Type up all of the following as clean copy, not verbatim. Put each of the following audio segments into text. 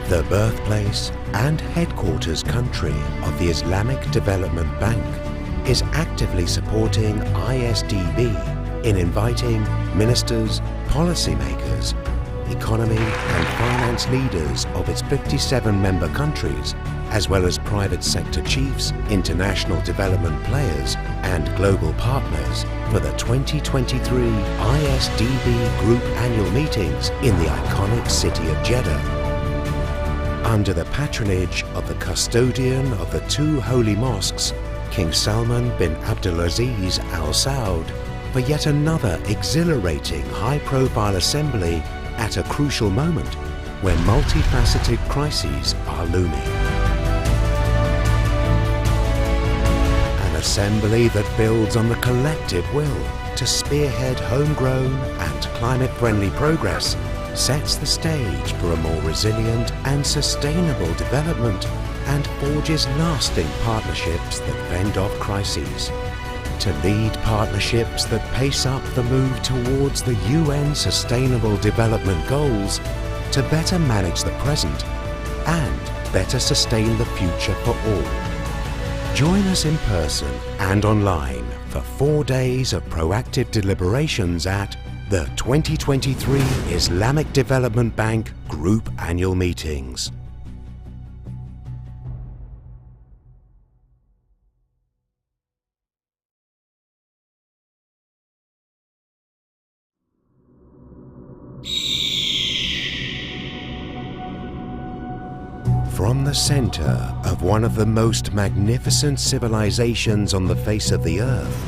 the birthplace and headquarters country of the Islamic Development Bank, is actively supporting ISDB in inviting ministers, policymakers, economy and finance leaders of its 57 member countries, as well as private sector chiefs, international development players and global partners for the 2023 ISDB Group Annual Meetings in the iconic city of Jeddah. Under the patronage of the custodian of the two holy mosques, King Salman bin Abdulaziz Al Saud, for yet another exhilarating high-profile assembly at a crucial moment where multifaceted crises are looming. An assembly that builds on the collective will to spearhead homegrown and climate-friendly progress, sets the stage for a more resilient and sustainable development and forges lasting partnerships that fend off crises. To lead partnerships that pace up the move towards the UN Sustainable Development Goals, to better manage the present and better sustain the future for all. Join us in person and online for 4 days of proactive deliberations at the 2023 Islamic Development Bank Group Annual Meetings. From the center of one of the most magnificent civilizations on the face of the earth,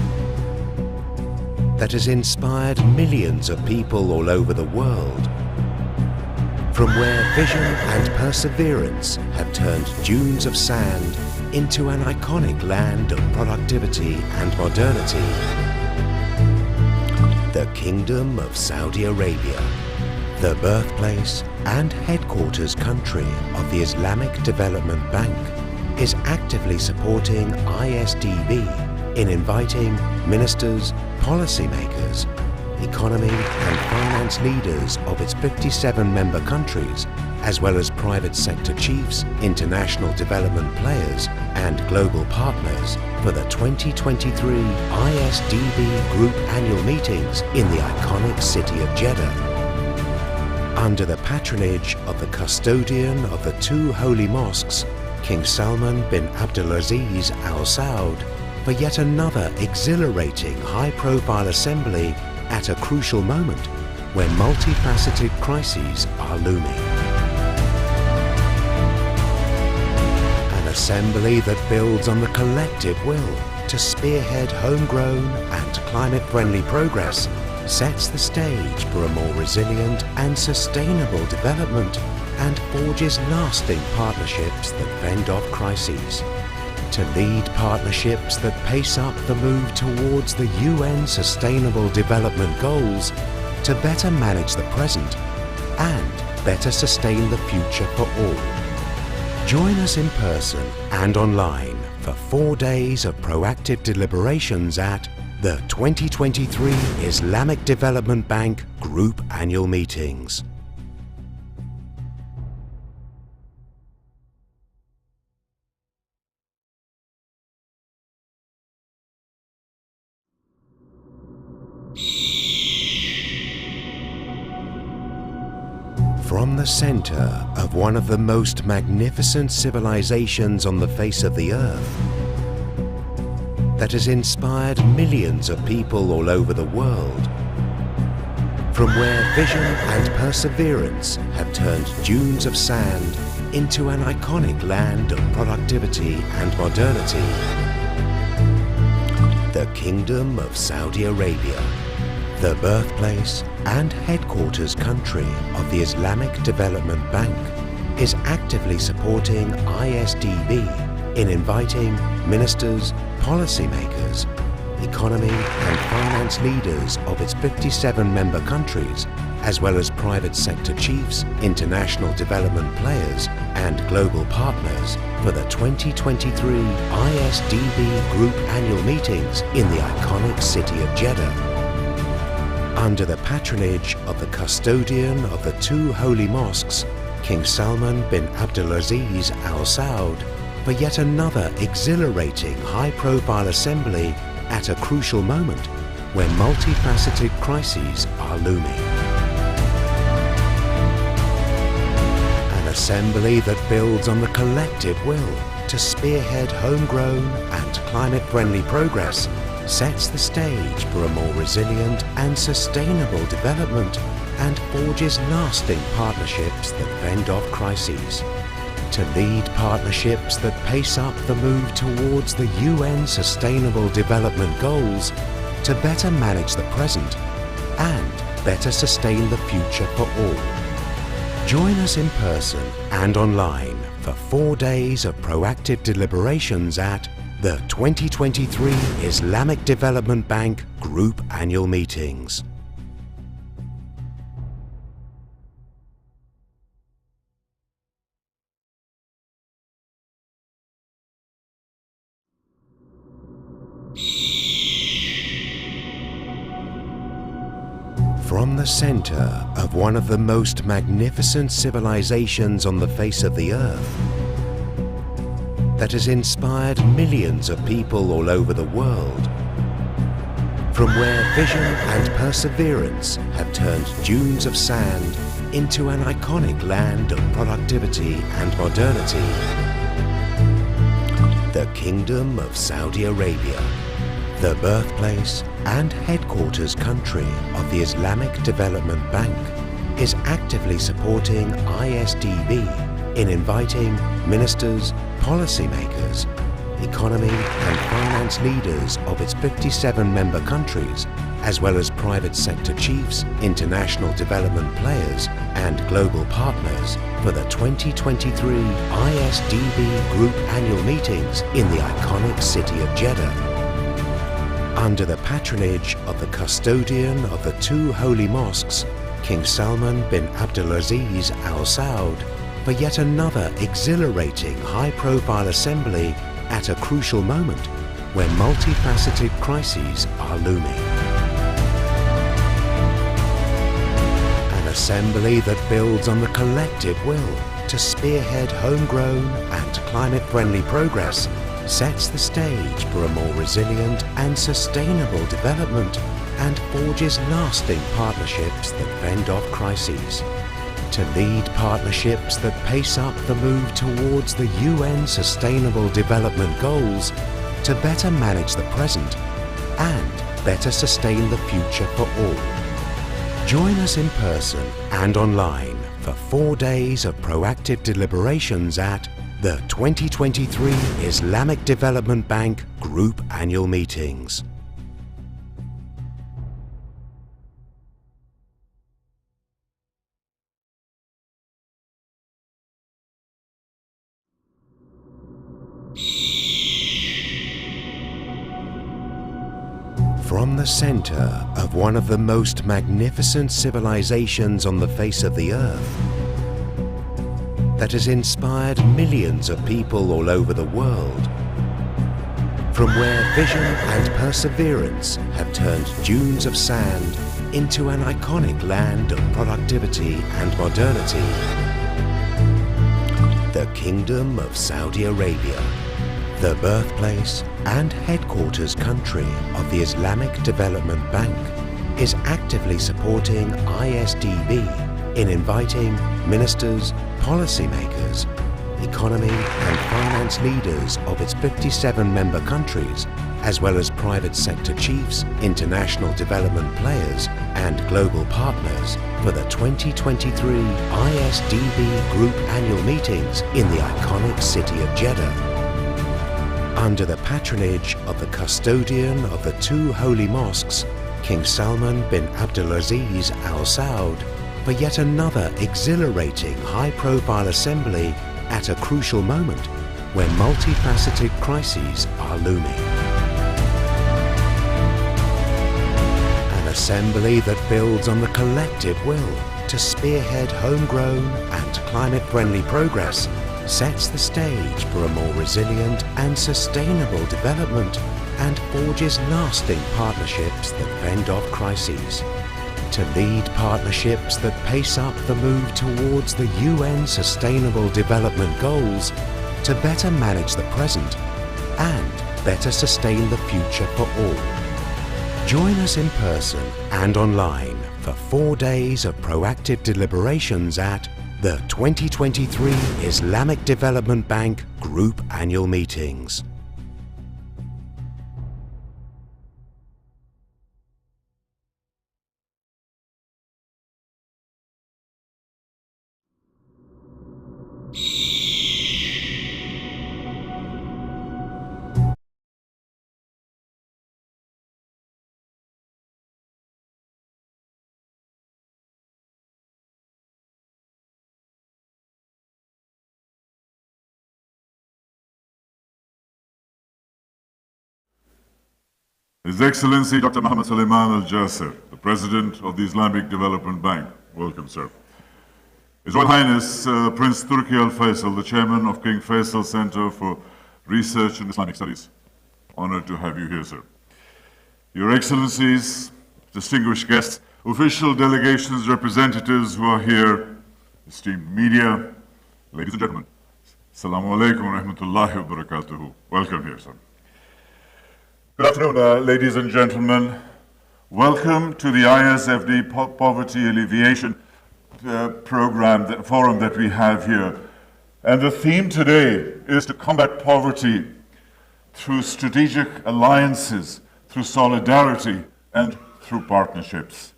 that has inspired millions of people all over the world, from where vision and perseverance have turned dunes of sand into an iconic land of productivity and modernity, the Kingdom of Saudi Arabia, the birthplace and headquarters country of the Islamic Development Bank, is actively supporting ISDB in inviting ministers, policymakers, economy and finance leaders of its 57 member countries, as well as private sector chiefs, international development players and global partners for the 2023 ISDB Group Annual Meetings in the iconic city of Jeddah. Under the patronage of the custodian of the two holy mosques, King Salman bin Abdulaziz Al Saud, for yet another exhilarating high-profile assembly at a crucial moment where multifaceted crises are looming. An assembly that builds on the collective will to spearhead homegrown and climate-friendly progress, sets the stage for a more resilient and sustainable development and forges lasting partnerships that fend off crises. To lead partnerships that pace up the move towards the UN Sustainable Development Goals, to better manage the present and better sustain the future for all. Join us in person and online for 4 days of proactive deliberations at the 2023 Islamic Development Bank Group Annual Meetings. From the center of one of the most magnificent civilizations on the face of the earth, that has inspired millions of people all over the world, from where vision and perseverance have turned dunes of sand into an iconic land of productivity and modernity, the Kingdom of Saudi Arabia, the birthplace and headquarters country of the Islamic Development Bank, is actively supporting ISDB in inviting ministers, policymakers, economy and finance leaders of its 57 member countries, as well as private sector chiefs, international development players and global partners for the 2023 ISDB Group Annual Meetings in the iconic city of Jeddah. Under the patronage of the custodian of the two holy mosques, King Salman bin Abdulaziz Al Saud for yet another exhilarating high-profile assembly at a crucial moment when multifaceted crises are looming. An assembly that builds on the collective will to spearhead homegrown and climate-friendly progress sets the stage for a more resilient and sustainable development and forges lasting partnerships that fend off crises. To lead partnerships that pace up the move towards the UN Sustainable Development Goals, to better manage the present and better sustain the future for all. Join us in person and online for 4 days of proactive deliberations at the 2023 Islamic Development Bank Group Annual Meetings. From the center of one of the most magnificent civilizations on the face of the earth, that has inspired millions of people all over the world, from where vision and perseverance have turned dunes of sand into an iconic land of productivity and modernity, the Kingdom of Saudi Arabia, the birthplace and headquarters country of the Islamic Development Bank, is actively supporting ISDB in inviting ministers, policymakers, economy and finance leaders of its 57 member countries, as well as private sector chiefs, international development players and global partners for the 2023 ISDB Group Annual Meetings in the iconic city of Jeddah. Under the patronage of the custodian of the two holy mosques, King Salman bin Abdulaziz Al Saud, for yet another exhilarating high-profile assembly at a crucial moment when multifaceted crises are looming. An assembly that builds on the collective will to spearhead homegrown and climate-friendly progress sets the stage for a more resilient and sustainable development and forges lasting partnerships that fend off crises. To lead partnerships that pace up the move towards the UN Sustainable Development Goals, to better manage the present and better sustain the future for all. Join us in person and online for 4 days of proactive deliberations at the 2023 Islamic Development Bank Group Annual Meetings. From the center of one of the most magnificent civilizations on the face of the earth, that has inspired millions of people all over the world, from where vision and perseverance have turned dunes of sand into an iconic land of productivity and modernity, the Kingdom of Saudi Arabia, the birthplace and headquarters country of the Islamic Development Bank, is actively supporting ISDB in inviting ministers, policymakers, economy and finance leaders of its 57 member countries, as well as private sector chiefs, international development players and global partners for the 2023 ISDB Group Annual Meetings in the iconic city of Jeddah. Under the patronage of the custodian of the two holy mosques, King Salman bin Abdulaziz Al Saud, for yet another exhilarating high-profile assembly at a crucial moment when multifaceted crises are looming. An assembly that builds on the collective will to spearhead homegrown and climate-friendly progress sets the stage for a more resilient and sustainable development and forges lasting partnerships that fend off crises. to lead partnerships that pace up the move towards the UN Sustainable Development Goals to better manage the present and better sustain the future for all. Join us in person and online for 4 days of proactive deliberations at the 2023 Islamic Development Bank Group Annual Meetings. His Excellency Dr. Mohammed Suleiman Al-Jasser, the President of the Islamic Development Bank. Welcome, sir. His Royal Highness Prince Turki Al Faisal, the Chairman of King Faisal Center for Research in Islamic Studies. Honored to have you here, sir. Your Excellencies, distinguished guests, official delegations, representatives who are here, esteemed media, ladies and gentlemen, Assalamu alaikum wa rahmatullahi wa barakatuhu. Welcome here, sir. Good afternoon, ladies and gentlemen. Welcome to the ISFD Poverty Alleviation forum that we have here. And the theme today is to combat poverty through strategic alliances, through solidarity, and through partnerships.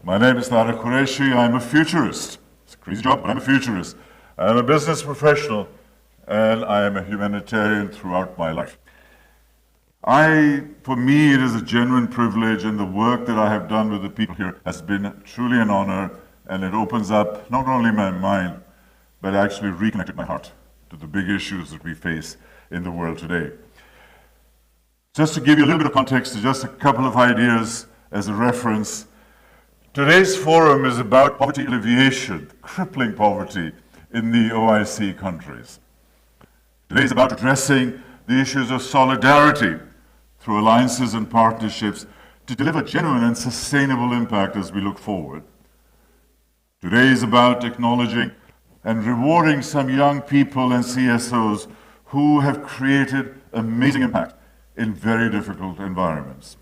My name is Tariq Qureshi. I'm a futurist. It's a crazy job, but I'm a futurist. I'm a business professional, and I am a humanitarian throughout my life. For me, it is a genuine privilege, and the work that I have done with the people here has been truly an honor, and it opens up not only my mind, but actually reconnected my heart to the big issues that we face in the world today. Just to give you a little bit of context, just a couple of ideas as a reference. Today's forum is about poverty alleviation, crippling poverty in the OIC countries. Today is about addressing the issues of solidarity through alliances and partnerships to deliver genuine and sustainable impact as we look forward. Today is about acknowledging and rewarding some young people and CSOs who have created amazing impact in very difficult environments.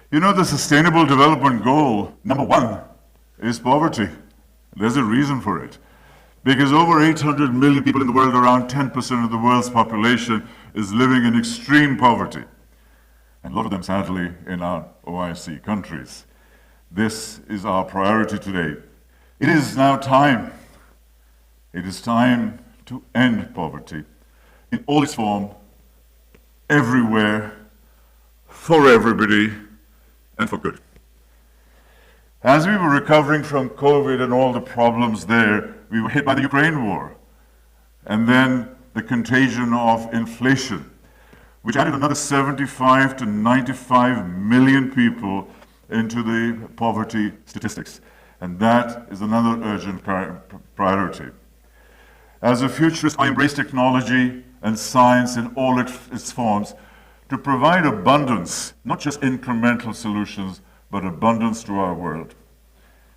You know, the Sustainable Development Goal, #1, is poverty. There's a reason for it. Because over 800 million people in the world, around 10% of the world's population, is living in extreme poverty. And a lot of them, sadly, in our OIC countries. This is our priority today. It is now time. It is time to end poverty in all its form, everywhere, for everybody, and for good. As we were recovering from COVID and all the problems there, we were hit by the Ukraine war, and then the contagion of inflation, which added another 75 to 95 million people into the poverty statistics. And that is another urgent priority. As a futurist, I embrace technology and science in all its forms to provide abundance, not just incremental solutions, but abundance to our world.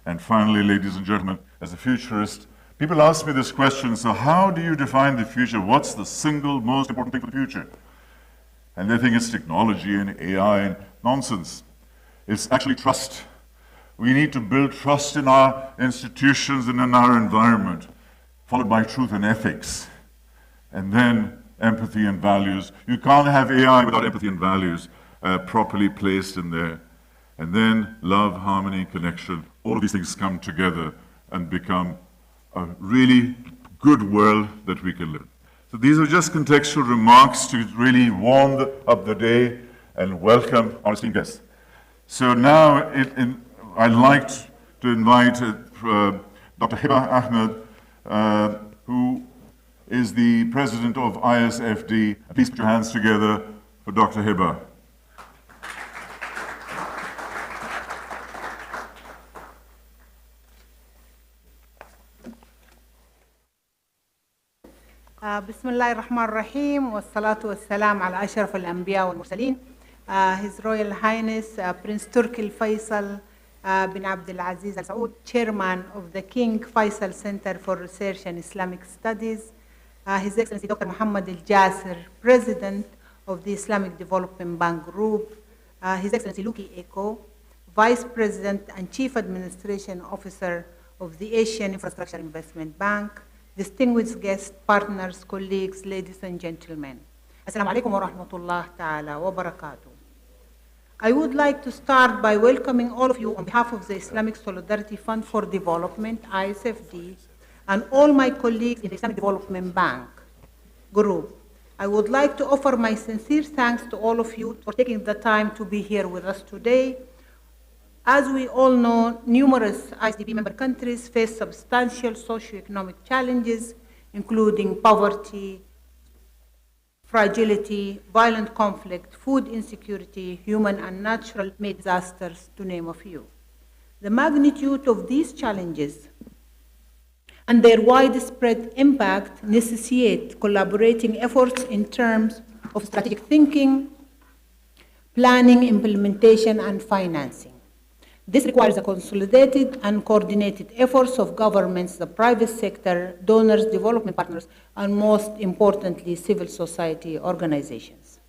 And finally, ladies and gentlemen, as a futurist, people ask me this question, so how do you define the future? What's the single most important thing for the future? And they think it's technology and AI and nonsense. It's actually trust. We need to build trust in our institutions and in our environment, followed by truth and ethics, and then empathy and values. You can't have AI without empathy and values properly placed in there. And then love, harmony, connection, all of these things come together and become a really good world that we can live in. So these are just contextual remarks to really warm up the day and welcome our esteemed guests. So now I'd like to invite Dr. Hiba Ahmed, who is the president of ISFD. Please put your hands together for Dr. Hiba. بسم الله الرحمن الرحيم والصلاة والسلام على أشرف الأنبياء والمرسلين. His Royal Highness Prince Turki Al Faisal, bin Abdul Aziz Al Saud, Chairman of the King Faisal Center for Research and Islamic Studies, His Excellency Dr. Muhammad Al Jasser, President of the Islamic Development Bank Group, His Excellency Luki Eko, Vice President and Chief Administration Officer of the Asian Infrastructure Investment Bank, distinguished guests, partners, colleagues, ladies and gentlemen. Assalamu alaikum wa rahmatullah ta'ala wa barakatuh. I would like to start by welcoming all of you on behalf of the Islamic Solidarity Fund for Development, ISFD, and all my colleagues in the Islamic Development Bank Group. I would like to offer my sincere thanks to all of you for taking the time to be here with us today. As we all know, numerous ISDB member countries face substantial socioeconomic challenges, including poverty, fragility, violent conflict, food insecurity, human and natural-made disasters, to name a few. The magnitude of these challenges and their widespread impact necessitate collaborating efforts in terms of strategic thinking, planning, implementation, and financing. This requires a consolidated and coordinated efforts of governments, the private sector, donors, development partners, and most importantly, civil society organizations.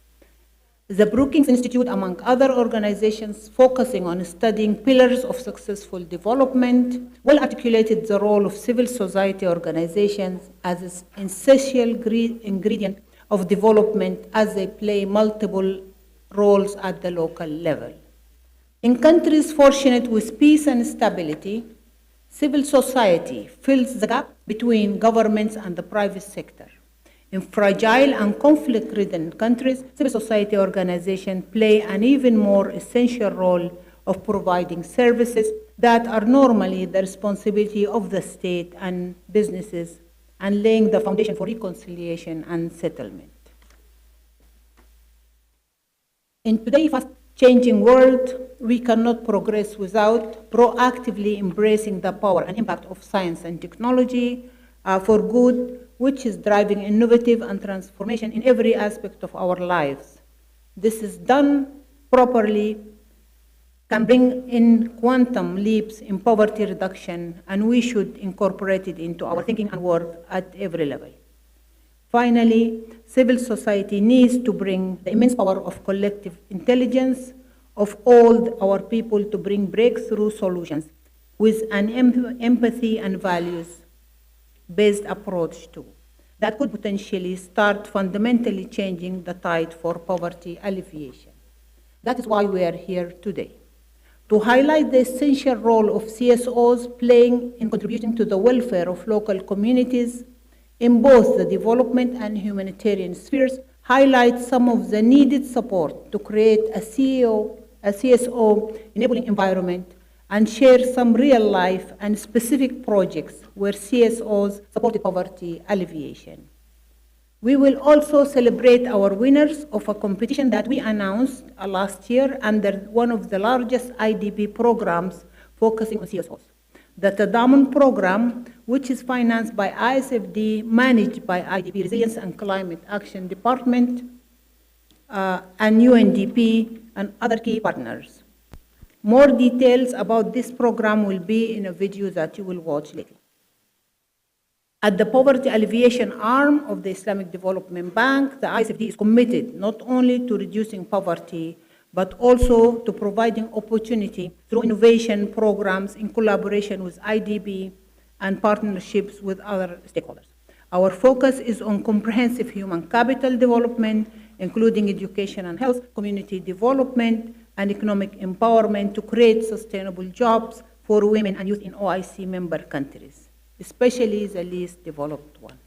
The Brookings Institute, among other organizations focusing on studying pillars of successful development, well articulated the role of civil society organizations as an essential ingredient of development, as they play multiple roles at the local level. In countries fortunate with peace and stability, civil society fills the gap between governments and the private sector. In fragile and conflict-ridden countries, civil society organizations play an even more essential role of providing services that are normally the responsibility of the state and businesses, and laying the foundation for reconciliation and settlement. In today's fast-changing world, we cannot progress without proactively embracing the power and impact of science and technology for good, which is driving innovative and transformation in every aspect of our lives. This is done properly, can bring in quantum leaps in poverty reduction, and we should incorporate it into our thinking and work at every level. Finally, civil society needs to bring the immense power of collective intelligence of all our people to bring breakthrough solutions with an empathy and values-based approach too, that could potentially start fundamentally changing the tide for poverty alleviation. That is why we are here today, to highlight the essential role of CSOs playing in contributing to the welfare of local communities in both the development and humanitarian spheres, highlight some of the needed support to create a CSO enabling environment, and share some real-life and specific projects where CSOs supported poverty alleviation. We will also celebrate our winners of a competition that we announced last year under one of the largest IDB programs focusing on CSOs. The Tadamun program, which is financed by ISFD, managed by IDB Resilience and Climate Action Department, and UNDP, and other key partners. More details about this program will be in a video that you will watch later. At the poverty alleviation arm of the Islamic Development Bank, the ISFD is committed not only to reducing poverty, but also to providing opportunity through innovation programs in collaboration with IDB and partnerships with other stakeholders. Our focus is on comprehensive human capital development, including education and health, community development, and economic empowerment to create sustainable jobs for women and youth in OIC member countries, especially the least developed ones.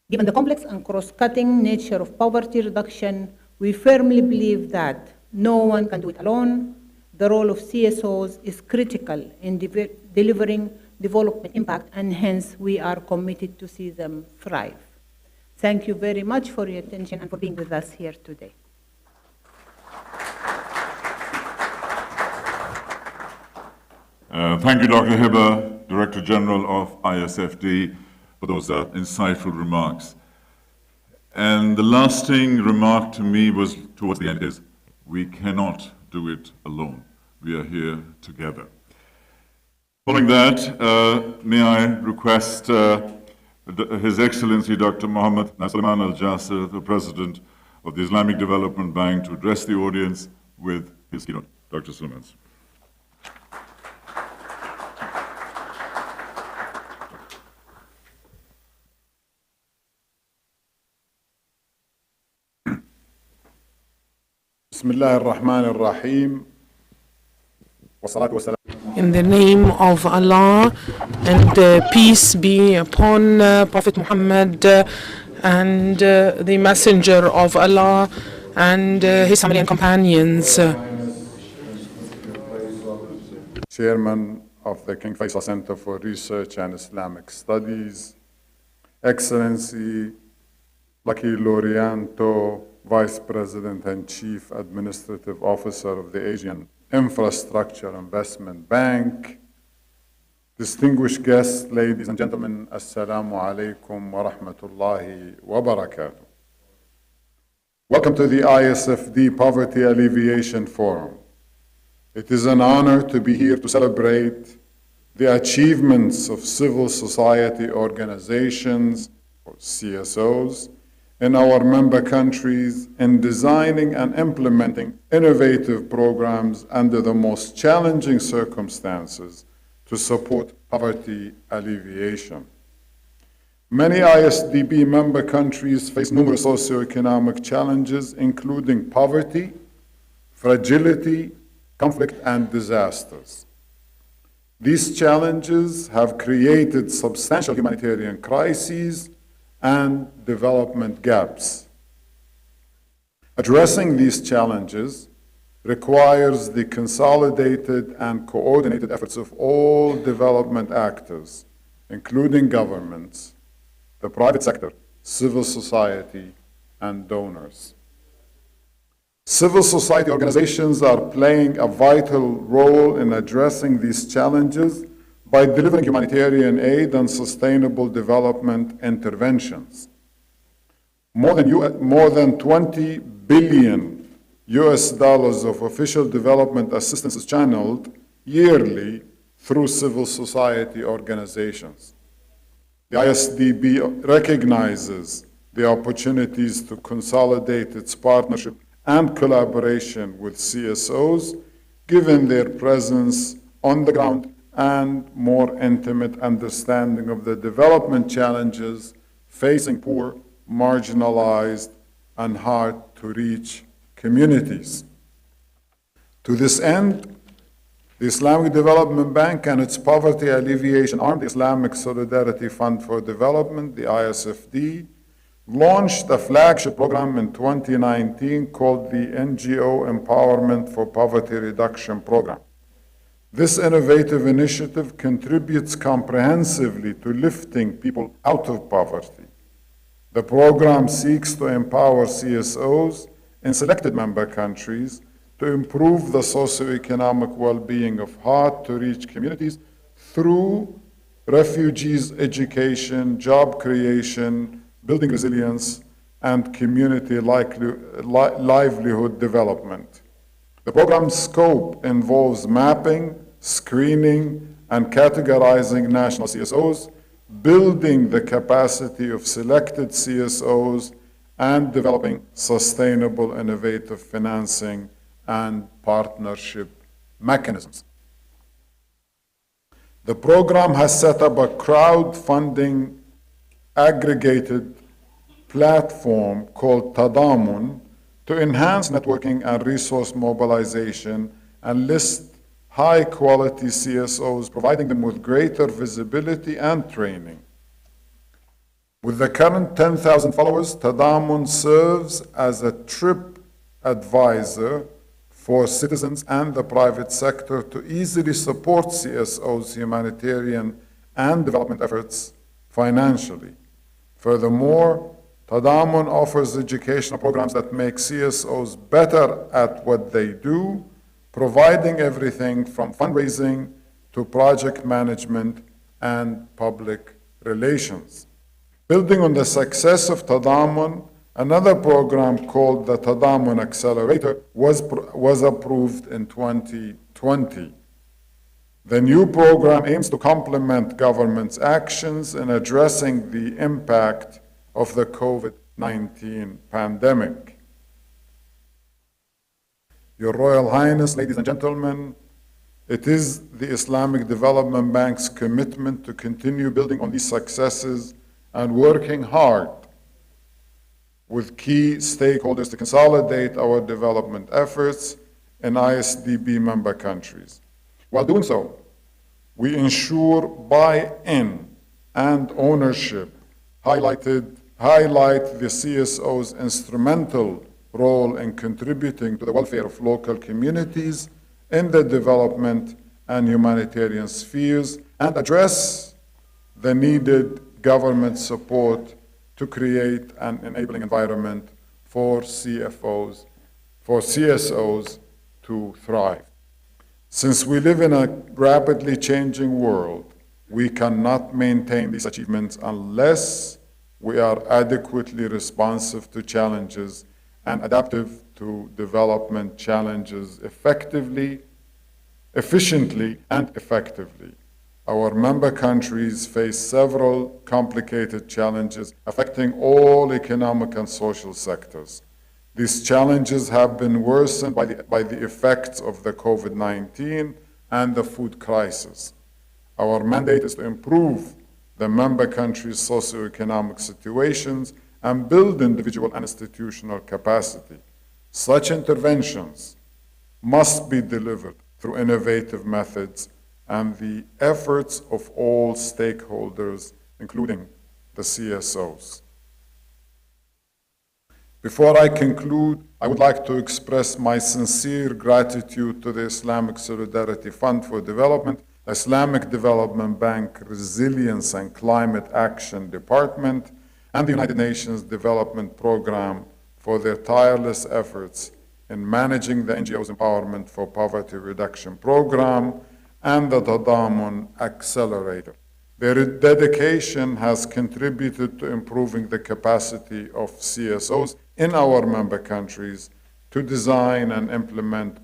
Given the complex and cross-cutting nature of poverty reduction, we firmly believe that no one can do it alone. The role of CSOs is critical in delivering development impact, and hence we are committed to see them thrive. Thank you very much for your attention and for being with us here today. Thank you, Dr. Hiba, Director General of ISFD, for those insightful remarks. And the lasting remark to me was towards the end is, we cannot do it alone. we are here together. Following that, may I request His Excellency Dr. Mohammed Nasrallah Al-Jasser, the President of the Islamic Development Bank, to address the audience with his keynote. Dr. Suleiman. Bismillah ar-Rahman ar-Rahim. In the name of Allah, and peace be upon Prophet Muhammad and the Messenger of Allah and his family and companions. Chairman of the King Faisal Center for Research and Islamic Studies, Excellency Lucky Lorianto, Vice President and Chief Administrative Officer of the Asian Infrastructure Investment Bank, distinguished guests, ladies and gentlemen, Assalamu alaikum wa rahmatullahi wa barakatuh. Welcome to the ISFD Poverty Alleviation Forum. It is an honor to be here to celebrate the achievements of civil society organizations, or CSOs, in our member countries in designing and implementing innovative programs under the most challenging circumstances to support poverty alleviation. Many ISDB member countries face numerous socioeconomic challenges, including poverty, fragility, conflict, and disasters. These challenges have created substantial humanitarian crises and development gaps. Addressing these challenges requires the consolidated and coordinated efforts of all development actors, including governments, the private sector, civil society, and donors. Civil society organizations are playing a vital role in addressing these challenges by delivering humanitarian aid and sustainable development interventions. More than 20 billion US dollars of official development assistance is channeled yearly through civil society organizations. The ISDB recognizes the opportunities to consolidate its partnership and collaboration with CSOs, given their presence on the ground and more intimate understanding of the development challenges facing poor, marginalized, and hard-to-reach communities. To this end, the Islamic Development Bank and its poverty alleviation arm, the Islamic Solidarity Fund for Development, the ISFD, launched a flagship program in 2019 called the NGO Empowerment for Poverty Reduction Program. This innovative initiative contributes comprehensively to lifting people out of poverty. The program seeks to empower CSOs in selected member countries to improve the socioeconomic well-being of hard-to-reach communities through refugees' education, job creation, building resilience, and community livelihood development. The program's scope involves mapping, screening, and categorizing national CSOs, building the capacity of selected CSOs, and developing sustainable, innovative financing and partnership mechanisms. The program has set up a crowdfunding aggregated platform called Tadamun to enhance networking and resource mobilization and list high-quality CSOs, providing them with greater visibility and training. With the current 10,000 followers, Tadamun serves as a trip advisor for citizens and the private sector to easily support CSOs' humanitarian and development efforts financially. Furthermore, Tadamun offers educational programs that make CSOs better at what they do, providing everything from fundraising to project management and public relations. Building on the success of Tadamun, another program called the Tadamun Accelerator was approved in 2020. 2020. The new program aims to complement government's actions in addressing the impact of the COVID-19 pandemic. Your Royal Highness, ladies and gentlemen, it is the Islamic Development Bank's commitment to continue building on these successes and working hard with key stakeholders to consolidate our development efforts in ISDB member countries. While doing so, we ensure buy-in and ownership, highlight the CSO's instrumental role in contributing to the welfare of local communities in the development and humanitarian spheres, and address the needed government support to create an enabling environment for CSOs to thrive. Since we live in a rapidly changing world, we cannot maintain these achievements unless we are adequately responsive to challenges and adaptive to development challenges efficiently and effectively. Our member countries face several complicated challenges affecting all economic and social sectors. These challenges have been worsened by the effects of the COVID-19 and the food crisis. Our mandate is to improve the member countries' socioeconomic situations and build individual and institutional capacity. Such interventions must be delivered through innovative methods and the efforts of all stakeholders, including the CSOs. Before I conclude, I would like to express my sincere gratitude to the Islamic Solidarity Fund for Development, Islamic Development Bank Resilience and Climate Action Department, and the United Nations Development Program for their tireless efforts in managing the NGO's Empowerment for Poverty Reduction Program and the Tadamun Accelerator. Their dedication has contributed to improving the capacity of CSOs in our member countries to design and implement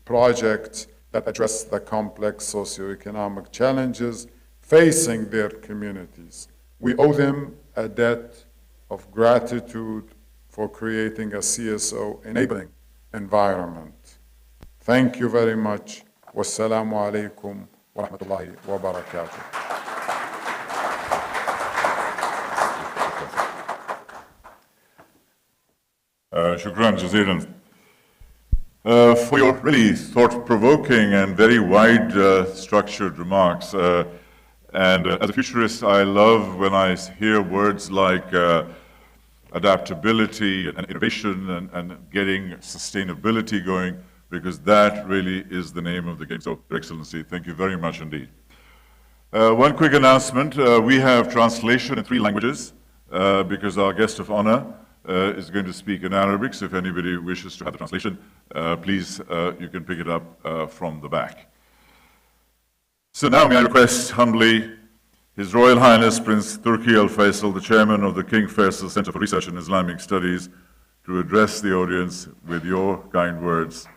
projects that address the complex socioeconomic challenges facing their communities. We owe them a debt of gratitude for creating a CSO enabling environment. Thank you very much. Wassalamu alaikum wa rahmatullahi wa barakatuh. Shukran jazilan for your really thought-provoking and very wide structured remarks. And as a futurist, I love when I hear words like adaptability and innovation and getting sustainability going, because that really is the name of the game. So, Your Excellency, thank you very much indeed. One quick announcement. We have translation in 3 languages because our guest of honor is going to speak in Arabic. So if anybody wishes to have the translation, please, you can pick it up from the back. So now may I request humbly His Royal Highness Prince Turki Al Faisal, the Chairman of the King Faisal Center for Research in Islamic Studies, to address the audience with your kind words.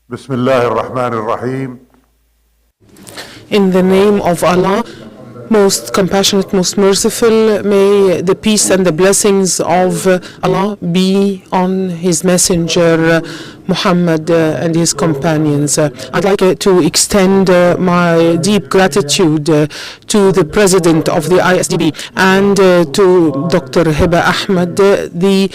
Bismillah ar-Rahman ar-Rahim. In the name of Allah, most compassionate, most merciful, may the peace and the blessings of Allah be on His Messenger Muhammad and his companions. I'd like to extend my deep gratitude to the President of the ISDB and to Dr. Hiba Ahmed, the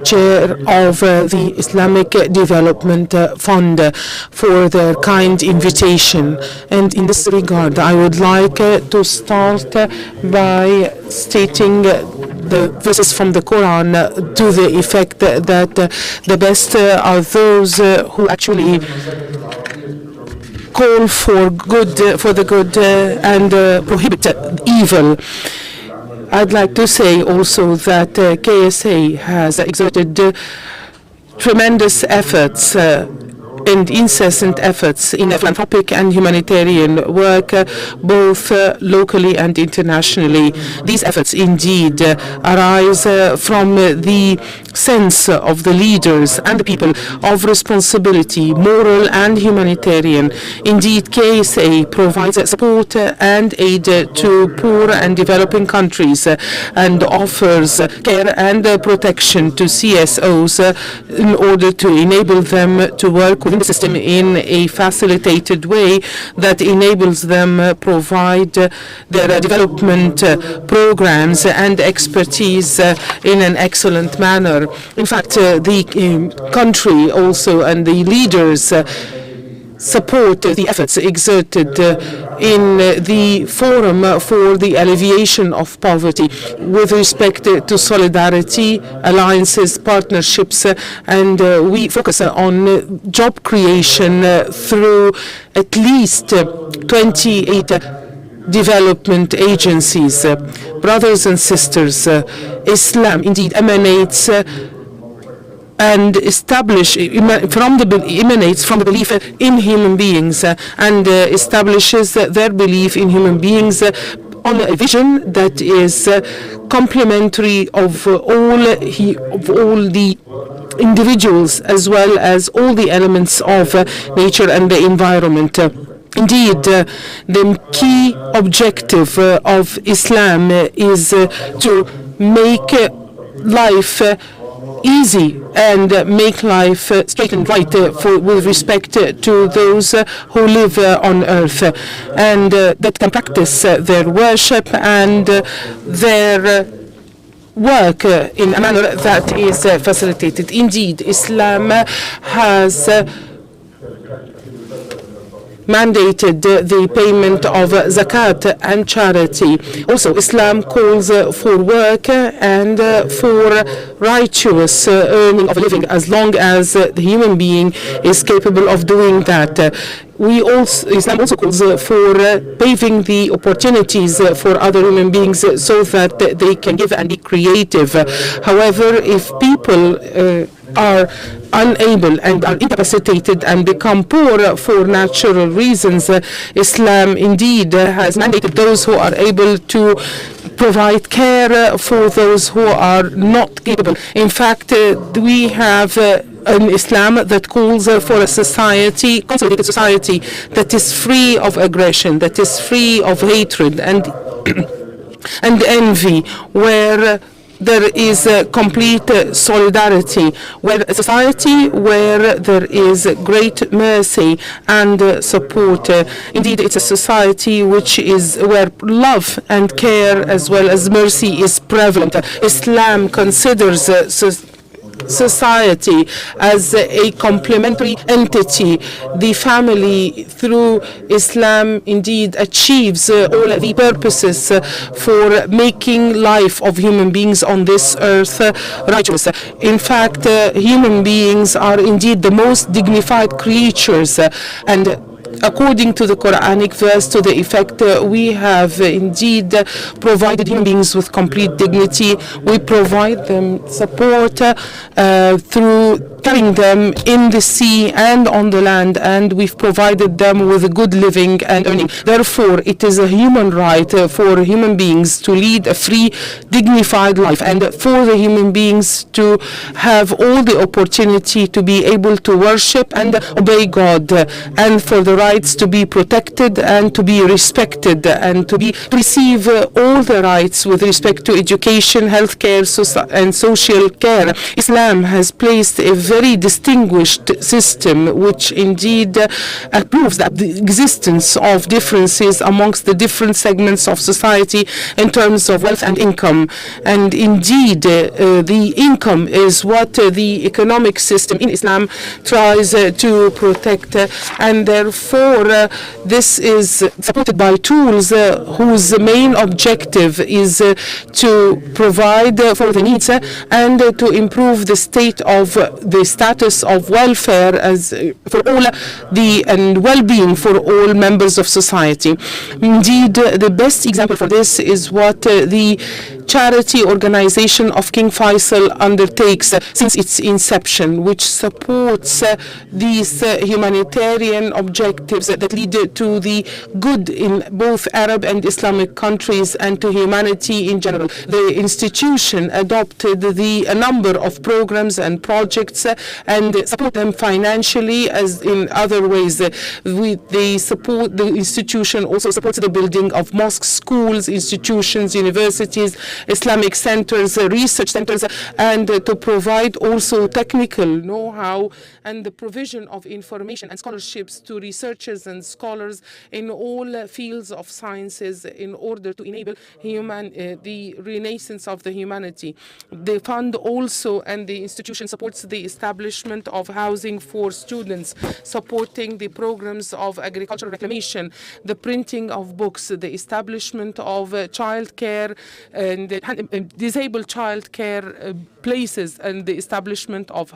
Chair of the Islamic Development Fund, for their kind invitation. And in this regard, I would like to start by stating the verses from the Quran to the effect that the best are those who actually call for good, for the good, and prohibit evil. I'd like to say also that KSA has exerted tremendous efforts and incessant efforts in philanthropic and humanitarian work, both locally and internationally. These efforts indeed arise from the sense of the leaders and the people of responsibility, moral and humanitarian. Indeed, KSA provides support and aid to poor and developing countries and offers care and protection to CSOs in order to enable them to work within the system in a facilitated way that enables them provide their development programs and expertise in an excellent manner. In fact, the country also and the leaders support the efforts exerted in the Forum for the Alleviation of Poverty with respect to solidarity, alliances, partnerships, and we focus on job creation through at least 28 development agencies. Brothers and sisters, Islam indeed emanates and emanates from the belief in human beings and establishes their belief in human beings on a vision that is complementary of all the individuals as well as all the elements of nature and the environment. Indeed, the key objective of Islam is to make life easy and make life straight and right with respect to those who live on earth and that can practice their worship and their work in a manner that is facilitated. Indeed, Islam has mandated the payment of zakat and charity. Also, Islam calls for work and for righteous earning of a living as long as the human being is capable of doing that. Islam also calls for paving the opportunities for other human beings so that they can give and be creative. However, if people are unable and are incapacitated and become poor for natural reasons, Islam indeed has mandated those who are able to provide care for those who are not capable. In fact, we have an Islam that calls for a society, consolidated society, that is free of aggression, that is free of hatred and envy, where there is complete solidarity, where a society where there is great mercy and support. Indeed, it's a society which is where love and care as well as mercy is prevalent. Islam considers society as a complementary entity. The family through Islam indeed achieves all the purposes for making life of human beings on this earth righteous. In fact, human beings are indeed the most dignified creatures, and according to the Quranic verse to the effect, we have indeed provided human beings with complete dignity. We provide them support through carrying them in the sea and on the land, and we've provided them with a good living and earning. Therefore, it is a human right for human beings to lead a free, dignified life, and for the human beings to have all the opportunity to be able to worship and obey God, and for the rights to be protected and to be respected, and to receive all the rights with respect to education, healthcare, and social care. Islam has placed a very distinguished system which indeed proves that the existence of differences amongst the different segments of society in terms of wealth and income. And indeed, the income is what the economic system in Islam tries to protect, and therefore this is supported by tools whose main objective is to provide for the needs and to improve the state of the the status of welfare as for all and well-being for all members of society. Indeed, the best example for this is what the charity organization of King Faisal undertakes since its inception, which supports these humanitarian objectives that lead to the good in both Arab and Islamic countries and to humanity in general. The institution adopted a number of programs and projects and support them financially as in other ways. The institution also supports the building of mosques, schools, institutions, universities, Islamic centers, research centers, and to provide also technical know-how and the provision of information and scholarships to researchers and scholars in all fields of sciences in order to enable the renaissance of the humanity. The fund also and the institution supports the establishment of housing for students, supporting the programs of agricultural reclamation, the printing of books, the establishment of child care and disabled child care places, and the establishment of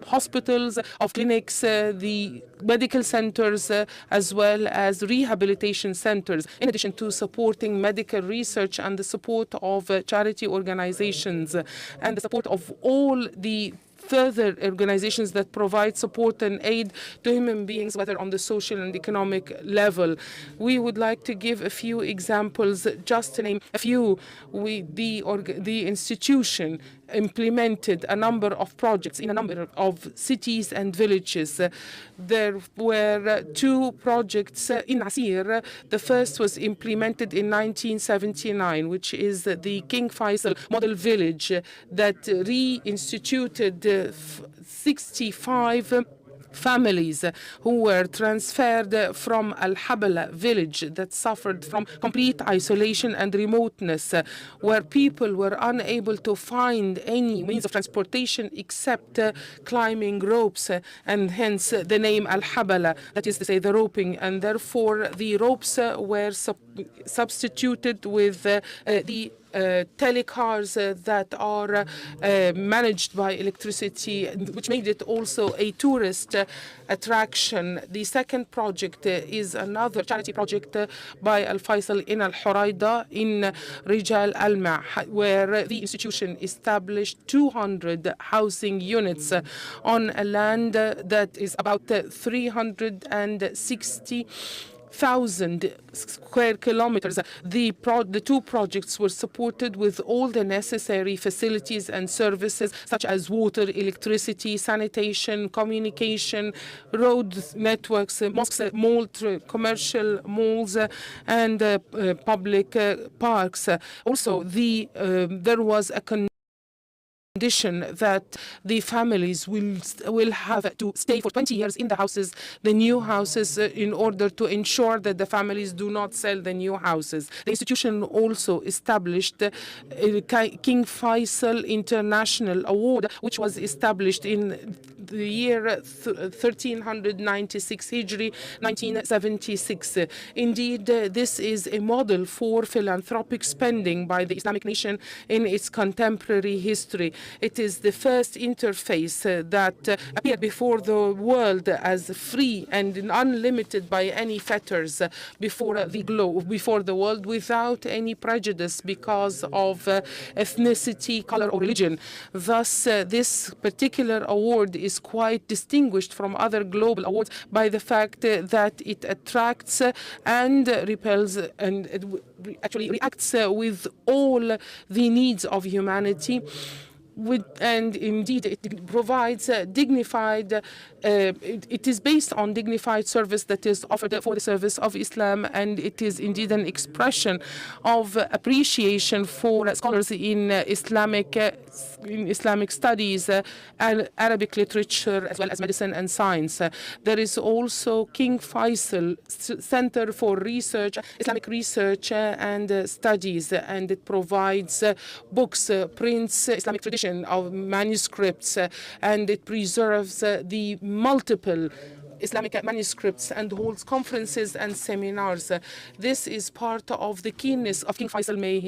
hospitals, of clinics, the medical centers, as well as rehabilitation centers, in addition to supporting medical research and the support of charity organizations and the support of all the further organizations that provide support and aid to human beings, whether on the social and economic level. We would like to give a few examples, just to name a few. The institution implemented a number of projects in a number of cities and villages. There were two projects in Asir. The first was implemented in 1979, which is the King Faisal Model Village that reinstituted 65 families who were transferred from Al-Habala village that suffered from complete isolation and remoteness, where people were unable to find any means of transportation except climbing ropes, and hence the name Al-Habala, that is to say the roping, and therefore the ropes were substituted with the telecars that are managed by electricity, which made it also a tourist attraction. The second project is another charity project by Al Faisal in Al Huraida in Rijal Al Ma, where the institution established 200 housing units on a land that is about 360,000 square kilometers. The two projects were supported with all the necessary facilities and services such as water, electricity, sanitation, communication, road networks, mosques, malls, commercial malls, and public parks. Also, there was a condition that the families will have to stay for 20 years in the houses, the new houses, in order to ensure that the families do not sell the new houses. The institution also established King Faisal International Award, which was established in the year 1396 Hijri, 1976. Indeed, this is a model for philanthropic spending by the Islamic nation in its contemporary history. It is the first interface that appeared before the world as free and unlimited by any fetters before the globe, before the world, without any prejudice because of ethnicity, color, or religion. Thus, this particular award is quite distinguished from other global awards by the fact that it attracts and repels and actually reacts with all the needs of humanity. And indeed, it provides dignified, it is based on dignified service that is offered for the service of Islam, and it is indeed an expression of appreciation for scholars in Islamic studies, Arabic literature, as well as medicine and science. There is also King Faisal Center for Research, Islamic Research and Studies, and it provides books, prints, Islamic tradition of manuscripts, and it preserves the multiple Islamic manuscripts and holds conferences and seminars. This is part of the keenness of King Faisal. May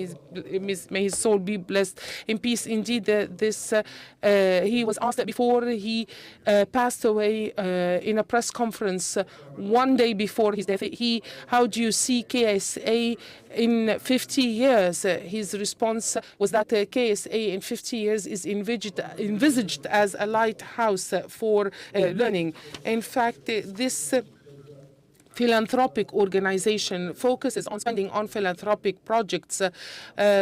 his soul be blessed in peace. Indeed, he was asked before he passed away in a press conference one day before his death, how do you see KSA in 50 years? His response was that KSA in 50 years is envisaged as a lighthouse for learning. In fact, this philanthropic organization focuses on spending on philanthropic projects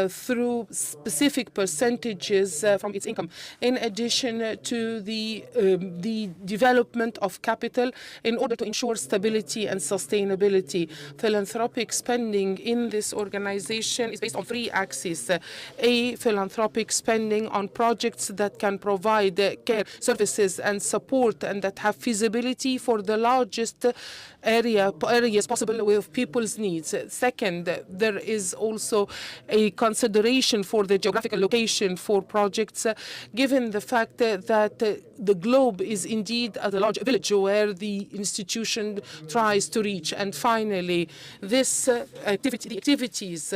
through specific percentages from its income, in addition to the development of capital in order to ensure stability and sustainability. Philanthropic spending in this organization is based on three axes. Philanthropic spending on projects that can provide care, services, and support, and that have feasibility for the largest areas possible with people's needs. Second, there is also a consideration for the geographical location for projects, given the fact that the globe is indeed a large village where the institution tries to reach. And finally, the activities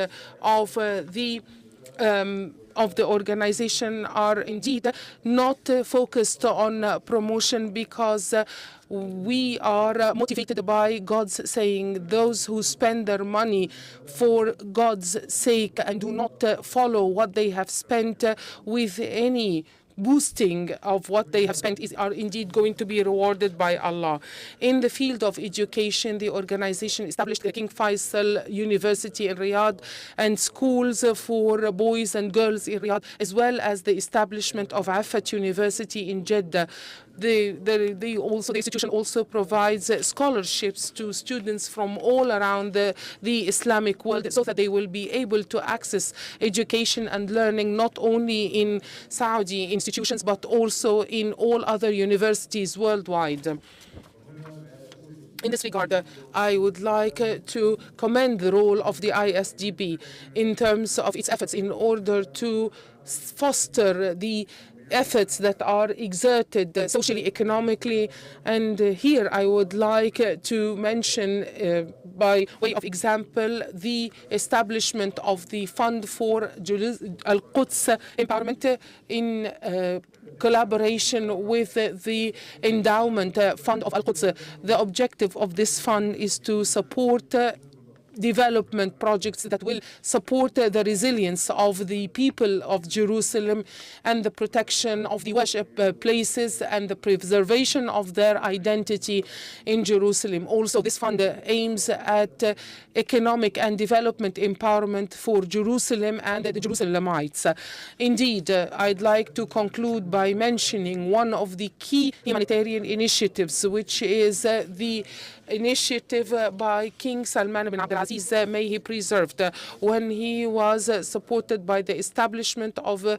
of the organization are indeed not focused on promotion, because we are motivated by God's saying, those who spend their money for God's sake and do not follow what they have spent with any boosting of what they have spent are indeed going to be rewarded by Allah. In the field of education, the organization established the King Faisal University in Riyadh and schools for boys and girls in Riyadh, as well as the establishment of Affat University in Jeddah. The institution also provides scholarships to students from all around the Islamic world, so that they will be able to access education and learning not only in Saudi institutions but also in all other universities worldwide. In this regard, I would like to commend the role of the ISDB in terms of its efforts in order to foster the efforts that are exerted socially, economically. And here I would like to mention, by way of example, the establishment of the Fund for Al-Quds Empowerment in collaboration with the Endowment Fund of Al-Quds. The objective of this fund is to support development projects that will support the resilience of the people of Jerusalem and the protection of the worship places and the preservation of their identity in Jerusalem. Also, this fund aims at economic and development empowerment for Jerusalem and the Jerusalemites. Indeed, I'd like to conclude by mentioning one of the key humanitarian initiatives, which is the initiative by King Salman bin Abdul Aziz, may he preserved, when he was supported by the establishment of the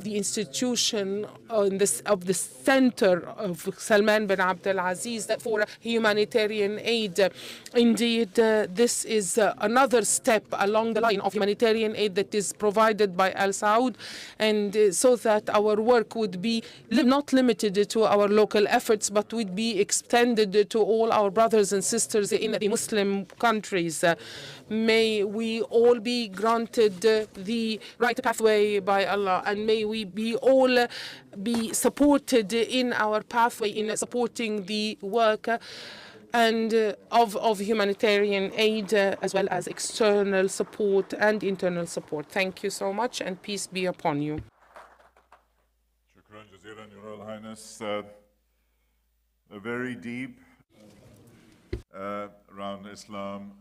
institution of the Center of Salman bin Abdul Aziz for humanitarian aid. Indeed, this is another step along the line of humanitarian aid that is provided by Al Saud, and so that our work would be not limited to our local efforts, but would be extended to all our brothers and sisters in the Muslim countries. May we all be granted the right pathway by Allah, and may we be all be supported in our pathway in supporting the work and of humanitarian aid, as well as external support and internal support. Thank you so much, and peace be upon you. Shukran jazilan, Your Royal Highness. A very deep around Islam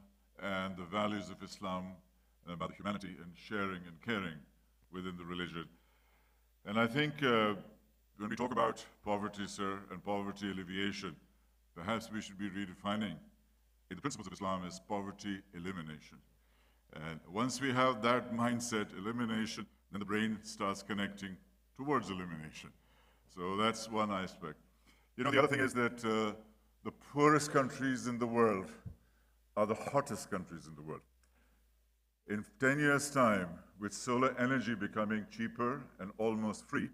and the values of Islam and about humanity and sharing and caring within the religion. And I think when we talk about poverty, sir, and poverty alleviation, perhaps we should be redefining the principles of Islam as poverty elimination. And once we have that mindset, elimination, then the brain starts connecting towards elimination. So that's one aspect. You know, the other thing is that the poorest countries in the world are the hottest countries in the world. In 10 years' time, with solar energy becoming cheaper and almost free,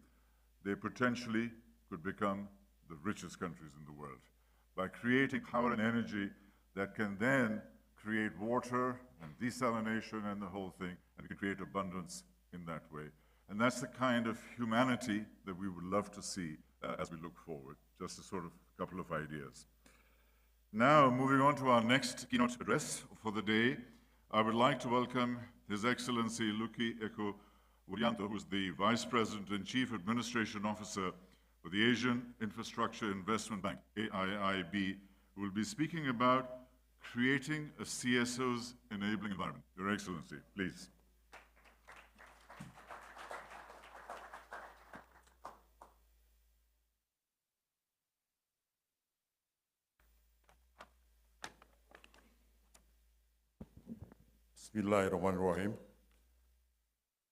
they potentially could become the richest countries in the world by creating power and energy that can then create water and desalination and the whole thing, and we can create abundance in that way. And that's the kind of humanity that we would love to see as we look forward. Just a sort of couple of ideas. Now, moving on to our next keynote address for the day, I would like to welcome His Excellency Lucky Eko Wurianto, who is the Vice President and Chief Administration Officer for the Asian Infrastructure Investment Bank, AIIB, who will be speaking about creating a CSO's enabling environment. Your Excellency, please. Bismillahirrahmanirrahim.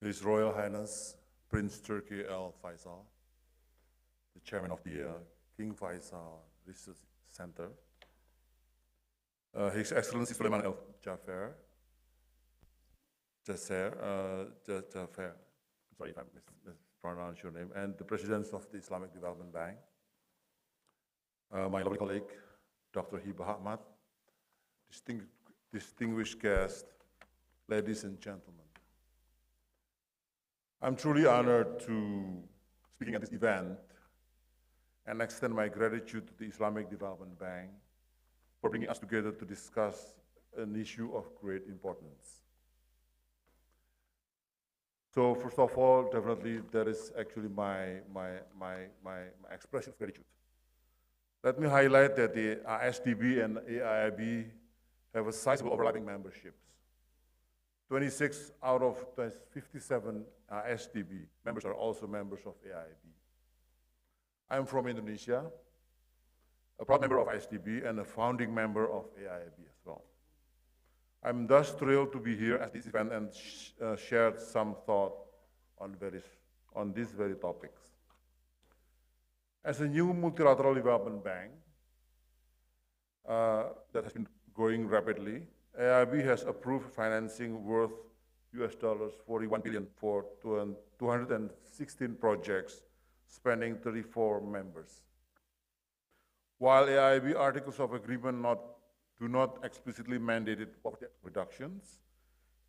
His Royal Highness Prince Turki Al Faisal, the Chairman of the King Faisal Research Center, His Excellency Sulaiman Al Jafer, Jafer, sorry if I mispronounced your name, and the President of the Islamic Development Bank, my lovely colleague, Dr. Hiba Ahmad, distinguished guests, ladies and gentlemen. I'm truly honored to speaking at this event and extend my gratitude to the Islamic Development Bank for bringing us together to discuss an issue of great importance. So first of all, definitely that is actually my expression of gratitude. Let me highlight that the ISDB and AIIB have a sizable overlapping memberships. 26 out of 57 ISDB members are also members of AIIB. I'm from Indonesia, a proud member of ISDB and a founding member of AIIB as well. I'm thus thrilled to be here at this event and share some thought on these very topics. As a new multilateral development bank that has been growing rapidly, AIIB has approved financing worth $41 billion for 216 projects spanning 34 members. While AIIB articles of agreement do not explicitly mandate poverty reductions,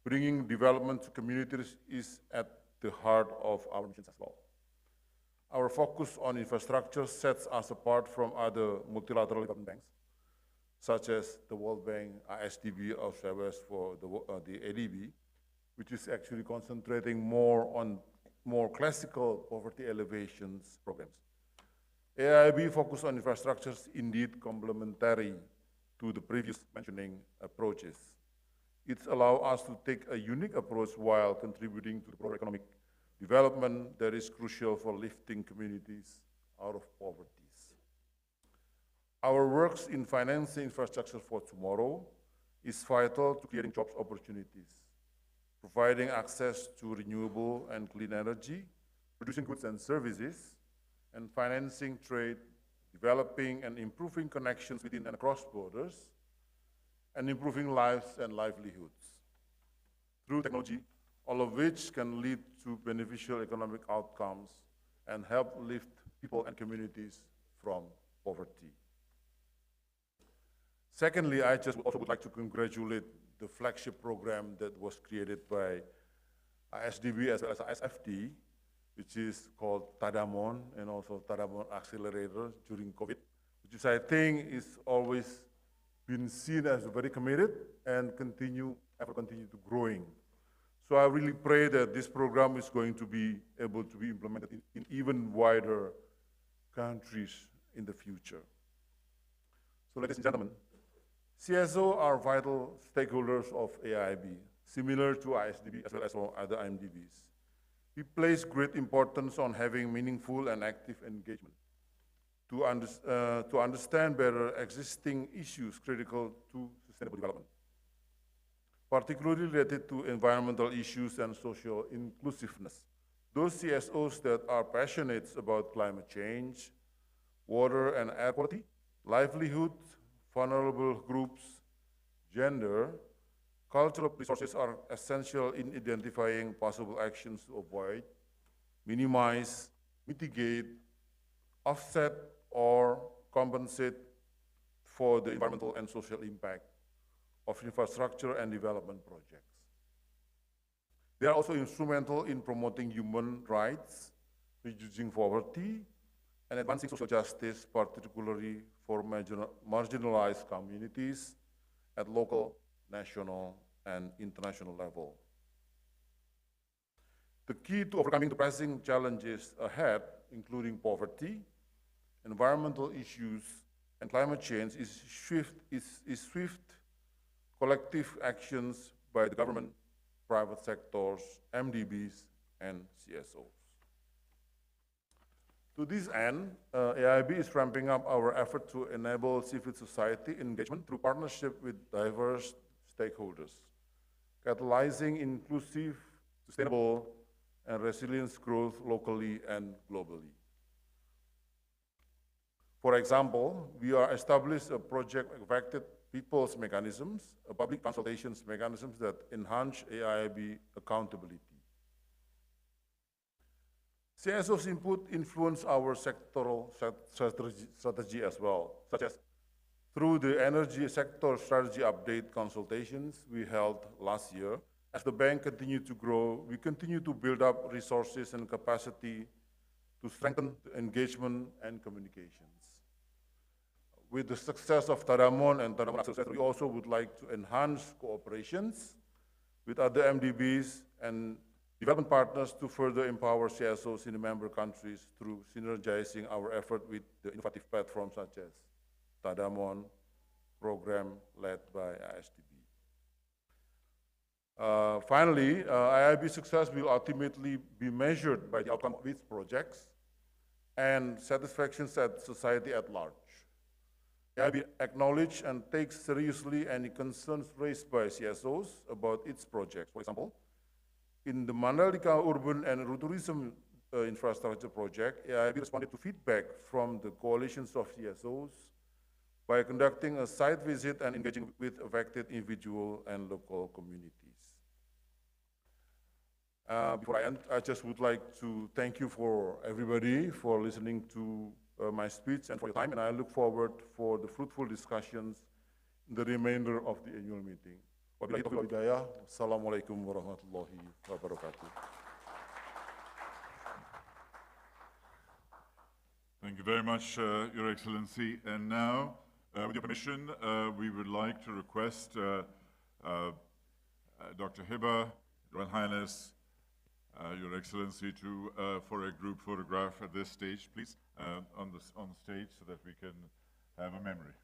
bringing development to communities is at the heart of our missions as well. Our focus on infrastructure sets us apart from other multilateral development banks, such as the World Bank, ISDB, as well as for the ADB, which is actually concentrating more on more classical poverty alleviations programs. AIIB focus on infrastructures indeed complementary to the previous mentioning approaches. It allows us to take a unique approach while contributing to the broader economic development that is crucial for lifting communities out of poverty. Our works in financing infrastructure for tomorrow is vital to creating jobs opportunities, providing access to renewable and clean energy, producing goods and services, and financing trade, developing and improving connections within and across borders, and improving lives and livelihoods through technology, all of which can lead to beneficial economic outcomes and help lift people and communities from poverty. Secondly, I just also would like to congratulate the flagship program that was created by ISDB as well as ISFD, which is called Tadamon, and also Tadamon Accelerator during COVID, which is, I think, is always been seen as very committed and continue to growing. So I really pray that this program is going to be able to be implemented in even wider countries in the future. So ladies and gentlemen, CSO are vital stakeholders of AIIB, similar to ISDB as well as other IMDBs. We place great importance on having meaningful and active engagement to understand better existing issues critical to sustainable development, particularly related to environmental issues and social inclusiveness. Those CSOs that are passionate about climate change, water and air quality, livelihood, vulnerable groups, gender, cultural resources are essential in identifying possible actions to avoid, minimize, mitigate, offset, or compensate for the environmental and social impact of infrastructure and development projects. They are also instrumental in promoting human rights, reducing poverty, and advancing social justice, particularly for marginalized communities at local, national, and international level. The key to overcoming the pressing challenges ahead, including poverty, environmental issues, and climate change, is swift collective actions by the government, private sectors, MDBs, and CSOs. To this end, AIB is ramping up our effort to enable civil society engagement through partnership with diverse stakeholders, catalyzing inclusive, sustainable, and resilient growth locally and globally. For example, we are established a project affected people's mechanisms, a public consultations mechanisms that enhance AIB accountability. CSO's input influence our sectoral strategy as well, such as through the energy sector strategy update consultations we held last year. As the bank continued to grow, we continue to build up resources and capacity to strengthen engagement and communications. With the success of Tadamon and Tadamon Accelerator, we also would like to enhance cooperations with other MDBs and development partners to further empower CSOs in the member countries through synergizing our effort with the innovative platforms such as Tadamon program led by ISDB. Finally, IIB's success will ultimately be measured by the outcome of its projects and satisfaction at society at large. AIB acknowledges and takes seriously any concerns raised by CSOs about its projects. For example, in the Mandalika Urban and Tourism Infrastructure Project, AIB responded to feedback from the coalitions of CSOs by conducting a site visit and engaging with affected individual and local communities. Before I end, I just would like to thank you for everybody for listening to my speech and for your time, and I look forward for the fruitful discussions in the remainder of the annual meeting. Wabillahi taufiq wal hidayah. Wassalamualaikum warahmatullahi wabarakatuh. Thank you very much, Your Excellency. And now, with your permission, we would like to request Dr. Hiba, Royal Highness, Your Excellency, for a group photograph at this stage, please, on stage, so that we can have a memory.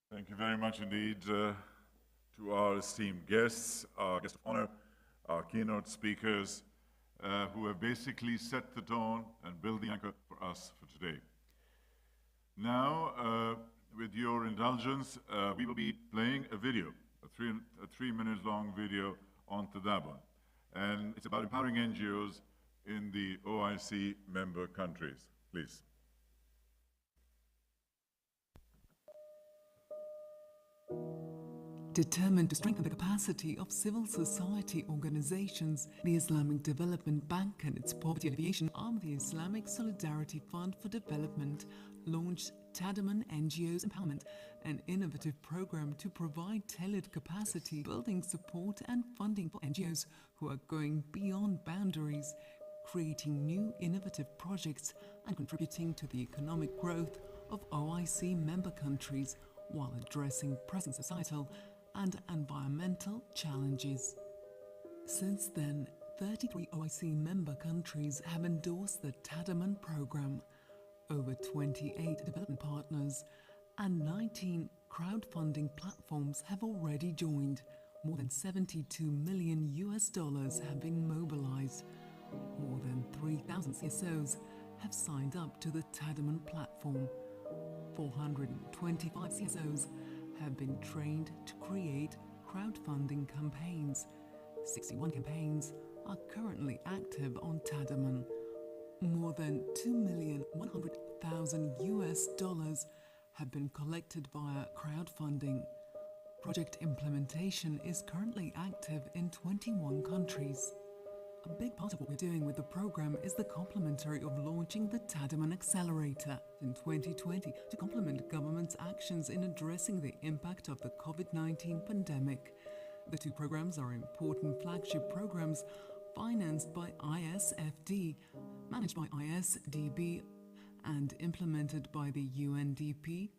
Thank you very much indeed to our esteemed guests, our guests of honor, our keynote speakers, who have basically set the tone and built the anchor for us for today. Now, with your indulgence, we will be playing a video, a 3 minute long video on Tadamon. And it's about empowering NGOs in the OIC member countries. Please. Determined to strengthen the capacity of civil society organizations, the Islamic Development Bank and its Poverty Alleviation arm, the Islamic Solidarity Fund for Development, launched Tadamon NGOs Empowerment, an innovative program to provide tailored capacity building support and funding for NGOs who are going beyond boundaries, creating new innovative projects and contributing to the economic growth of OIC member countries, while addressing pressing societal and environmental challenges. Since then, 33 OIC member countries have endorsed the Tadaman program, over 28 development partners and 19 crowdfunding platforms have already joined. More than $72 million have been mobilized. More than 3,000 CSOs have signed up to the Tadaman platform. 425 CSOs have been trained to create crowdfunding campaigns. 61 campaigns are currently active on Tadaman. More than $2,100,000 have been collected via crowdfunding. Project implementation is currently active in 21 countries. A big part of what we're doing with the program is the complementary of launching the Tadaman Accelerator in 2020 to complement government's actions in addressing the impact of the COVID-19 pandemic. The two programs are important flagship programs financed by ISFD, managed by ISDB, and implemented by the UNDP.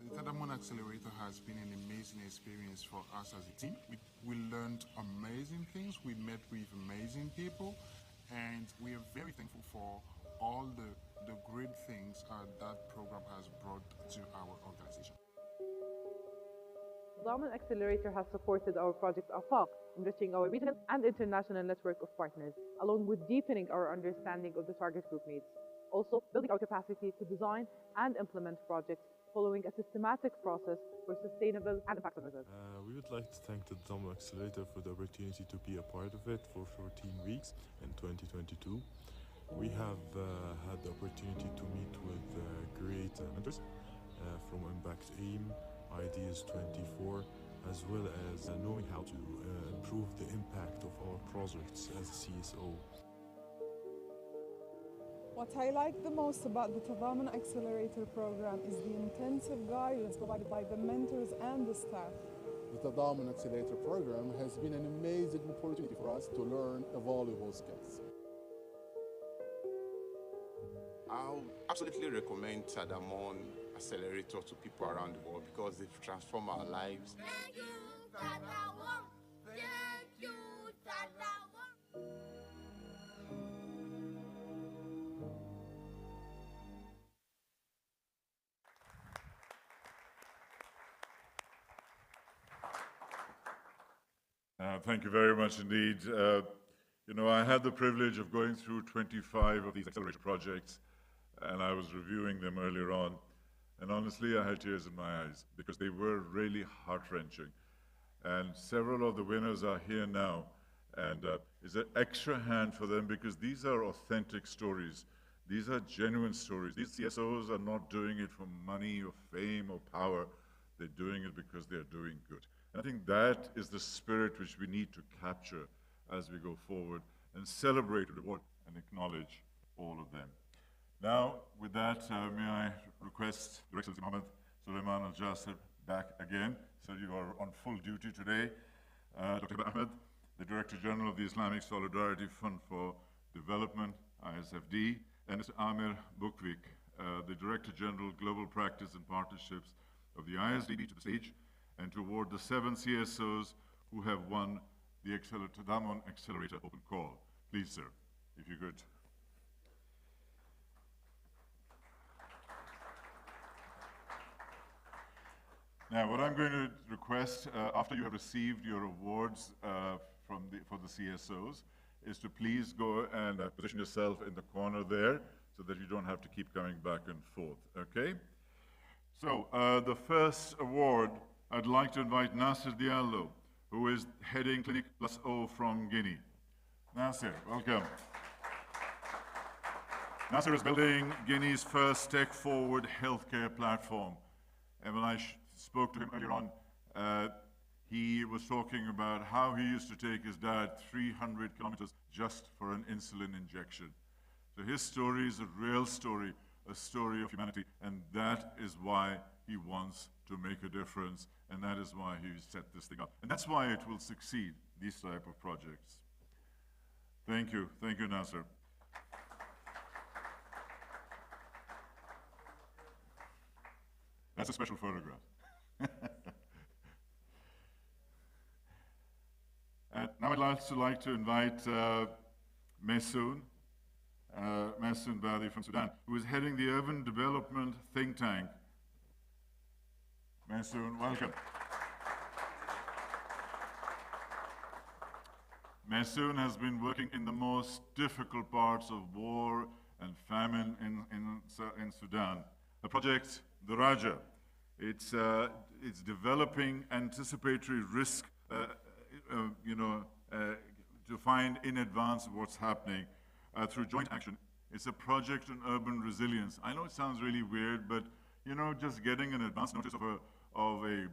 The Tadaman Accelerator has been an amazing experience for us as a team. We learned amazing things, we met with amazing people, and we are very thankful for all the great things that program has brought to our organization. The Tadaman Accelerator has supported our project AFAQ, enriching our regional and international network of partners, along with deepening our understanding of the target group needs. Also, building our capacity to design and implement projects following a systematic process for sustainable and impactful results. We would like to thank the Tadaman Accelerator for the opportunity to be a part of it for 14 weeks in 2022. We have had the opportunity to meet with great mentors from Impact AIM, Ideas 24, as well as knowing how to improve the impact of our projects as a CSO. What I like the most about the Tadaman Accelerator program is the intensive guidance provided by the mentors and the staff. The Tadaman Accelerator program has been an amazing opportunity for us to learn valuable skills. I'll absolutely recommend Tadaman Accelerator to people around the world because they've transformed our lives. Thank you, Tadaman. Thank you, Tadaman. Thank you very much indeed. I had the privilege of going through 25 of these accelerator projects, and I was reviewing them earlier on. And honestly, I had tears in my eyes because they were really heart-wrenching. And several of the winners are here now. And it's an extra hand for them because these are authentic stories. These are genuine stories. These CSOs are not doing it for money or fame or power. They're doing it because they're doing good. And I think that is the spirit which we need to capture as we go forward and celebrate, reward, and acknowledge all of them. Now, with that, may I request Your Excellency Mohammed Suleiman Al-Jasser back again. So you are on full duty today. Dr. Ahmed, the Director General of the Islamic Solidarity Fund for Development, ISFD, and Mr. Amir Bukvik, the Director General, Global Practice and Partnerships of the ISDB, to the stage, and to award the 7 CSOs who have won the Tadaman Accelerator Open Call. Please, sir, if you could. Now, what I'm going to request, after you have received your awards for the CSOs, is to please go and position yourself in the corner there so that you don't have to keep coming back and forth, okay? So, the first award, I'd like to invite Nasser Diallo, who is heading Clinic Plus O from Guinea. Nasser, welcome. Nasser is building Guinea's first tech-forward healthcare platform. And when I spoke to him earlier on, he was talking about how he used to take his dad 300 kilometers just for an insulin injection. So his story is a real story, a story of humanity, and that is why he wants to make a difference, and that is why he set this thing up. And that's why it will succeed, these type of projects. Thank you, Nasser. That's a special photograph. Now I'd also like to invite Maysoon Badi from Sudan, who is heading the Urban Development Think Tank. Maysoon, welcome. Maysoon has been working in the most difficult parts of war and famine in Sudan. The project, the Raja, it's developing anticipatory risk, to find in advance what's happening through joint action. It's a project on urban resilience. I know it sounds really weird, but just getting an advance notice of a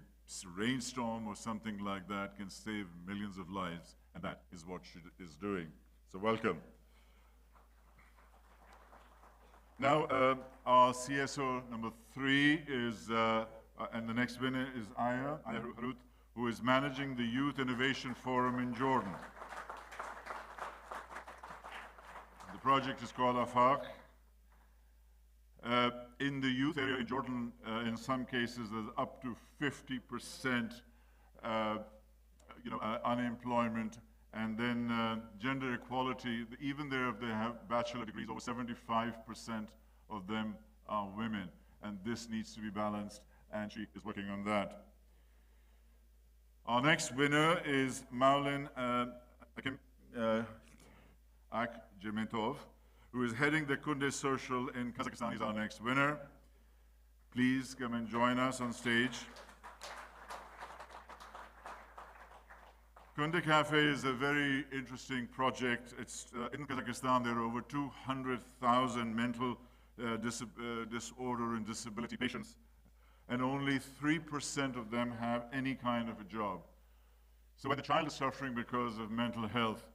rainstorm or something like that can save millions of lives, and that is what she is doing. So welcome. Now, our CSO number 3 is, and the next winner is Aya Harut, who is managing the Youth Innovation Forum in Jordan. The project is called AFAQ. In the youth area in Jordan, in some cases, there's up to 50% unemployment, and then gender equality, even there if they have bachelor degrees, over 75% of them are women, and this needs to be balanced, and she is working on that. Our next winner is Maulin Akjemetov, who is heading the Kunde Social in Kazakhstan. He's our next winner. Please come and join us on stage. Kunde Cafe is a very interesting project. It's in Kazakhstan. There are over 200,000 mental disorder and disability patients, and only 3% of them have any kind of a job. So when the child is suffering because of mental health,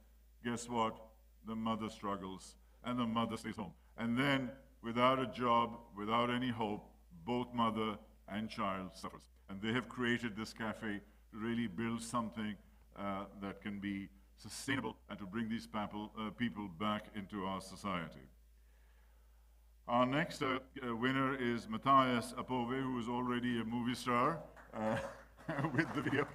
guess what? The mother struggles, and the mother stays home. And then, without a job, without any hope, both mother and child suffers. And they have created this cafe to really build something that can be sustainable and to bring these people back into our society. Our next winner is Matthias Apove, who is already a movie star with the video.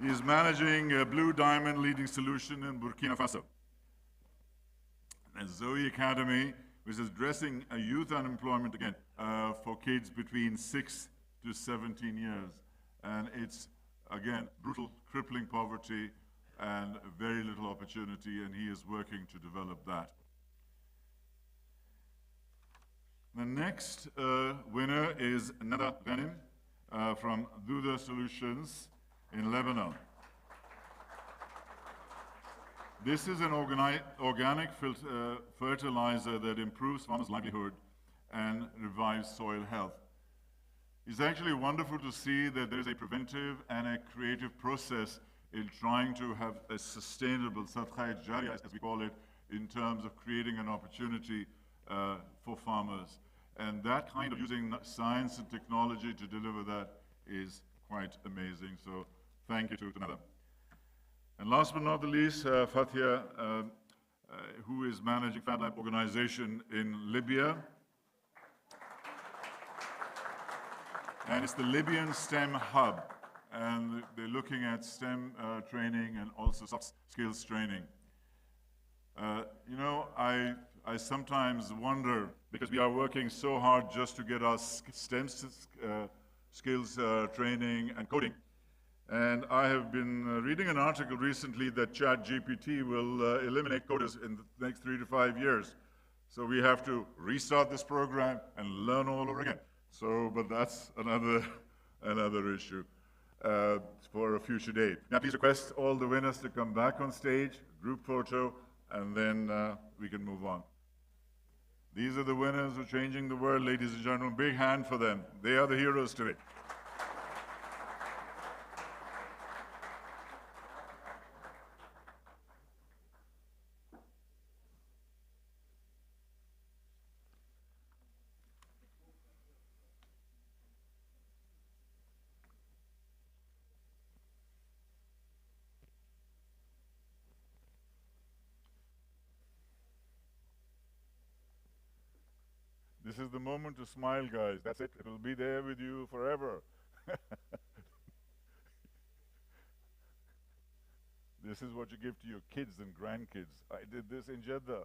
He is managing Blue Diamond Leading Solution in Burkina Faso. And Zoe Academy, which is addressing youth unemployment again for kids between 6 to 17 years. And it's, again, brutal, crippling poverty and very little opportunity, and he is working to develop that. The next winner is Nada Ghanim from Duda Solutions in Lebanon. This is an organic fertilizer that improves farmers' livelihood and revives soil health. It's actually wonderful to see that there's a preventive and a creative process in trying to have a sustainable sadqa jariyah, as we call it, in terms of creating an opportunity for farmers. And that kind of using science and technology to deliver that is quite amazing. So thank you to Nada. And last but not the least, Fathia, who is managing Fat Lab organization in Libya. And it's the Libyan STEM Hub. And they're looking at STEM training and also soft skills training. I sometimes wonder, because we are working so hard just to get our STEM skills training and coding. And I have been reading an article recently that ChatGPT will eliminate coders in the next 3 to 5 years. So we have to restart this program and learn all over again. So, but that's another issue for a future date. Now, please request all the winners to come back on stage, group photo, and then we can move on. These are the winners who are changing the world, ladies and gentlemen. Big hand for them. They are the heroes today. This is the moment to smile, guys. That's it. It will be there with you forever. This is what you give to your kids and grandkids. I did this in Jeddah.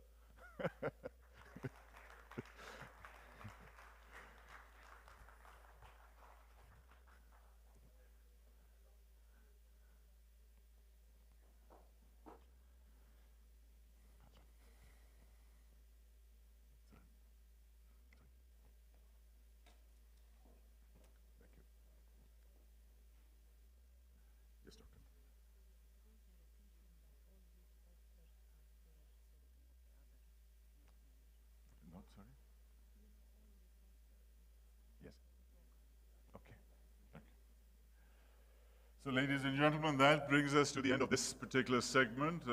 Yes, doctor. Not sorry? Yes. Okay. Thank you. So, ladies and gentlemen, that brings us to the end of this particular segment.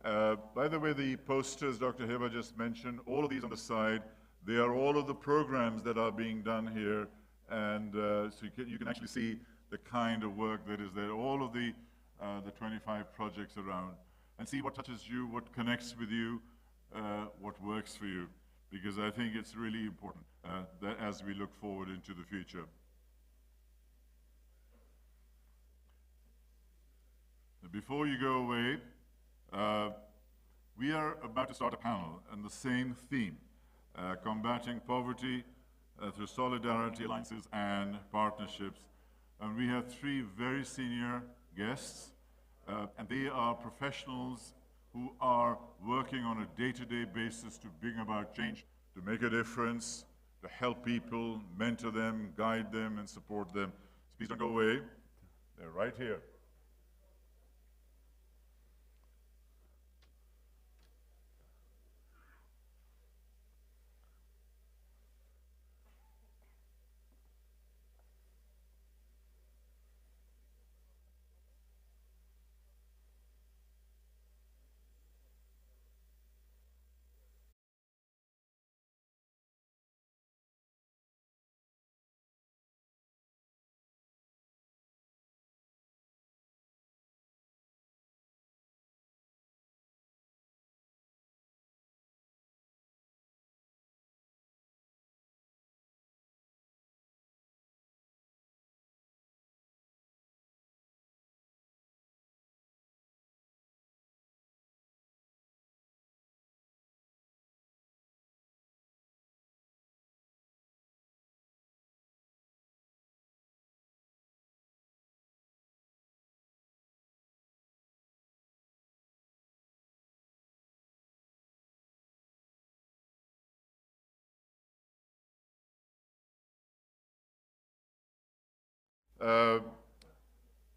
By the way, the posters Dr. Heba just mentioned, all of these on the side, they are all of the programs that are being done here, and so you can actually see the kind of work that is there, all of the 25 projects around, and see what touches you, what connects with you, what works for you, because I think it's really important that as we look forward into the future. Before you go away, we are about to start a panel on the same theme, combating poverty through solidarity, alliances, and partnerships. And we have three very senior guests, and they are professionals who are working on a day-to-day basis to bring about change, to make a difference, to help people, mentor them, guide them, and support them. So please don't go away. They're right here.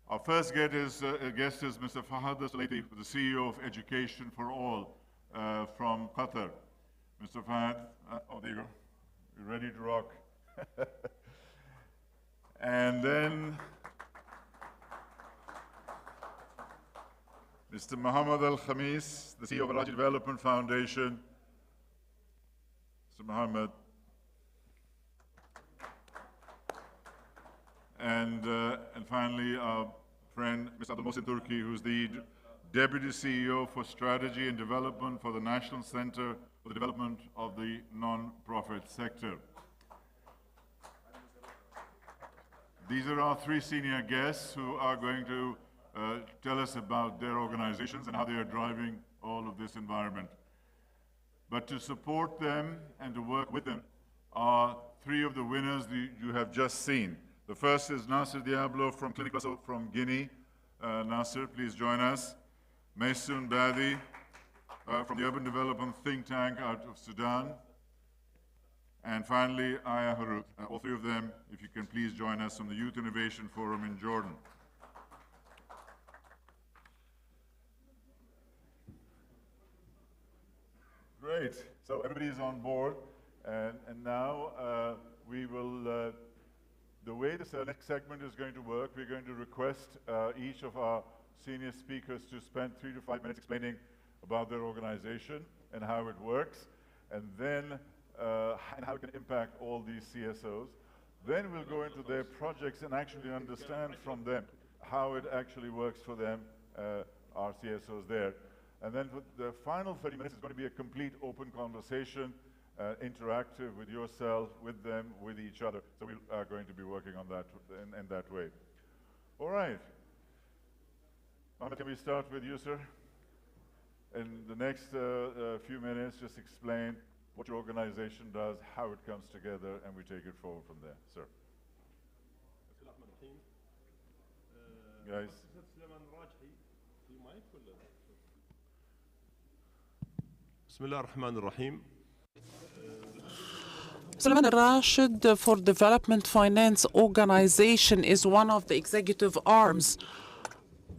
Our first guest is Mr. Fahad Al-Salaiti, the CEO of Education for All from Qatar. Mr. Fahad, oh, there you go. You're ready to rock. And then Mr. Muhammad Al-Khamis, the CEO of Raji Development Foundation. Mr. Muhammad. And finally, our friend, Mr. Abdul Mohsin Turki, who's the Deputy CEO for Strategy and Development for the National Center for the Development of the Non-Profit Sector. These are our three senior guests who are going to tell us about their organizations and how they are driving all of this environment. But to support them and to work with them are three of the winners you have just seen. The first is Nasser Diablo from Clinic Russell from Guinea. Nasser, please join us. Maysoon Badi from the Urban Development Think Tank out of Sudan. And finally, Aya Harut. All three of them, if you can please join us from the Youth Innovation Forum in Jordan. Great. So everybody is on board. And now we will... the way this next segment is going to work, we're going to request each of our senior speakers to spend 3 to 5 minutes explaining about their organization and how it works, and then and how it can impact all these CSOs. Then we'll go into their projects and actually understand from them how it actually works for them, our CSOs there. And then for the final 30 minutes is going to be a complete open conversation, interactive with yourself, with them, with each other. So we are going to be working on that in that way. All right. Mohammed, can we start with you, sir? In the next few minutes, just explain what your organization does, how it comes together, and we take it forward from there. Sir. Guys. Sulaiman al-Rashid for Development Finance Organization is one of the executive arms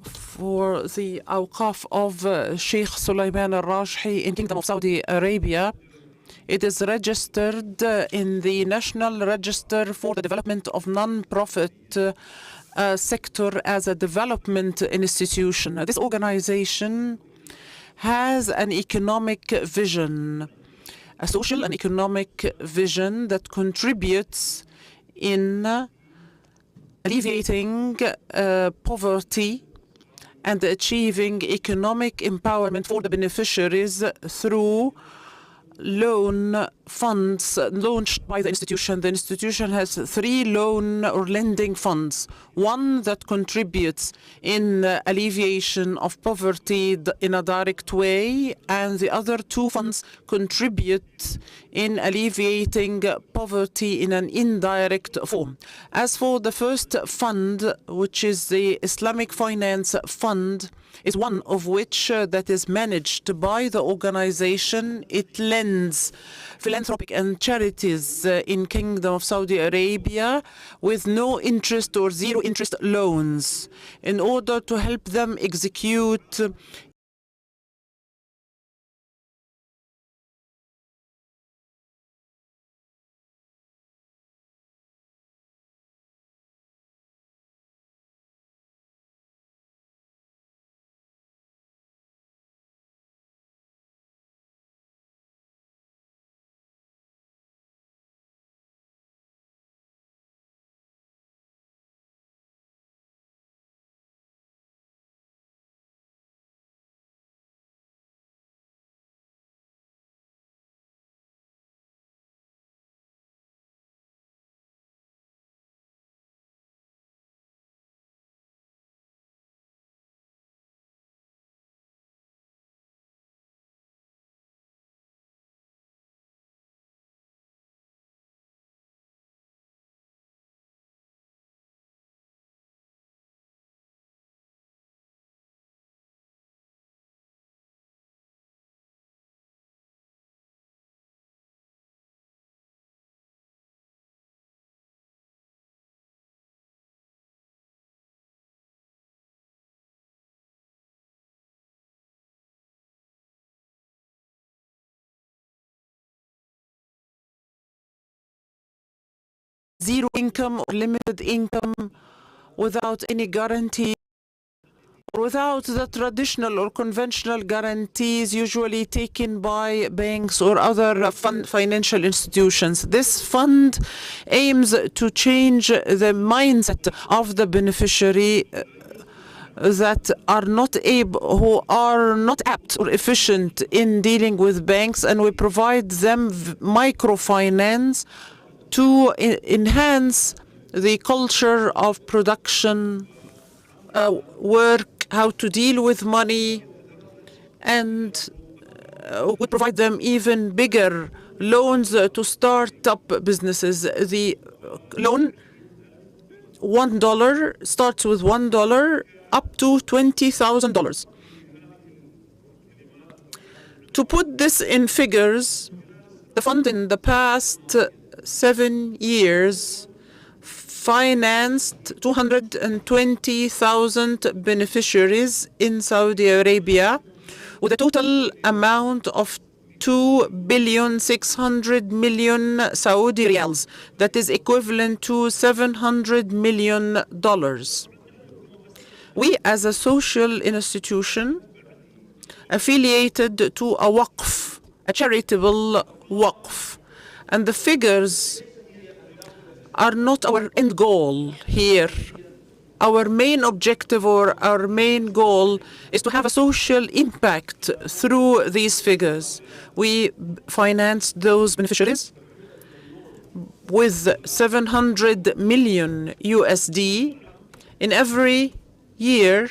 for the Awqaf of Sheikh Sulaiman al-Rashid in Kingdom of Saudi Arabia. It is registered in the National Register for the Development of Non-Profit sector as a development institution. This organization has an economic vision, a social and economic vision that contributes in alleviating poverty and achieving economic empowerment for the beneficiaries through loan funds launched by the institution. The institution has 3 loan or lending funds. One that contributes in alleviation of poverty in a direct way, and the other 2 funds contribute in alleviating poverty in an indirect form. As for the first fund, which is the Islamic Finance Fund, is one of which that is managed by the organization. It lends philanthropic and charities in Kingdom of Saudi Arabia with no interest or zero interest loans in order to help them execute zero income or limited income without any guarantee, or without the traditional or conventional guarantees usually taken by banks or other financial institutions. This fund aims to change the mindset of the beneficiary that are not able, who are not apt or efficient in dealing with banks, and we provide them microfinance to enhance the culture of production, work, how to deal with money, and we provide them even bigger loans to start up businesses. The loan, $1 starts with $1 up to $20,000. To put this in figures, the fund in the past 7 years financed 220,000 beneficiaries in Saudi Arabia with a total amount of 2,600,000,000 Saudi riyals. That is equivalent to $700 million. We, as a social institution, affiliated to a waqf, a charitable waqf, and the figures are not our end goal here. our main objective or our main goal is to have a social impact through these figures. We finance those beneficiaries with 700 million USD in every year.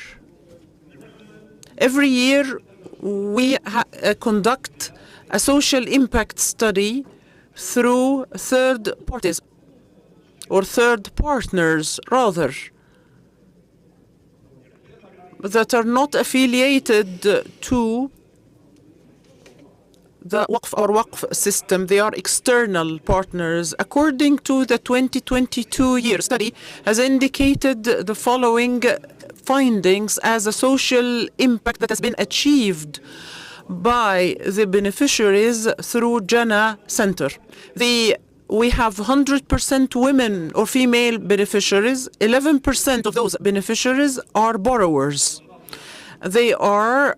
Every year, we conduct a social impact study through third parties, or third partners, rather, that are not affiliated to the Waqf system. They are external partners. According to the 2022 year study, has indicated the following findings as a social impact that has been achieved by the beneficiaries through Jannah Center. We have 100% women or female beneficiaries. 11% of those beneficiaries are borrowers. They are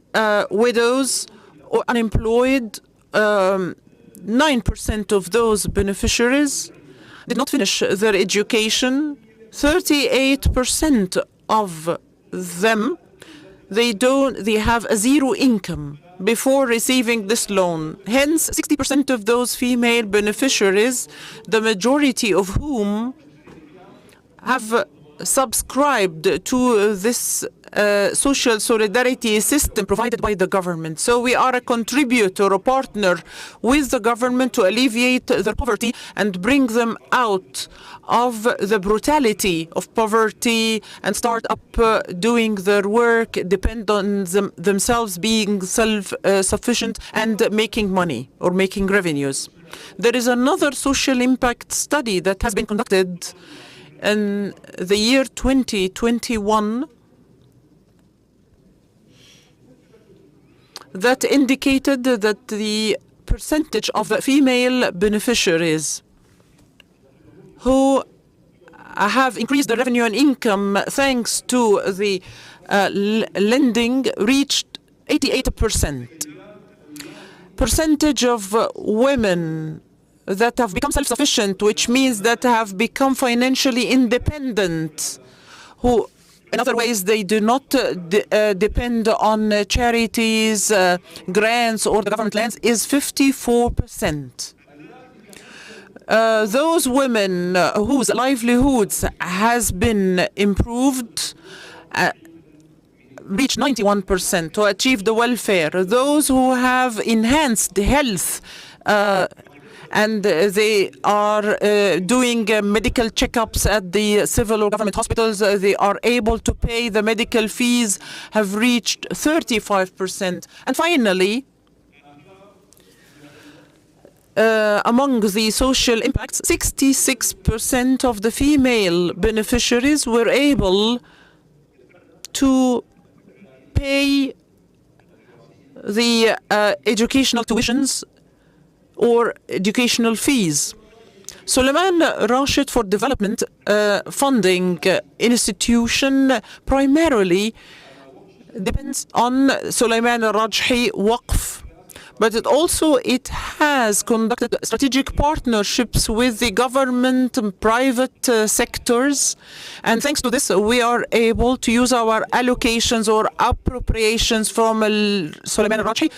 widows or unemployed. 9% of those beneficiaries did not finish their education. 38% of them, they have a zero income before receiving this loan. Hence, 60% of those female beneficiaries, the majority of whom have subscribed to this social solidarity system provided by the government. So we are a contributor, a partner with the government to alleviate their poverty and bring them out of the brutality of poverty and start up doing their work, depend on themselves being self-sufficient and making money or making revenues. There is another social impact study that has been conducted in the year 2021 that indicated that the percentage of female beneficiaries who have increased their revenue and income thanks to the lending reached 88%. Percentage of women that have become self-sufficient, which means that have become financially independent, who in other ways they do not depend on charities, grants, or the government lands, is 54%. Those women whose livelihoods has been improved reach 91% to achieve the welfare. Those who have enhanced health and they are doing medical checkups at the civil or government hospitals, they are able to pay the medical fees, have reached 35%. And finally, among the social impacts, 66% of the female beneficiaries were able to pay the educational tuitions or educational fees. Suleiman Rashid for Development Funding Institution primarily depends on Suleiman Rajhi Waqf, but it has conducted strategic partnerships with the government and private sectors, and thanks to this we are able to use our allocations or appropriations from Suleiman Rajhi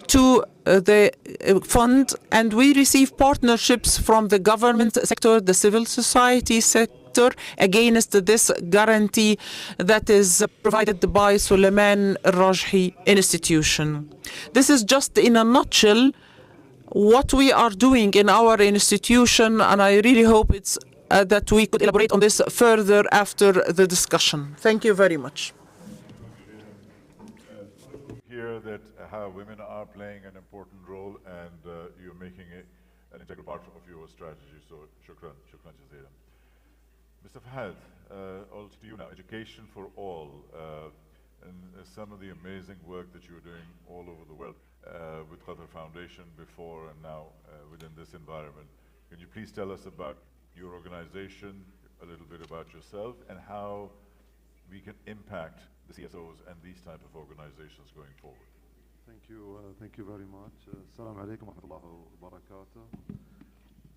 to the fund, and we receive partnerships from the government sector, the civil society sector, against this guarantee that is provided by Suleiman Rajhi Institution. This is just in a nutshell what we are doing in our institution, and I really hope it's that we could elaborate on this further after the discussion. Thank you very much. Hear that how women are playing an important role, and you're making it an integral part of your strategy. So, shukran jazeelan. Mr. Fahad, also to you now. Education for all, and some of the amazing work that you're doing all over the world with Qatar Foundation before and now within this environment. Can you please tell us about your organization, a little bit about yourself, and how we can impact the CSOs and these type of organizations going forward? Thank you very much. Assalamu alaikum wa rahmatullahi wa barakatuh.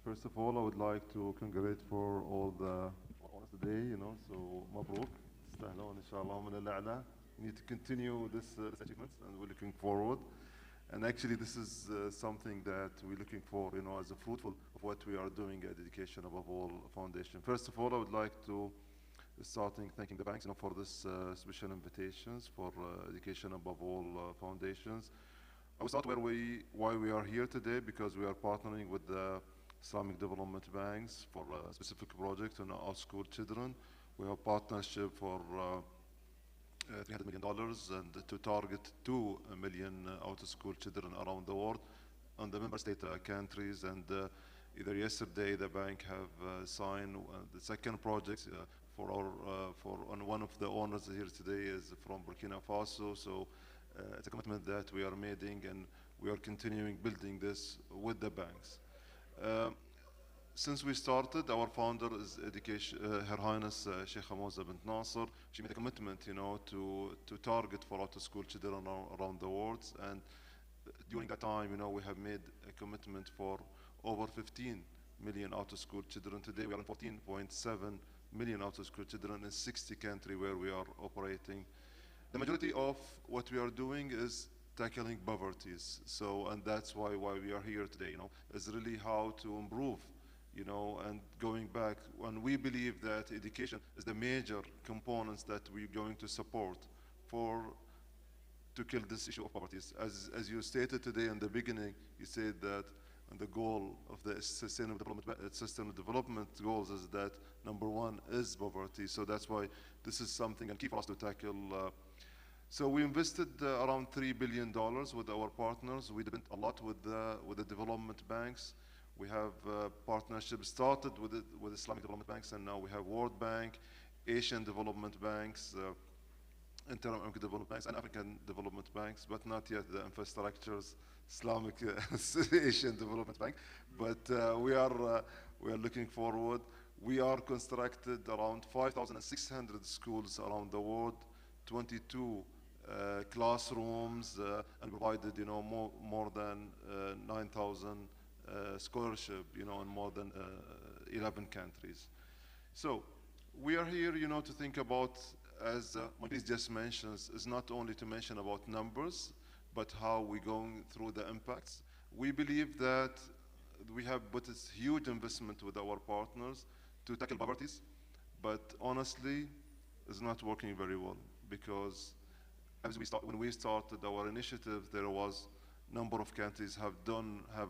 First of all, I would like to congratulate for all the day, so Mabruk. وسهلا وإن شاء الله من الأعلى. We need to continue this achievements, and we're looking forward. And actually, this is something that we're looking for, as a fruitful of what we are doing at Education Above All Foundation. First of all, I would like to starting thanking the banks, for this special invitations for Education Above All Foundations. I will start why we are here today, because we are partnering with the Islamic Development Banks for a specific project on our school children. We have partnership for $300 million and to target 2 million out-of-school children around the world on the member state countries. And either yesterday the bank have signed the second project for one of the owners here today is from Burkina Faso. So it's a commitment that we are making, and we are continuing building this with the banks. Since we started, our founder is Her Highness Sheikh Hamouza bint Nasser. She made a commitment, to target for out-of-school children around the world. And during that time, we have made a commitment for over 15 million out-of-school children. Today, we are in 14.7 million out-of-school children in 60 countries where we are operating. The majority of what we are doing is tackling poverty. So, and that's why we are here today, is really how to improve, and going back. And we believe that education is the major components that we're going to support to kill this issue of poverty. As you stated today in the beginning, you said that the goal of the sustainable development goals is that number one is poverty. So that's why this is something and key for us to tackle. So we invested around $3 billion with our partners. We depend a lot with the development banks. We have partnerships started with Islamic development banks, and now we have World Bank, Asian development banks, Inter-American development banks, and African development banks, but not yet the infrastructures Islamic Asian development bank. But we are looking forward. We are constructed around 5,600 schools around the world, 22 classrooms, and provided more than 9,000 scholarship in more than 11 countries. So we are here to think about, as Maurice just mentions, is not only to mention about numbers, but how we're going through the impacts. We believe that we have put a huge investment with our partners to tackle poverty, but honestly it's not working very well, because when we started our initiative, there was number of countries have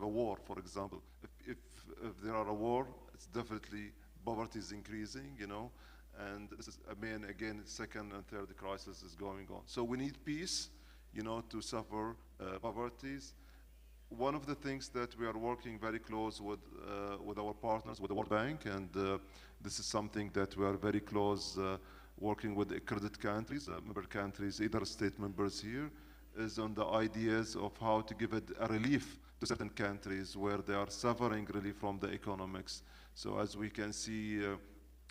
a war, for example. If there are a war, it's definitely poverty is increasing, and this is again second and third crisis is going on. So we need peace, to suffer poverty. One of the things that we are working very close with our partners, with the World Bank, and this is something that we are very close working with accredited countries, member countries, either state members here, is on the ideas of how to give a relief to certain countries where they are suffering really from the economics. So as we can see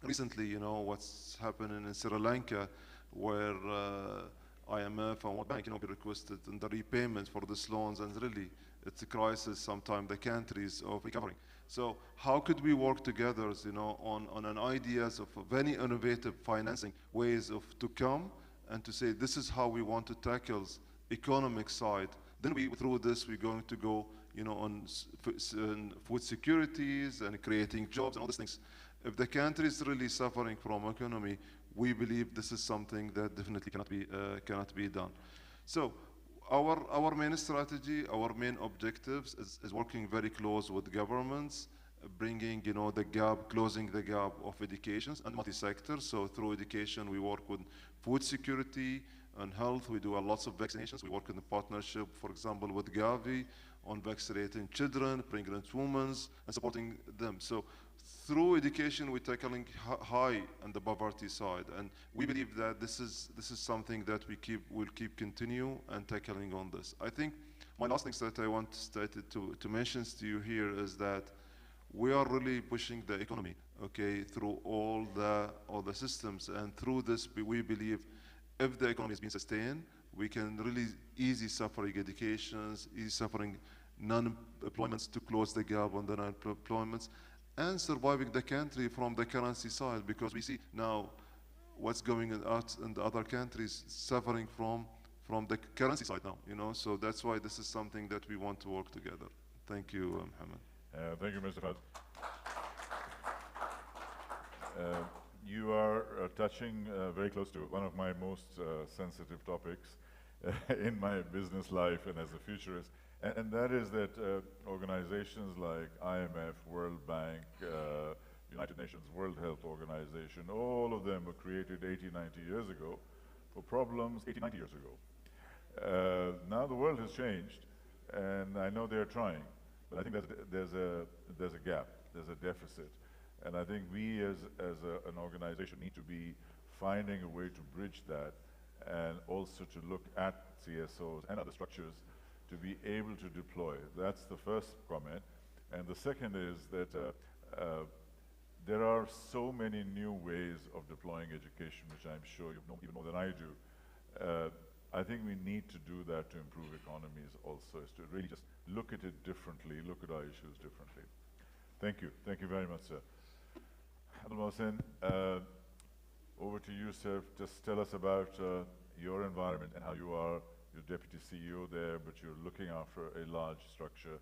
recently, what's happening in Sri Lanka, where IMF and World Bank, be requested in the repayment for these loans, and really it's a crisis sometimes the countries of recovering. So how could we work together, on an ideas of very innovative financing ways to come and to say this is how we want to tackle economic side. Then through this we're going to go, on food securities and creating jobs and all these things. If the country is really suffering from economy, we believe this is something that definitely cannot be done. So our main strategy, our main objectives is working very close with governments, bringing the gap, closing the gap of education and multi-sector. So through education we work with food security and health. We do lots of vaccinations. We work in a partnership, for example, with Gavi on vaccinating children, pregnant women, and supporting them. So through education, we're tackling high on the poverty side, and we believe that this is something that will keep continue and tackling on this. I think my last thing that I want to mention to you here is that we are really pushing the economy, through all the systems, and through this we believe if the economy is being sustained, we can really easy suffering educations, easy suffering non-employments to close the gap on the non-employments, and surviving the country from the currency side, because we see now what's going on out in the other countries suffering from the currency side now, you know. So that's why this is something that we want to work together. Thank you, Mohammed. Thank you, Mr. Fad. You are touching very close to one of my most sensitive topics in my business life and as a futurist, and that is that organizations like IMF, World Bank, United Nations, World Health Organization, all of them were created 80, 90 years ago for problems 80, 90 years ago. Now the world has changed, and I know they're trying, but I think that there's a gap, there's a deficit. And I think we as an organization need to be finding a way to bridge that, and also to look at CSOs and other structures to be able to deploy. That's the first comment. And the second is that there are so many new ways of deploying education, which I'm sure you know even more than I do. I think we need to do that to improve economies also, is to really just look at it differently, look at our issues differently. Thank you. Thank you very much, sir. Abdul Mohsen, over to you, sir. Just tell us about your environment and how you are, you're Deputy CEO there, but you're looking after a large structure.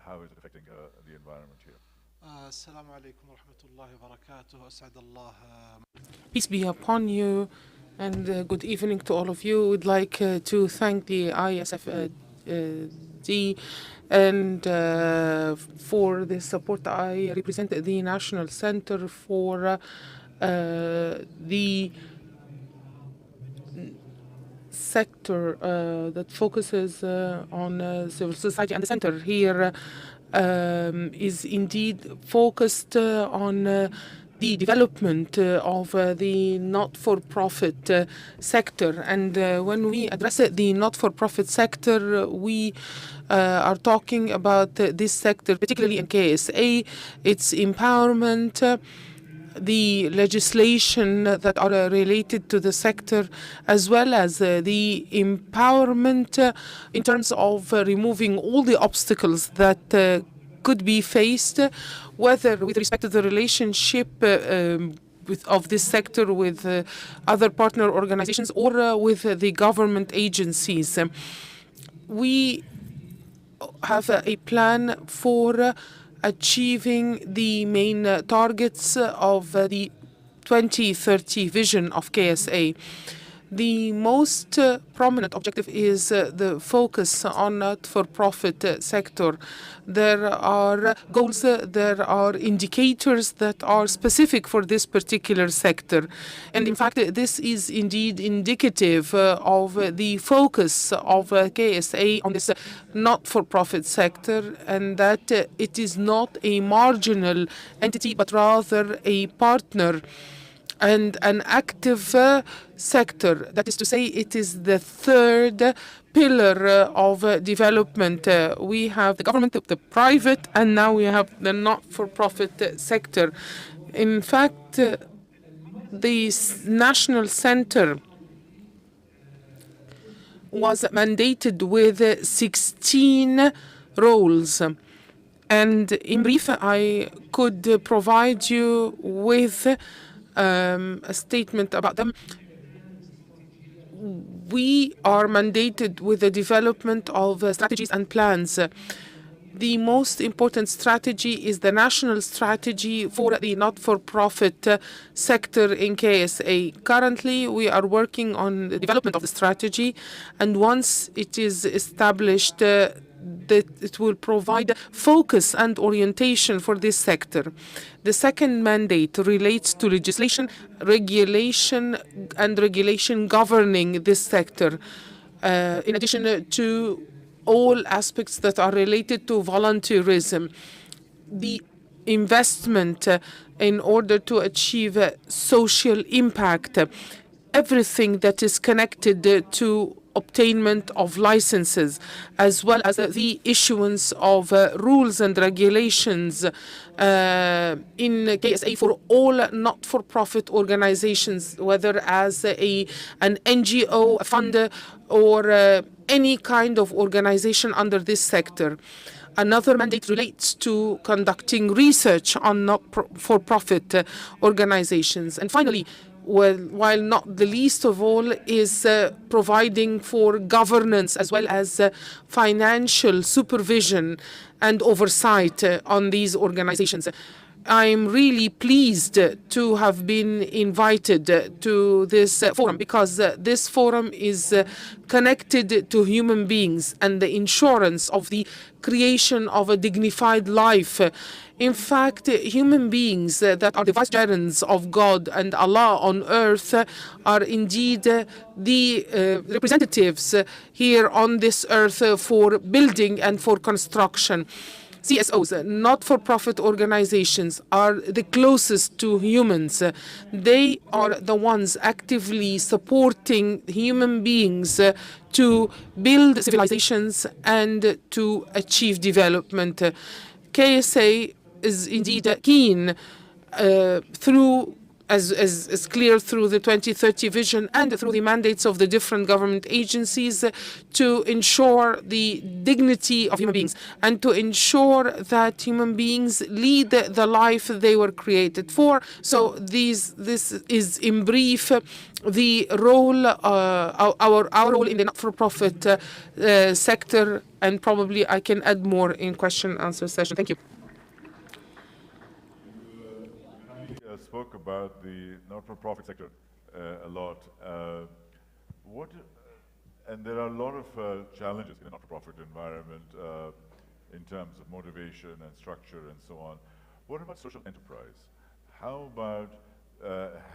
How is it affecting the environment here? Assalamu alaikum wa rahmatullahi wa barakatuh. As'ad Allah. Peace be upon you, and good evening to all of you. We'd like to thank the ISFD and for the support. I represent the National Center for the sector that focuses on civil society, and the center here is indeed focused on the development of the not-for-profit sector. And when we address the not-for-profit sector, we are talking about this sector, particularly in KSA, its empowerment, the legislation that are related to the sector, as well as the empowerment in terms of removing all the obstacles that could be faced, whether with respect to the relationship of this sector with other partner organizations or with the government agencies. We have a plan for achieving the main targets of the 2030 vision of KSA. The most prominent objective is the focus on not-for-profit sector. There are goals, there are indicators that are specific for this particular sector. And in fact, this is indeed indicative of the focus of KSA on this not-for-profit sector, and that it is not a marginal entity, but rather a partner and an active sector. That is to say, it is the third pillar of development. We have the government, the private, and now we have the not-for-profit sector. In fact, the National Center was mandated with 16 roles. And in brief, I could provide you with a statement about them. We are mandated with the development of strategies and plans. The most important strategy is the national strategy for the not-for-profit sector in KSA. Currently, we are working on the development of the strategy, and once it is established, that it will provide focus and orientation for this sector. The second mandate relates to legislation, regulation governing this sector, in addition to all aspects that are related to volunteerism. The investment in order to achieve social impact, everything that is connected to obtainment of licenses, as well as the issuance of rules and regulations in KSA for all not-for-profit organizations, whether as an NGO, a fund, or any kind of organization under this sector. Another mandate relates to conducting research on not-for-profit organizations. And finally, while not the least of all, is providing for governance as well as financial supervision and oversight on these organizations. I'm really pleased to have been invited to this forum because this forum is connected to human beings and the insurance of the creation of a dignified life. In fact, human beings that are the vicegerents of God and Allah on earth are indeed the representatives here on this earth for building and for construction. CSOs, not-for-profit organizations, are the closest to humans. They are the ones actively supporting human beings to build civilizations and to achieve development. KSA is indeed keen through as clear through the 2030 vision and through the mandates of the different government agencies to ensure the dignity of human beings and to ensure that human beings lead the life they were created for. So this is in brief the role, our role in the not-for-profit sector, and probably I can add more in question and answer session. Thank you. Spoke about the not-for-profit sector a lot. And there are a lot of challenges in the not-for-profit environment in terms of motivation and structure and so on. What about social enterprise? How about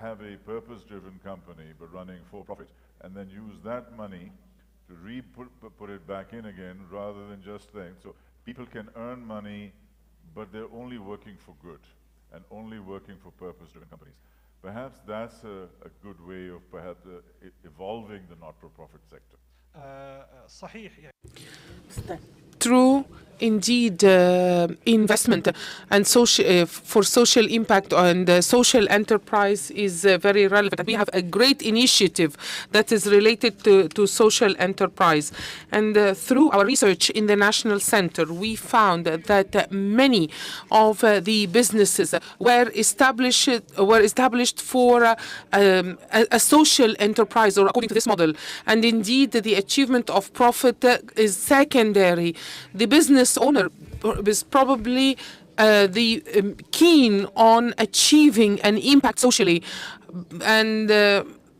have a purpose-driven company but running for profit and then use that money to put it back in again rather than just think. So people can earn money, but they're only working for good and only working for purpose-driven companies. Perhaps that's a good way of perhaps evolving the not-for-profit sector. True, indeed, investment and for social impact and social enterprise is very relevant. We have a great initiative that is related to social enterprise. And through our research in the National Center, we found that many of the businesses were established for a social enterprise, or according to this model. And indeed, the achievement of profit is secondary. The business owner is probably keen on achieving an impact socially, and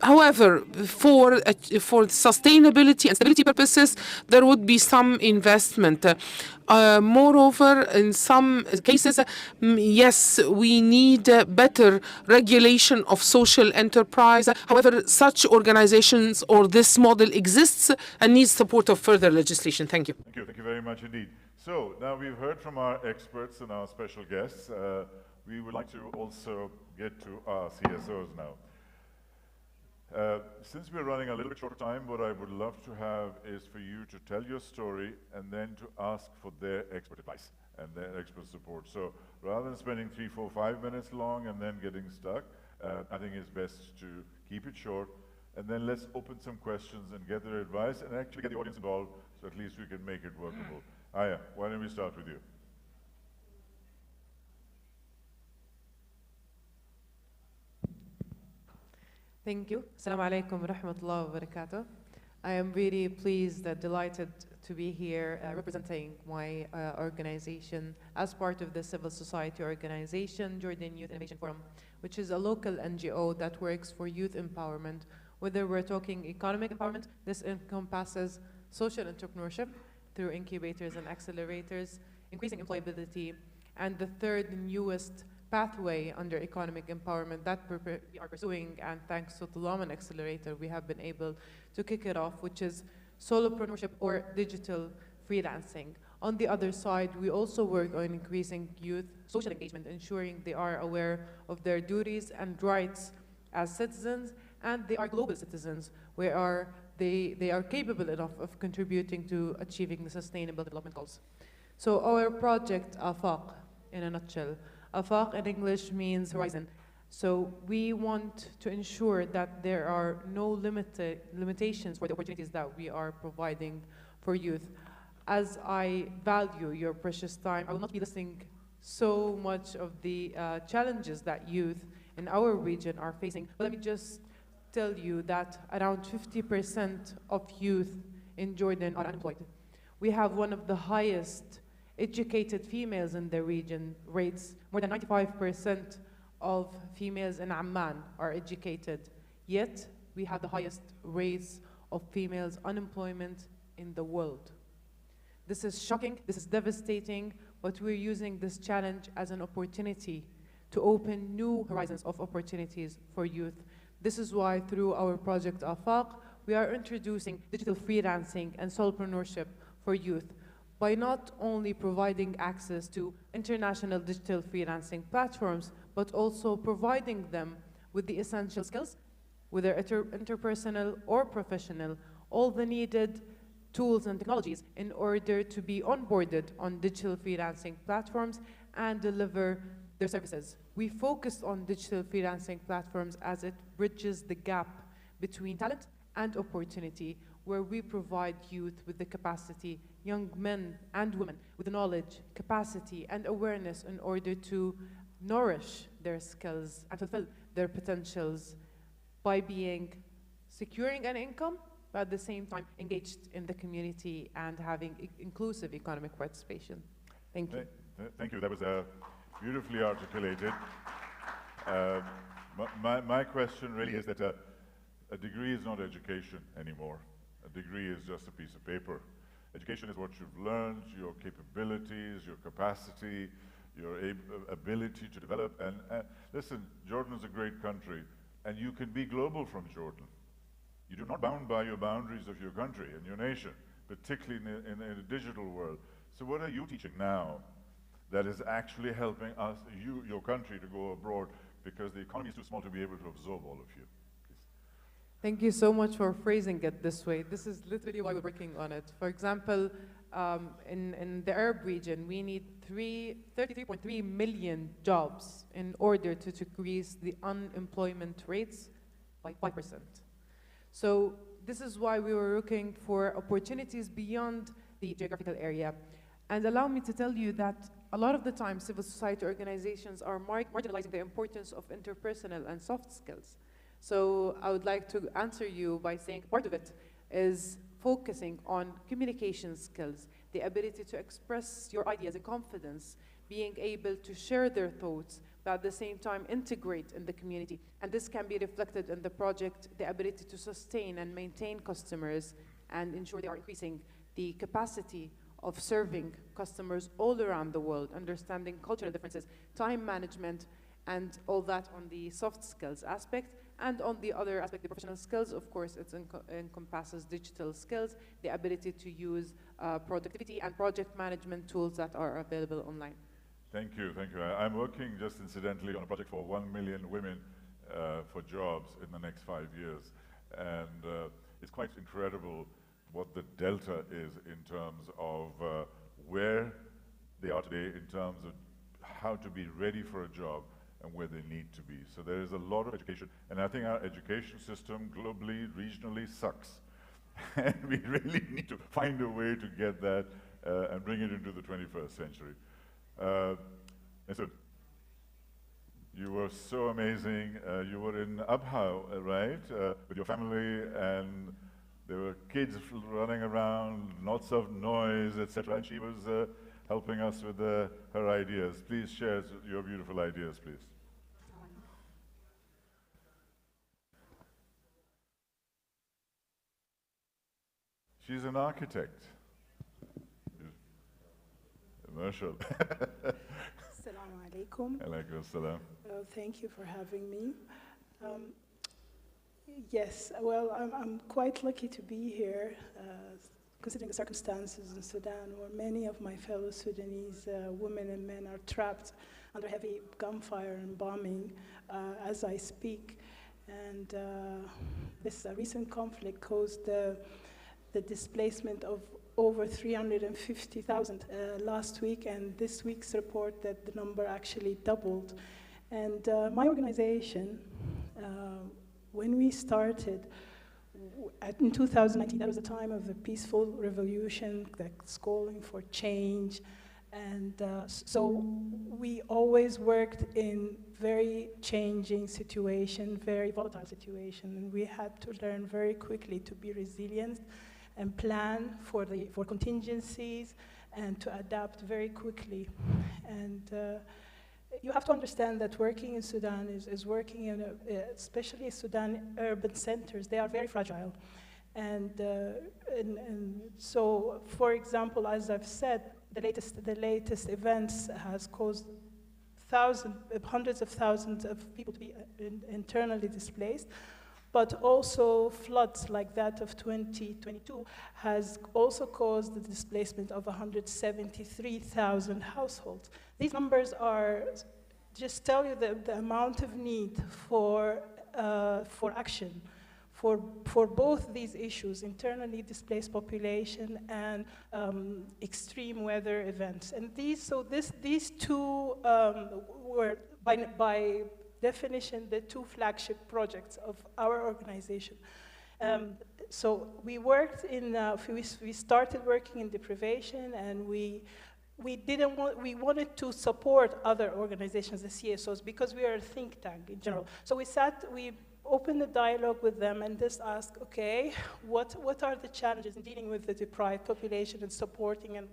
however, for sustainability and stability purposes, there would be some investment. Moreover, in some cases, yes, we need better regulation of social enterprise. However, such organizations or this model exists and needs support of further legislation. Thank you. Thank you. Thank you very much indeed. So now we've heard from our experts and our special guests. We would like to also get to our CSOs now. Since we're running a little bit short of time, what I would love to have is for you to tell your story and then to ask for their expert advice and their expert support. So rather than spending 3, 4, 5 minutes long and then getting stuck, I think it's best to keep it short, and then let's open some questions and get their advice and actually get the audience involved so at least we can make it workable. Aya, why don't we start with you? Thank you. Assalamu alaikum wa rahmatullahi wa barakatuh. I am really pleased and delighted to be here representing my organization as part of the civil society organization, Jordan Youth Innovation Forum, which is a local NGO that works for youth empowerment. Whether we're talking economic empowerment, this encompasses social entrepreneurship through incubators and accelerators, increasing employability, and the third newest pathway under economic empowerment that we are pursuing, and thanks to the Laman Accelerator, we have been able to kick it off, which is solopreneurship or digital freelancing. On the other side, we also work on increasing youth social engagement, ensuring they are aware of their duties and rights as citizens, and they are global citizens, where they are capable enough of contributing to achieving the sustainable development goals. So our project, Afaq, in a nutshell, Afaq in English means horizon. So we want to ensure that there are no limitations for the opportunities that we are providing for youth. As I value your precious time, I will not be listing so much of the challenges that youth in our region are facing. But let me just tell you that around 50% of youth in Jordan are unemployed. We have one of the highest educated females in the region rates. More than 95% of females in Amman are educated. Yet, we have the highest rates of females unemployment in the world. This is shocking, this is devastating, but we're using this challenge as an opportunity to open new horizons of opportunities for youth. This is why through our project Afaq, we are introducing digital freelancing and solopreneurship for youth by not only providing access to international digital freelancing platforms, but also providing them with the essential skills, whether interpersonal or professional, all the needed tools and technologies in order to be onboarded on digital freelancing platforms and deliver their services. We focus on digital freelancing platforms as it bridges the gap between talent and opportunity, where we provide youth with the capacity, young men and women with the knowledge, capacity and awareness in order to nourish their skills and fulfill their potentials by securing an income, but at the same time engaged in the community and having inclusive economic participation. Thank you. Thank you. That was beautifully articulated. My question really is that a degree is not education anymore. A degree is just a piece of paper. Education is what you've learned, your capabilities, your capacity, your ability to develop. And listen, Jordan is a great country, and you can be global from Jordan. You're not bound by your boundaries of your country and your nation, particularly in a digital world. So what are you teaching now that is actually helping us, your country, to go abroad, because the economy is too small to be able to absorb all of you? Thank you so much for phrasing it this way. This is literally why we're working on it. For example, in the Arab region, we need 33.3 million jobs in order to decrease the unemployment rates by 5%. So this is why we were looking for opportunities beyond the geographical area. And allow me to tell you that a lot of the time, civil society organizations are marginalizing the importance of interpersonal and soft skills. So I would like to answer you by saying part of it is focusing on communication skills, the ability to express your ideas in confidence, being able to share their thoughts, but at the same time integrate in the community. And this can be reflected in the project, the ability to sustain and maintain customers and ensure they are increasing the capacity of serving customers all around the world, understanding cultural differences, time management, and all that on the soft skills aspect. And on the other aspect, the professional skills, of course, it encompasses digital skills, the ability to use productivity and project management tools that are available online. Thank you, thank you. I'm working just incidentally on a project for 1 million women for jobs in the next 5 years. And it's quite incredible what the delta is in terms of where they are today, in terms of how to be ready for a job and where they need to be. So there is a lot of education, and I think our education system globally, regionally sucks. And we really need to find a way to get that and bring it into the 21st century. And so, you were so amazing. You were in Abha, right, with your family, and there were kids running around, lots of noise, etc. And she was helping us with her ideas. Please share your beautiful ideas, please. She's an architect. Commercial. Assalamu alaikum. Alaikum assalam. Thank you for having me. Yes, well, I'm quite lucky to be here, considering the circumstances in Sudan, where many of my fellow Sudanese women and men are trapped under heavy gunfire and bombing as I speak. And this recent conflict caused the displacement of over 350,000 last week, and this week's report that the number actually doubled. And my organization, when we started in 2019, that was the time of the peaceful revolution that's calling for change And so we always worked in very changing situation, very volatile situation, and we had to learn very quickly to be resilient and plan for contingencies and to adapt very quickly. And you have to understand that working in Sudan is working in, especially Sudan urban centers, they are very fragile. And so, for example, as I've said, the latest events has caused hundreds of thousands of people to be internally displaced, but also floods like that of 2022 has also caused the displacement of 173,000 households. These numbers are just tell you the amount of need for action for both these issues, internally displaced population and extreme weather events. And these two were, by definition, the two flagship projects of our organization. So we worked in, we started working in deprivation, and we wanted to support other organizations, the CSOs, because we are a think tank in general. So we opened a dialogue with them and just asked, okay, what are the challenges in dealing with the deprived population and supporting, and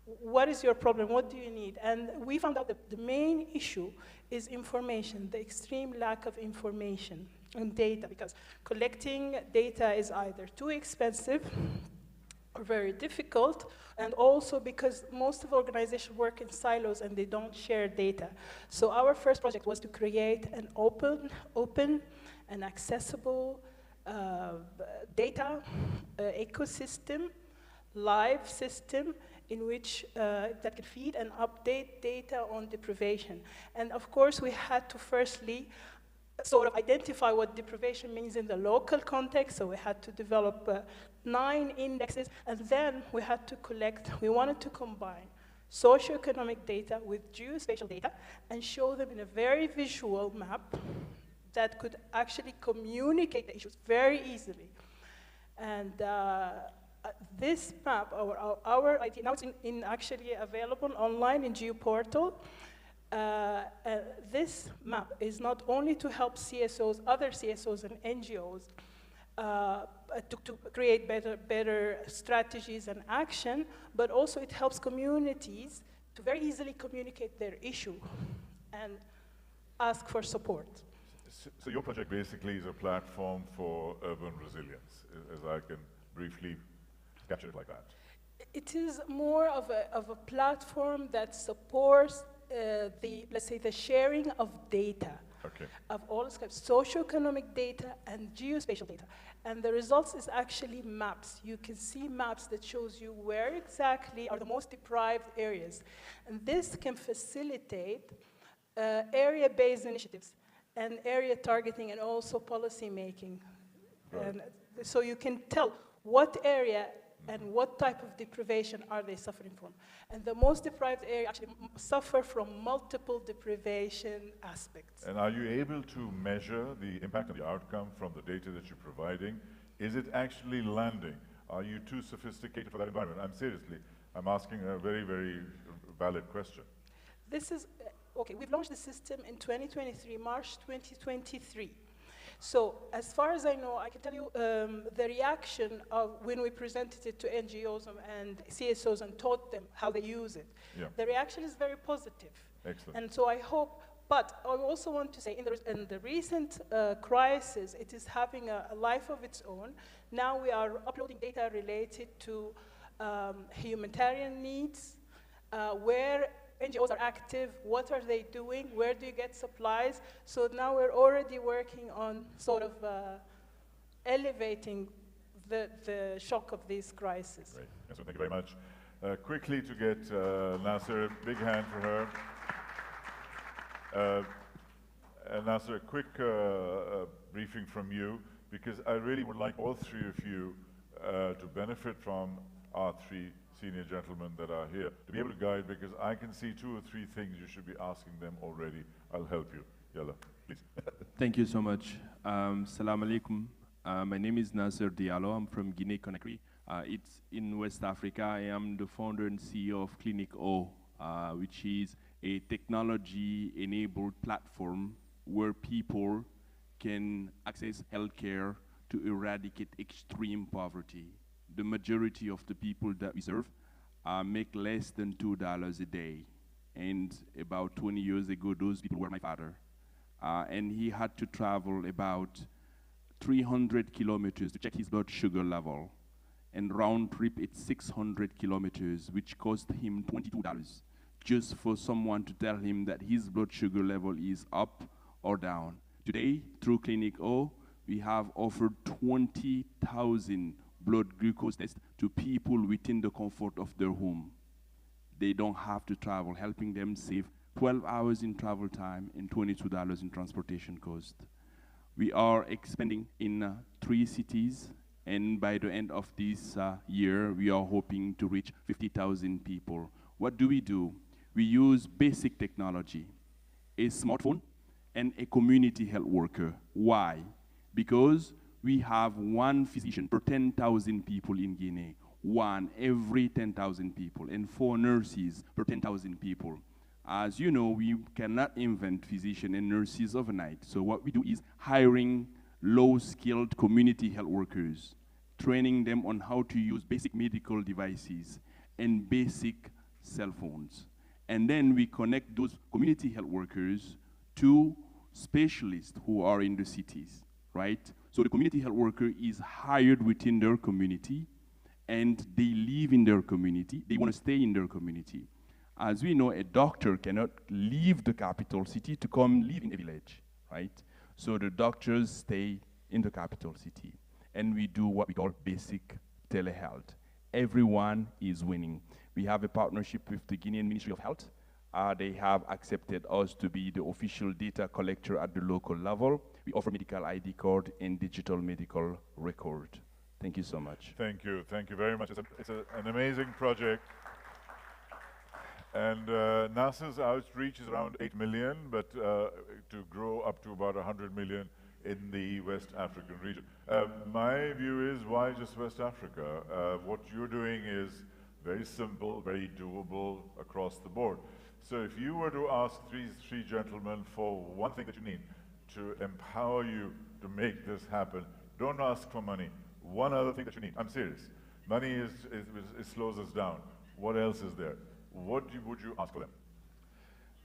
what is your problem, what do you need? And we found out that the main issue is information, the extreme lack of information and data, because collecting data is either too expensive or very difficult, and also because most of organizations work in silos and they don't share data. So our first project was to create an open and accessible data ecosystem, live system, in which that could feed and update data on deprivation. And of course, we had to firstly sort of identify what deprivation means in the local context, so we had to develop 9 indexes, and then we had to we wanted to combine socioeconomic data with geospatial data and show them in a very visual map that could actually communicate the issues very easily. And this map, our idea, now it's actually available online in GeoPortal. This map is not only to help CSOs, other CSOs and NGOs to create better strategies and action, but also it helps communities to very easily communicate their issue and ask for support. So your project basically is a platform for urban resilience, as I can briefly capture it like that. It is more of a platform that supports let's say, the sharing of data, of all kinds, socioeconomic data and geospatial data. And the results is actually maps. You can see maps that shows you where exactly are the most deprived areas. And this can facilitate area-based initiatives and area targeting and also policy making. Right. And so you can tell what area and what type of deprivation are they suffering from. And the most deprived area actually suffer from multiple deprivation aspects. And are you able to measure the impact and the outcome from the data that you're providing? Is it actually landing? Are you too sophisticated for that environment? I'm asking a very, very valid question. This is, okay, we've launched the system in 2023, March 2023. So as far as I know, I can tell you the reaction of when we presented it to NGOs and CSOs and taught them how they use it. Yeah. The reaction is very positive. Excellent. And so I hope, but I also want to say in the recent crisis, it is having a life of its own. Now we are uploading data related to humanitarian needs, where NGOs are active, what are they doing, where do you get supplies? So now we're already working on sort of elevating the shock of this crisis. Great, so thank you very much. Quickly to get Nasser, big hand for her. Nasser, a quick briefing from you, because I really would like all three of you to benefit from our three senior gentlemen that are here, to be able to guide, because I can see 2 or 3 things you should be asking them already. I'll help you. Yalla, please. Thank you so much. Salam alaikum. My name is Nasser Diallo. I'm from Guinea-Conakry. It's in West Africa. I am the founder and CEO of Clinic O, which is a technology-enabled platform where people can access healthcare to eradicate extreme poverty. The majority of the people that we serve make less than $2 a day. And about 20 years ago, those people were my father. And he had to travel about 300 kilometers to check his blood sugar level. And round trip, it's 600 kilometers, which cost him $22 just for someone to tell him that his blood sugar level is up or down. Today, through Clinic O, we have offered 20,000 blood glucose tests to people within the comfort of their home. They don't have to travel, helping them save 12 hours in travel time and $22 in transportation cost. We are expanding in 3 cities, and by the end of this year, we are hoping to reach 50,000 people. What do? We use basic technology, a smartphone, and a community health worker. Why? Because we have 1 physician per 10,000 people in Guinea, 1 every 10,000 people, and 4 nurses per 10,000 people. As you know, we cannot invent physicians and nurses overnight. So what we do is hiring low-skilled community health workers, training them on how to use basic medical devices and basic cell phones. And then we connect those community health workers to specialists who are in the cities, right? So the community health worker is hired within their community, and they live in their community. They want to stay in their community. As we know, a doctor cannot leave the capital city to come live in a village, right? So the doctors stay in the capital city, and we do what we call basic telehealth. Everyone is winning. We have a partnership with the Guinean Ministry of Health. They have accepted us to be the official data collector at the local level. We offer medical ID card and digital medical record. Thank you so much. Thank you very much. It's an amazing project. And NASA's outreach is around 8 million, but to grow up to about 100 million in the West African region. My view is, why just West Africa? What you're doing is very simple, very doable across the board. So if you were to ask three gentlemen for one thing that you need to empower you to make this happen, don't ask for money. One other thing that you need. I'm serious. Money it slows us down. What else is there? What would you ask for them?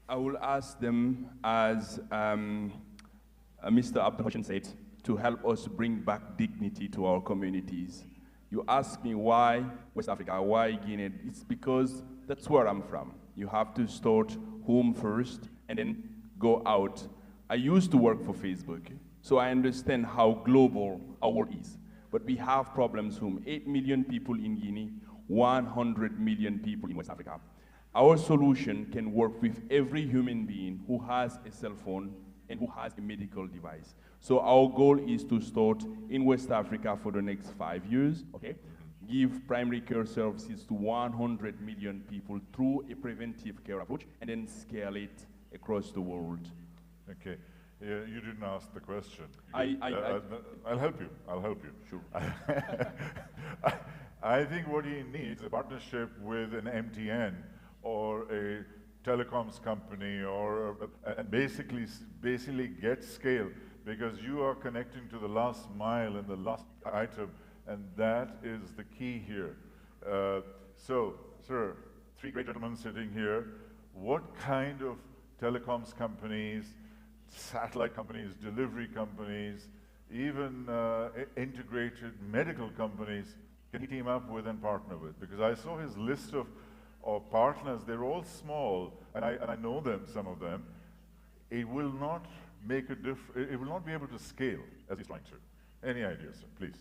I will ask them, as Mr. Abdul said, to help us bring back dignity to our communities. You ask me why West Africa, why Guinea? It's because that's where I'm from. You have to start home first and then go out. I used to work for Facebook, so I understand how global our world is. But we have problems from 8 million people in Guinea, 100 million people in West Africa. Our solution can work with every human being who has a cell phone and who has a medical device. So our goal is to start in West Africa for the next 5 years, okay? Give primary care services to 100 million people through a preventive care approach, and then scale it across the world. Okay. You didn't ask the question. I'll help you. I'll help you. Sure. I think what he needs is a partnership with an MTN or a telecoms company, or and basically get scale, because you are connecting to the last mile and the last item, and that is the key here. So, sir, 3 great gentlemen sitting here. What kind of telecoms companies, satellite companies, delivery companies, even integrated medical companies can he team up with and partner with? Because I saw his list of partners. They're all small, and I know them, some of them. It will not make a difference. It will not be able to scale as he's trying to. Any ideas, sir? Please.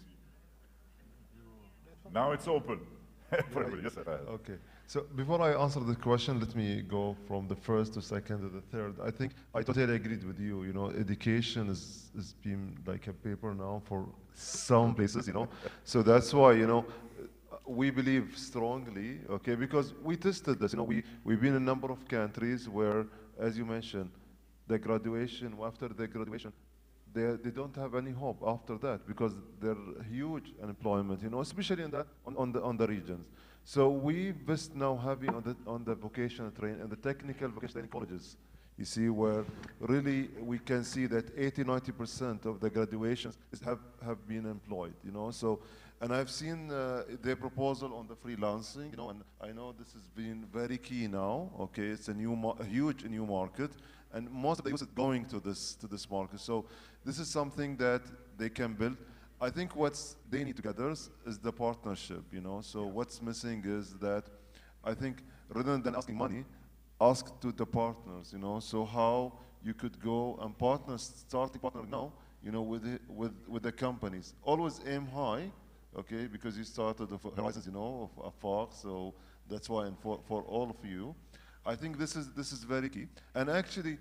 Now it's open for everybody. Yes, sir. Okay. So before I answer the question, let me go from the first to second to the third. I think I totally agreed with you. You know, education is been like a paper now for some places, you know. So that's why, you know, we believe strongly, okay, because we tested this. You know, we've been in a number of countries where, as you mentioned, the graduation, after the graduation, they don't have any hope after that because they're huge unemployment, especially on the regions. So we invest now heavy on the vocational training and the technical vocational training colleges. You see, where really we can see that 80–90% of the graduations have been employed, So, and I've seen their proposal on the freelancing, and I know this has been very key now. Okay, it's a huge new market, and most of the youth is going to this market. So, this is something that they can build. I think they need together is the partnership, So, what's missing is that I think rather than asking money, ask to the partners, So how you could go and starting partner now, with the companies. Always aim high, okay, because you started the horizons, of afar. So that's why, and for all of you, I think this is very key. And actually,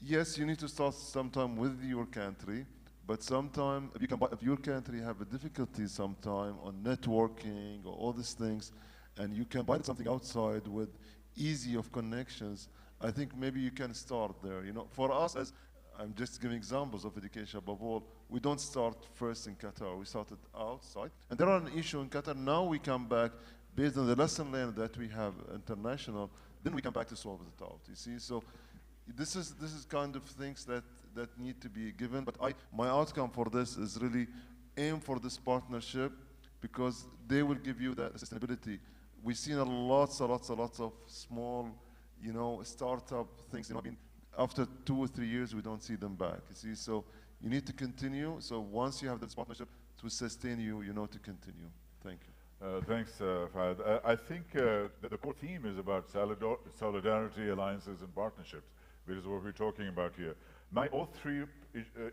yes, you need to start sometime with your country, but sometime if your country have a difficulty sometime on networking or all these things, and you can buy something outside with easy of connections, I think maybe you can start there. For us, as I'm just giving examples of education above all, we don't start first in Qatar. We started outside. And there are an issue in Qatar. Now we come back based on the lesson learned that we have international, then we come back to solve it out, you see? So this is kind of things that need to be given. But my outcome for this is really aim for this partnership because they will give you that sustainability. We've seen lots of small, startup things. After 2 or 3 years, we don't see them back. You see, so you need to continue. So once you have this partnership, to sustain you, to continue. Thank you. Thanks, Fahad. I think that the core theme is about solidarity, alliances, and partnerships, which is what we're talking about here. All three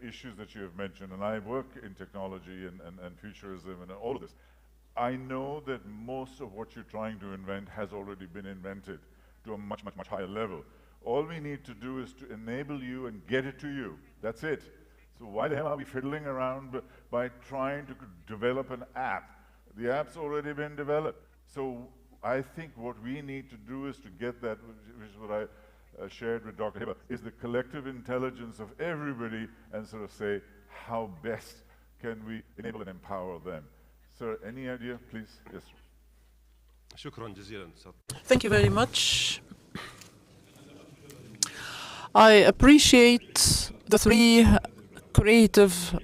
issues that you have mentioned, and I work in technology and futurism and all of this. I know that most of what you're trying to invent has already been invented to a much higher level. All we need to do is to enable you and get it to you. That's it. So why the hell are we fiddling around by trying to develop an app? The app's already been developed. So I think what we need to do is to get that, which is what I shared with Dr. Hiba, is the collective intelligence of everybody and sort of say, how best can we enable and empower them? Sir, any idea, please? Yes, sir. Thank you very much. I appreciate the three creative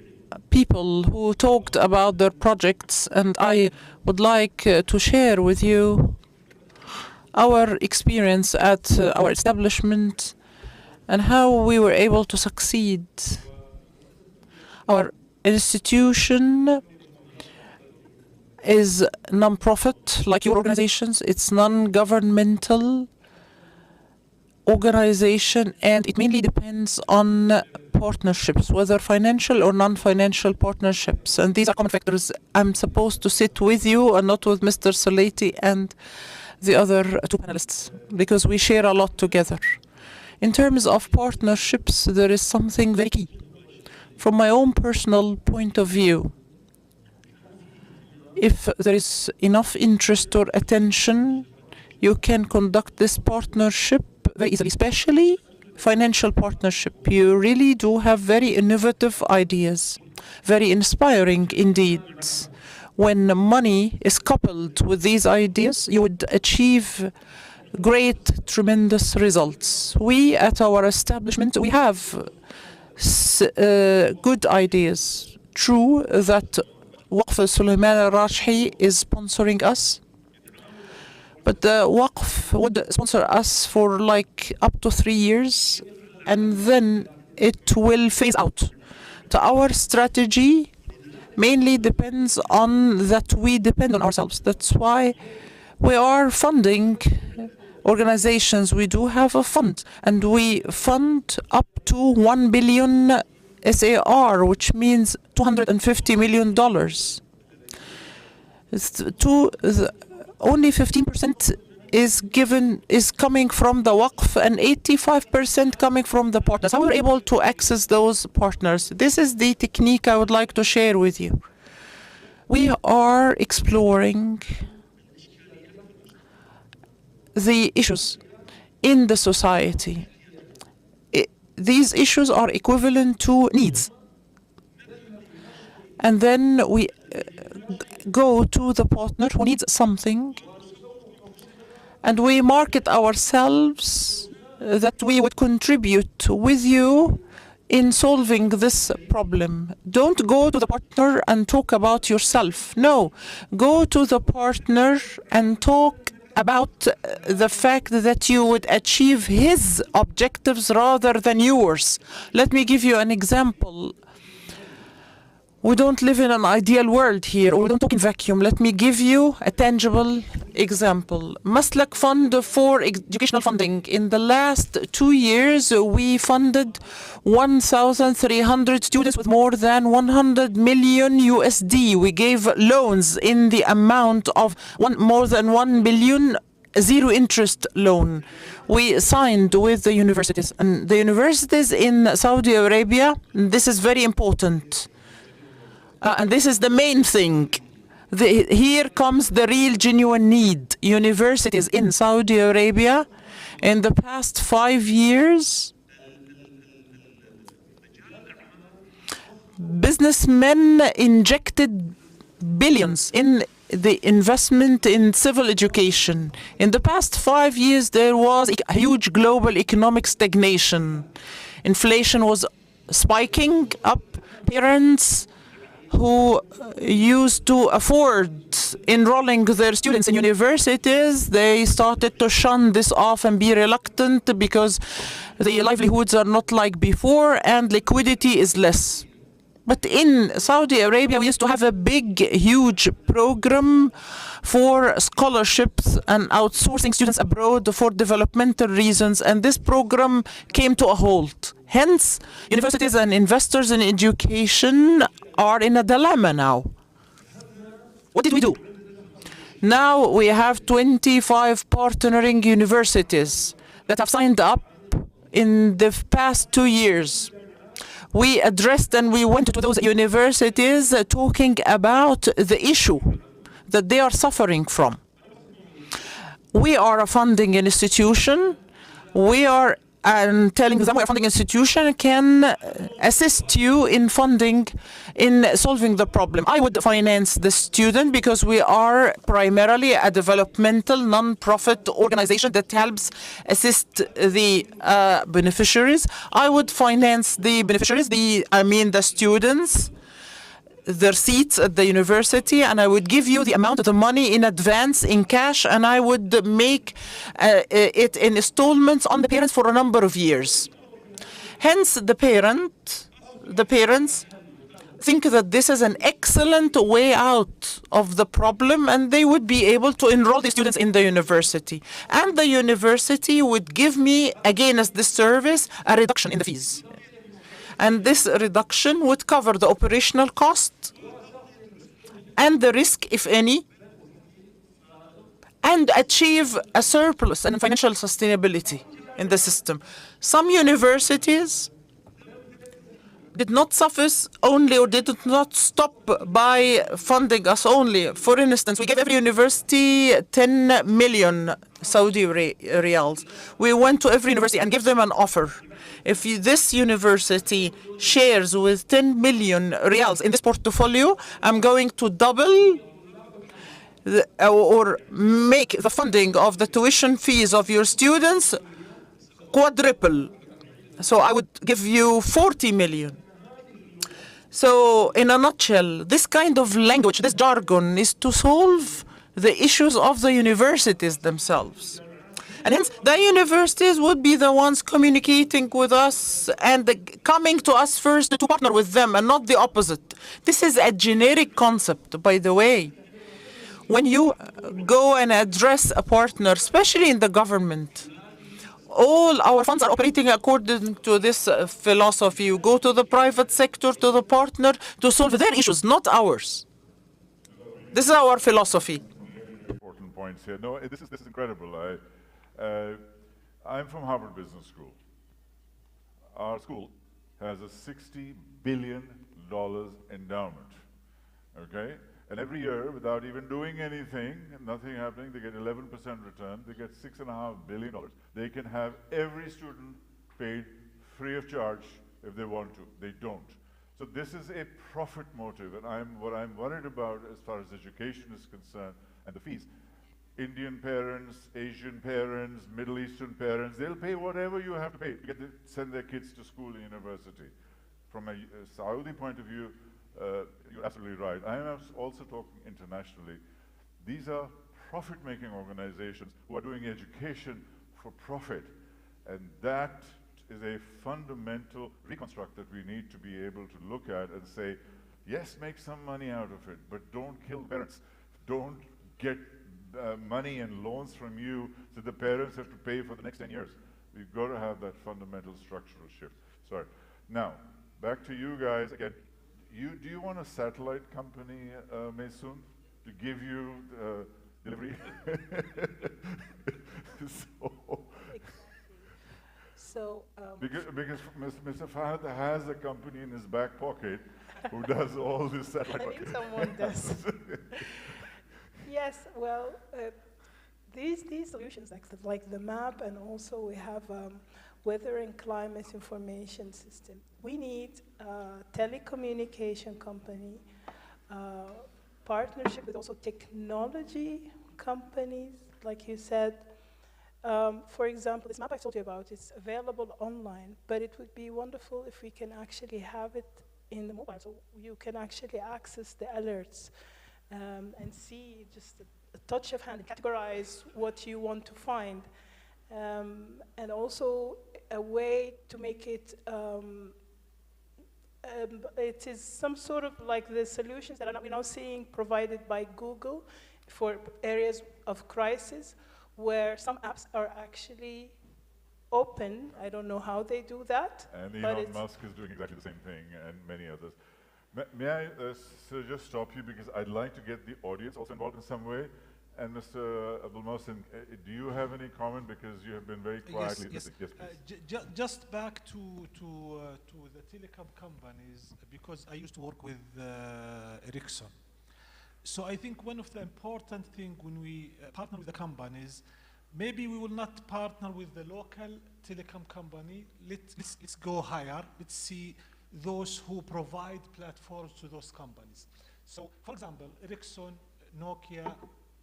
people who talked about their projects, and I would like to share with you our experience at our establishment and how we were able to succeed. Our institution is non-profit, like your organizations. It's non-governmental organization, and it mainly depends on partnerships, whether financial or non-financial partnerships. And these are common factors. I'm supposed to sit with you and not with Mr. Salati and the other two panelists, because we share a lot together. In terms of partnerships, there is something very key. From my own personal point of view, if there is enough interest or attention, you can conduct this partnership very easily, especially financial partnership. You really do have very innovative ideas, very inspiring indeed. When money is coupled with these ideas, you would achieve great, tremendous results. We at our establishment, we have good ideas. True that Waqf Sulaiman al-Rajhi is sponsoring us, but the Waqf would sponsor us for like up to 3 years, and then it will phase out. So our strategy mainly depends on that we depend on ourselves. That's why we are funding organizations. We do have a fund, and we fund up to 1 billion SAR, which means $250 million. Only 15% is coming from the Waqf, and 85% coming from the partners. How we're able to access those partners? This is the technique I would like to share with you. We are exploring the issues in the society. These issues are equivalent to needs. and then we go to the partner who needs something, and we market ourselves that we would contribute with you in solving this problem. Don't go to the partner and talk about yourself. No, go to the partner and talk about the fact that you would achieve his objectives rather than yours. Let me give you an example. We don't live in an ideal world here. We don't talk in vacuum. Let me give you a tangible example. Maslak Fund for Educational Funding. In the last 2 years, we funded 1,300 students with more than 100 million USD. We gave loans in the amount of more than 1 billion zero interest loan. We signed with the universities. And the universities in Saudi Arabia, this is very important. And this is the main thing. Here comes the real genuine need. Universities in Saudi Arabia, in the past 5 years, businessmen injected billions in the investment in civil education. In the past 5 years, there was a huge global economic stagnation. Inflation was spiking up. Parents who used to afford enrolling their students in universities, they started to shun this off and be reluctant because the livelihoods are not like before and liquidity is less. But in Saudi Arabia, we used to have a big, huge program for scholarships and outsourcing students abroad for developmental reasons, and this program came to a halt. Hence, universities and investors in education are in a dilemma now. What did we do? Now we have 25 partnering universities that have signed up in the past 2 years. We addressed and we went to those universities talking about the issue that they are suffering from. We are a funding institution. We are telling them we are a funding institution can assist you in funding, in solving the problem. I would finance the student because we are primarily a developmental non-profit organization that helps assist the beneficiaries. I would finance the beneficiaries, the students, their seats at the university, and I would give you the amount of the money in advance in cash, and I would make it in installments on the parents for a number of years. Hence, the parents think that this is an excellent way out of the problem, and they would be able to enroll the students in the university. And the university would give me, again as this service, a reduction in the fees. And this reduction would cover the operational cost and the risk, if any, and achieve a surplus and financial sustainability in the system. Some universities did not suffice only or did not stop by funding us only. For instance, we gave every university 10 million Saudi riyals. We went to every university and gave them an offer. If this university shares with 10 million riyals in this portfolio, I'm going to double or make the funding of the tuition fees of your students quadruple. So I would give you 40 million. So in a nutshell, this kind of language, this jargon is to solve the issues of the universities themselves. And hence, the universities would be the ones communicating with us and coming to us first to partner with them and not the opposite. This is a generic concept, by the way. When you go and address a partner, especially in the government, all our funds are operating according to this philosophy. You go to the private sector, to the partner, to solve their issues, not ours. This is our philosophy. Important points here. No, this is incredible. I'm from Harvard Business School. Our school has a $60 billion endowment, okay? And every year, without even doing anything, nothing happening, they get 11% return, they get $6.5 billion. They can have every student paid free of charge if they want to. They don't. So this is a profit motive, and what I'm worried about as far as education is concerned and the fees. Indian parents, Asian parents, Middle Eastern parents, they'll pay whatever you have to pay to send their kids to school and university. From a Saudi point of view, you're absolutely right. I am also talking internationally. These are profit-making organizations who are doing education for profit. And that is a fundamental reconstruct that we need to be able to look at and say, yes, make some money out of it, but don't kill parents. Don't get money and loans from you so the parents have to pay for the next 10 years. We've got to have that fundamental structural shift. Sorry. Now, back to you guys again. Do you want a satellite company, Maysoon, to give you delivery? Because Mr. Fahad has a company in his back pocket who does all this satellite. I think someone does. Yes, well, these solutions, like the map, and also we have weather and climate information system. We need a telecommunication company, partnership with also technology companies, like you said. For example, this map I told you about is available online, but it would be wonderful if we can actually have it in the mobile, so you can actually access the alerts and see just a touch of hand, categorize what you want to find, and also a way to make it. It is some sort of like the solutions that we're now seeing provided by Google for areas of crisis, where some apps are actually open. I don't know how they do that. And Elon Musk is doing exactly the same thing, and many others. May I just stop you, because I'd like to get the audience also involved in some way. And Mr. Abdul Mohsin, do you have any comment, because you have been very quietly listening? Yes, please. Just back to the telecom companies, because I used to work with Ericsson. So I think one of the important things when we partner with the companies, maybe we will not partner with the local telecom company. Let's go higher. Let's see those who provide platforms to those companies. So, for example, Ericsson, Nokia,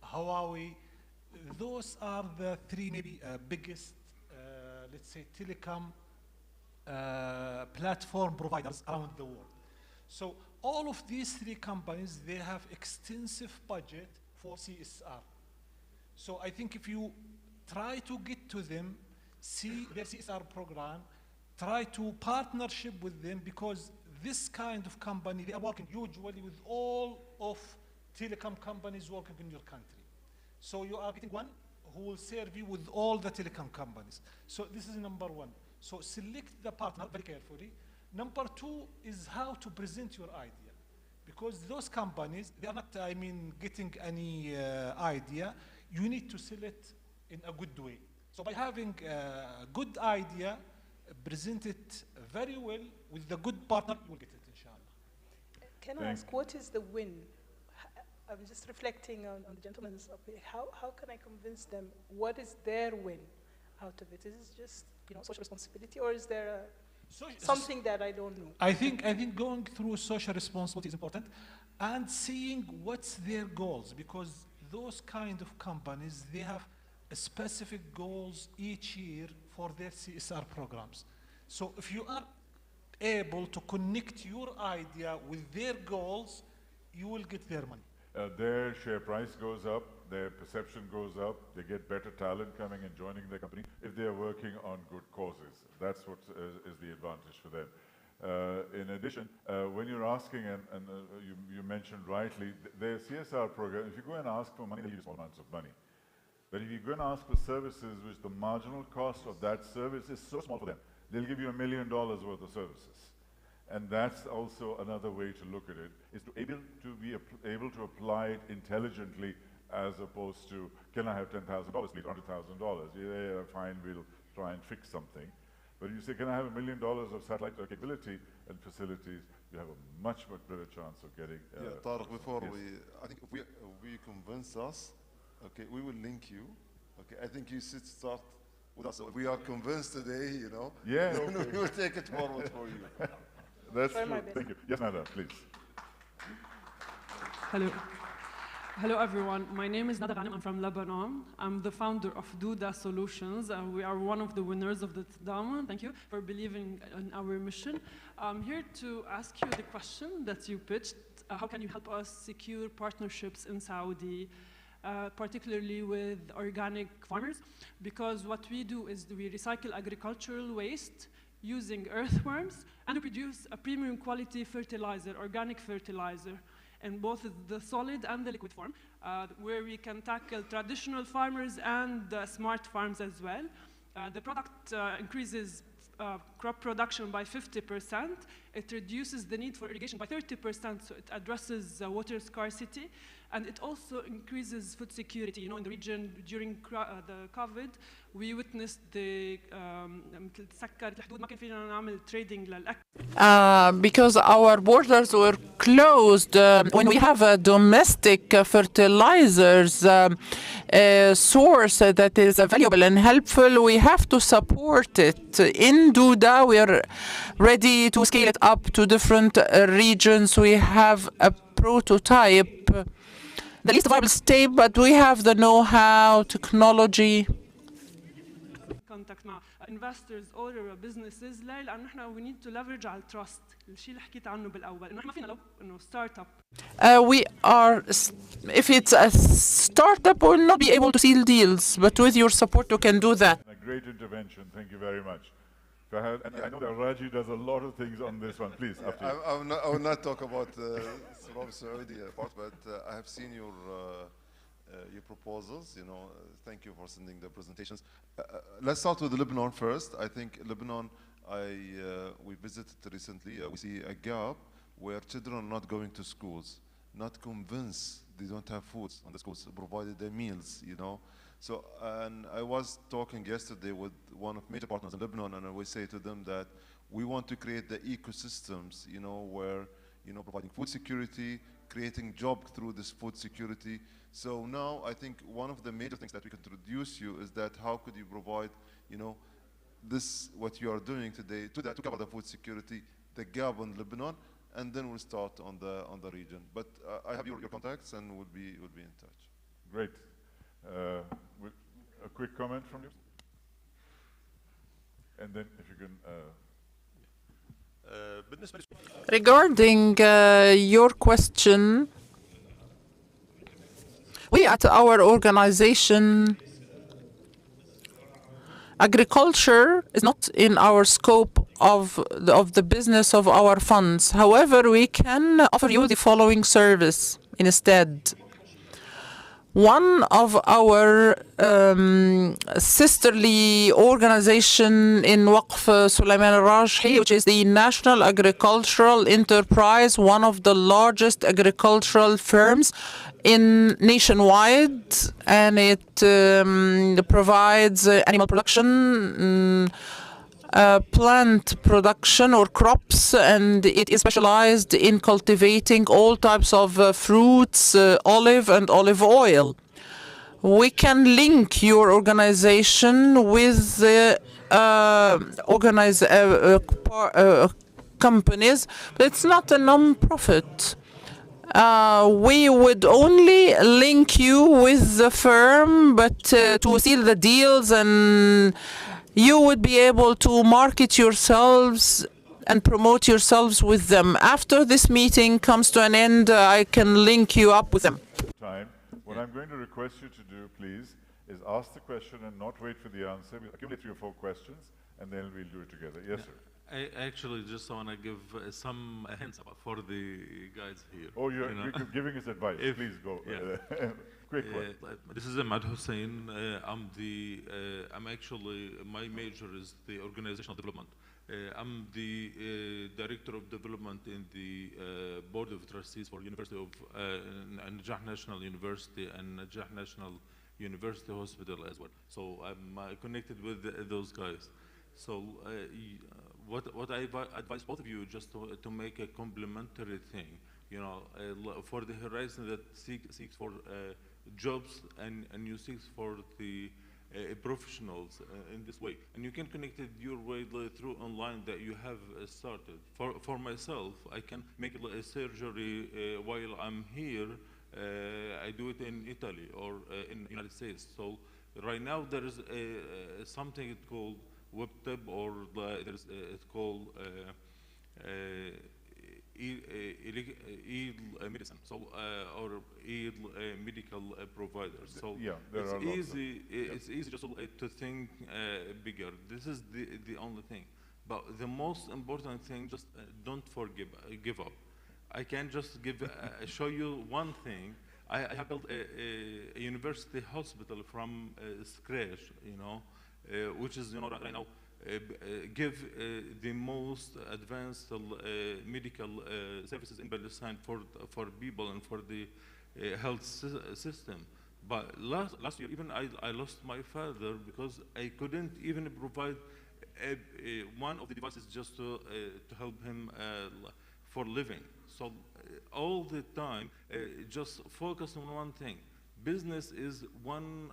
Huawei, those are the three maybe biggest, let's say, telecom platform providers around the world. So all of these three companies, they have extensive budget for CSR. So I think if you try to get to them, see their CSR program, try to partnership with them, because this kind of company, they are working usually with all of telecom companies working in your country. So you are getting one who will serve you with all the telecom companies. So this is number one. So select the partner very carefully. Number two is how to present your idea. Because those companies, they are not, getting any idea. You need to sell it in a good way. So by having a good idea, present it very well with the good partner, you will get it, inshallah. Can I ask, what is the win? I'm just reflecting on the gentleman's opinion. How can I convince them? What is their win out of it? Is it just social responsibility, or is there something that I don't know? I think going through social responsibility is important, and seeing what's their goals, because those kind of companies, they have specific goals each year for their CSR programs. So if you are able to connect your idea with their goals, you will get their money. Their share price goes up, their perception goes up, they get better talent coming and joining their company if they are working on good causes. That's what is the advantage for them. In addition, when you're asking, and you mentioned rightly, their CSR program, if you go and ask for money, they give you small amounts of money. But if you go and ask for services, which the marginal cost of that service is so small for them, they'll give you $1 million worth of services. And that's also another way to look at it, is to be able to apply it intelligently, as opposed to, can I have $10,000, please, $100,000? Yeah, fine, we'll try and fix something. But if you say, can I have $1 million of satellite capability and facilities, you have a much, much better chance of getting... Tariq, before I think if we convince us, okay, we will link you. Okay, I think you should start with us. If we are convinced today, yeah, then we will take it forward for you. That's Try my true. best. Thank you. Yes, Nada, please. Hello. Hello, everyone. My name is Nada Ghanem. I'm from Lebanon. I'm the founder of Duda Solutions. We are one of the winners of the Tadamon. Thank you for believing in our mission. I'm here to ask you the question that you pitched. How can you help us secure partnerships in Saudi, particularly with organic farmers? Because what we do is we recycle agricultural waste using earthworms and we produce a premium quality fertilizer, organic fertilizer, in both the solid and the liquid form, where we can tackle traditional farmers and smart farms as well. The product increases crop production by 50%. It reduces the need for irrigation by 30%, so it addresses water scarcity. And it also increases food security. You know, in the region during the COVID, we witnessed the trading because our borders were closed. When we have a domestic fertilizers source that is valuable and helpful, we have to support it. In Duda, we are ready to scale it up to different regions. We have a prototype, the least viable state, but we have the know-how, technology. contact مع investors or businesses ليه؟ لأن احنا we need to leverage على التراست، الشيء اللي حكيت عنه بالأول، إنه احنا ما فينا لو إنه ستارت اب. We are, if it's a startup, we'll not be able to seal deals, but with your support, we can do that. A great intervention. Thank you very much. Fahad, and I know that Raji does a lot of things on this one. Please, after you. I will not talk about Sabab Saudi part, but I have seen your proposals. You know, thank you for sending the presentations. Let's start with Lebanon first. I think Lebanon, we visited recently. We see a gap where children are not going to schools, not convinced they don't have food on the schools, provided their meals. You know. So, and I was talking yesterday with one of major partners in Lebanon, and I always say to them that we want to create the ecosystems, you know, where, you know, providing food security, creating jobs through this food security. So now I think one of the major things that we can introduce you is that how could you provide, you know, this, what you are doing today, to cover the food security, the gap in Lebanon, and then we'll start on the region. But I have your contacts, and we'll be in touch. Great. A quick comment from you, and then if you can. Regarding your question, we at our organization, agriculture is not in our scope of the business of our funds. However, we can offer you the following service instead. One of our sisterly organization in Waqf Sulaiman al-Rajhi, which is the National Agricultural Enterprise, one of the largest agricultural firms in nationwide, and it provides animal production, plant production or crops, and it is specialized in cultivating all types of fruits, olive and olive oil. We can link your organization with the companies, but it's not a non-profit. We would only link you with the firm, but to seal the deals, and you would be able to market yourselves and promote yourselves with them. After this meeting comes to an end, I can link you up with them. Time. What I'm going to request you to do, please, is ask the question and not wait for the answer. We'll accumulate 3 or 4 questions, and then we'll do it together. Yes, sir. I actually just want to give some hints for the guys here. Oh, you're giving us advice. Please go. Yeah. Quick one. This is Ahmad Hussein. I'm actually, my major is the organizational development. I'm the director of development in the board of trustees for University of Najah National University and Najah National University Hospital as well. So I'm connected with those guys. So what I advise both of you just to make a complementary thing, you know, for the horizon that seeks for jobs and you seek for the professionals in this way. And you can connect it your way through online that you have started. For myself, I can make a surgery while I'm here. I do it in Italy or in the United States. So right now there is something called WebTab, or there's it's called e-medicine, so or medical providers. So yeah, there it's are lots easy. It's easy just to think bigger. This is the only thing. But the most important thing, just don't give up. I can just show you one thing. I have built a university hospital from scratch, which is, right now, give the most advanced medical services in Palestine for people and for the health system. But last year, even I lost my father because I couldn't even provide one of the devices just to help him for living. So all the time, just focus on one thing. Business is one,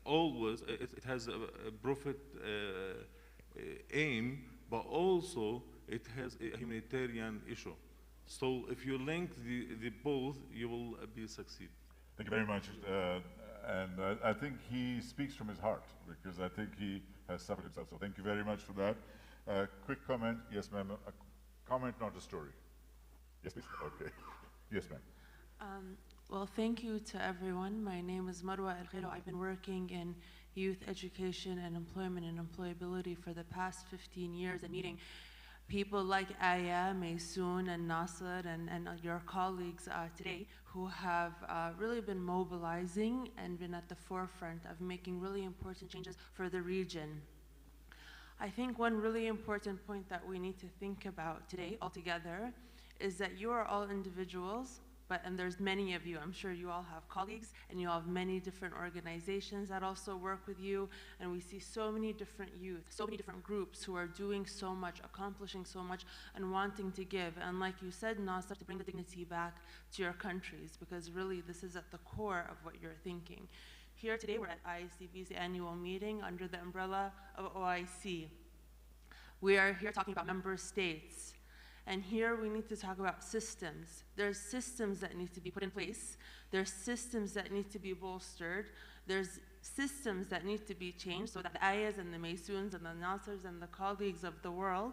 always, it has a profit aim, but also it has a humanitarian issue. So if you link the both, you will succeed. Thank you very much. And I think he speaks from his heart, because I think he has suffered himself. So thank you very much for that. Quick comment. Yes, ma'am. A comment, not a story. Yes, please. Okay. Yes, ma'am. Well, thank you to everyone. My name is Marwa El Khairo. I've been working in youth education and employment and employability for the past 15 years, and meeting people like Aya, Maysoon, and Nasser, and your colleagues today, who have really been mobilizing and been at the forefront of making really important changes for the region. I think one really important point that we need to think about today altogether is that you are all individuals, and there's many of you. I'm sure you all have colleagues, and you all have many different organizations that also work with you, and we see so many different youth, so many different groups who are doing so much, accomplishing so much, and wanting to give. And like you said, Nasser, to bring the dignity back to your countries, because really this is at the core of what you're thinking. Here today, we're at ISDB's annual meeting under the umbrella of OIC. We are here talking about member states. And here we need to talk about systems. There's systems that need to be put in place. There's systems that need to be bolstered. There's systems that need to be changed so that the Ayas and the Maysoons and the Nassers and the colleagues of the world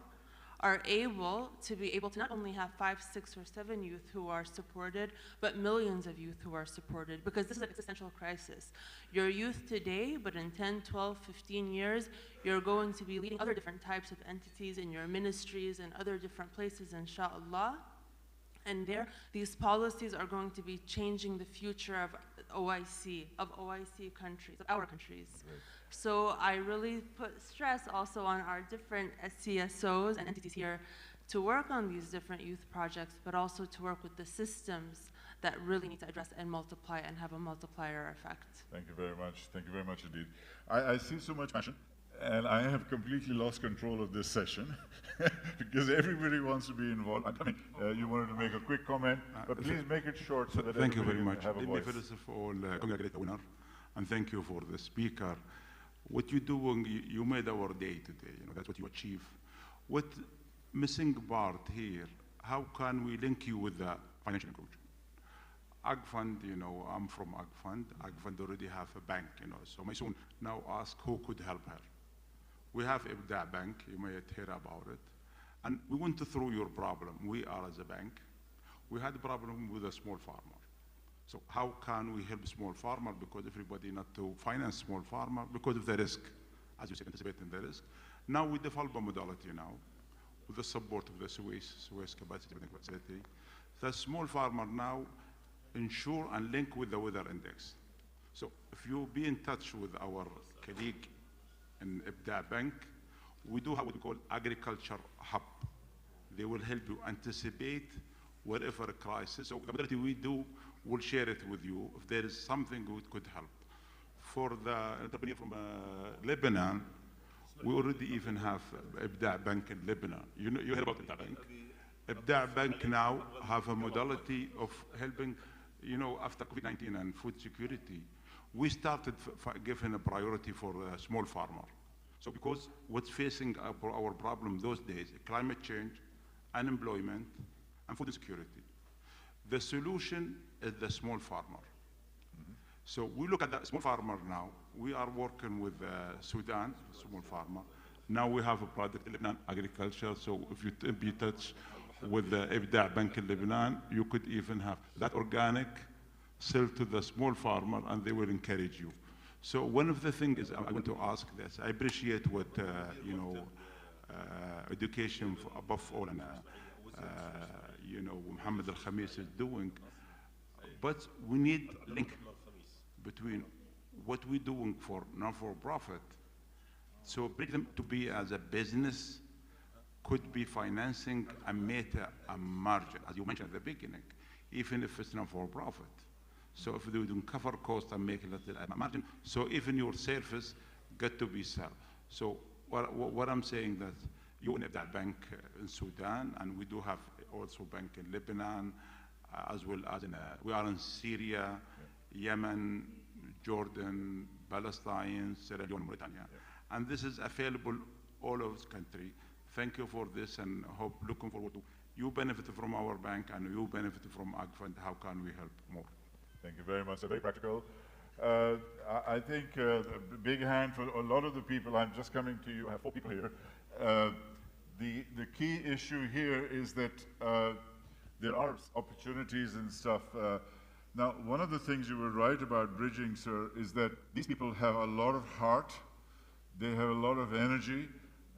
are able to not only have 5, 6, or 7 youth who are supported, but millions of youth who are supported, because this is an existential crisis. You're youth today, but in 10, 12, 15 years, you're going to be leading other different types of entities in your ministries and other different places, inshallah. And there, these policies are going to be changing the future of OIC countries, of our countries. Right. So I really put stress also on our different CSOs and entities here to work on these different youth projects, but also to work with the systems that really need to address and multiply and have a multiplier effect. Thank you very much. Thank you very much indeed. I see so much passion, and I have completely lost control of this session because everybody wants to be involved. I mean, you wanted to make a quick comment, but please make it short so that thank you very everybody much. can have a Let me voice. first of all congratulate the winner, and thank you for the speaker. What you're doing, you made our day today. That's what you achieve. What missing part here? How can we link you with the financial inclusion? AgFund, I'm from AgFund. AgFund already have a bank, so Maysoon now ask who could help her. We have IBDA Bank, you may hear about it. And we went through your problem. We are as a bank. We had a problem with a small farmer. So how can we help small farmer? Because everybody not to finance small farmer because of the risk, as you said, anticipating the risk. Now we develop a modality now with the support of the Suez capacity building facility. The small farmer now ensure and link with the weather index. So if you be in touch with our colleague in IBDA Bank, we do have what we call agriculture hub. They will help you anticipate whatever crisis. So the modality we do, we'll share it with you if there is something we could help. For the entrepreneur from Lebanon, we already even have IBDA Bank in Lebanon. You heard about IBDA Bank? IBDA Bank now have a modality of helping, after COVID-19 and food security. we started giving a priority for a small farmer. So because what's facing our problem those days, climate change, unemployment, and food insecurity. The solution is the small farmer. So we look at the small farmer now. We are working with Sudan, small farmer. Now we have a product in Lebanon, agriculture. So if you be touch with the IBDAع Bank in Lebanon, you could even have that organic sell to the small farmer, and they will encourage you. So one of the things is I want to ask this. I appreciate what education above all, and Mohammed Al Khamis is doing. But we need link between what we're doing for non-for-profit. So bring them to be as a business, could be financing and make a margin, as you mentioned at the beginning, even if it's non-for-profit. So if they don't cover cost and make a little margin, so even your service got to be sold. So what I'm saying that you have that bank in Sudan, and we do have also bank in Lebanon, as well as we are in Syria, Yemen, Jordan, Palestine, Sierra Leone, Mauritania. And this is available all over the country. Thank you for this, and hope looking forward to you benefit from our bank and you benefit from AgFund. How can we help more? Thank you very much. Very practical. I think a big hand for a lot of the people. I'm just coming to you. I have 4 people here. The key issue here is that there are opportunities and stuff. Now, one of the things you were right about bridging, sir, is that these people have a lot of heart. They have a lot of energy.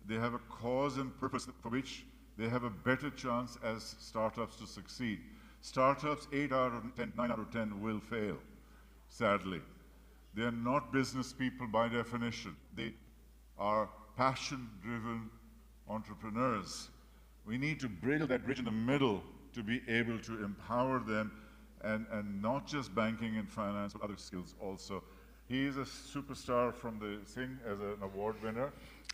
They have a cause and purpose for which they have a better chance as startups to succeed. Startups, 8 out of 10, 9 out of 10 will fail, sadly. They're not business people by definition. They are passion-driven entrepreneurs. We need to build that bridge in the middle to be able to empower them, and not just banking and finance, but other skills also. He is a superstar from the thing as an award winner.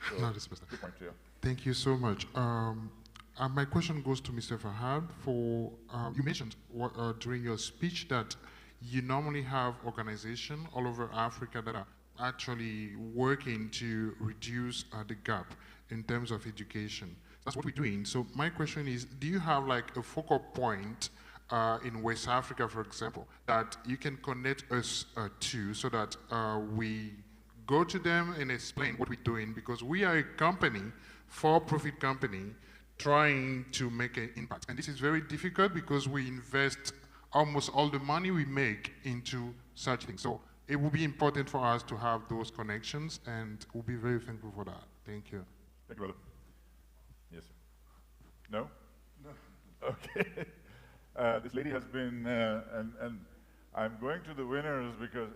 So No, this Mr. good point, yeah. Thank you so much. My question goes to Mr. Fahad. You mentioned during your speech that you normally have organizations all over Africa that are actually working to reduce the gap in terms of education. That's what we're doing. So my question is, do you have like a focal point in West Africa, for example, that you can connect us to, so that we go to them and explain what we're doing? Because we are a company, for-profit company, trying to make an impact. And this is very difficult because we invest almost all the money we make into such things. So it will be important for us to have those connections, and we'll be very thankful for that. Thank you. Thank you, brother. Yes, sir. No? No. Okay. This lady has been, and I'm going to the winners because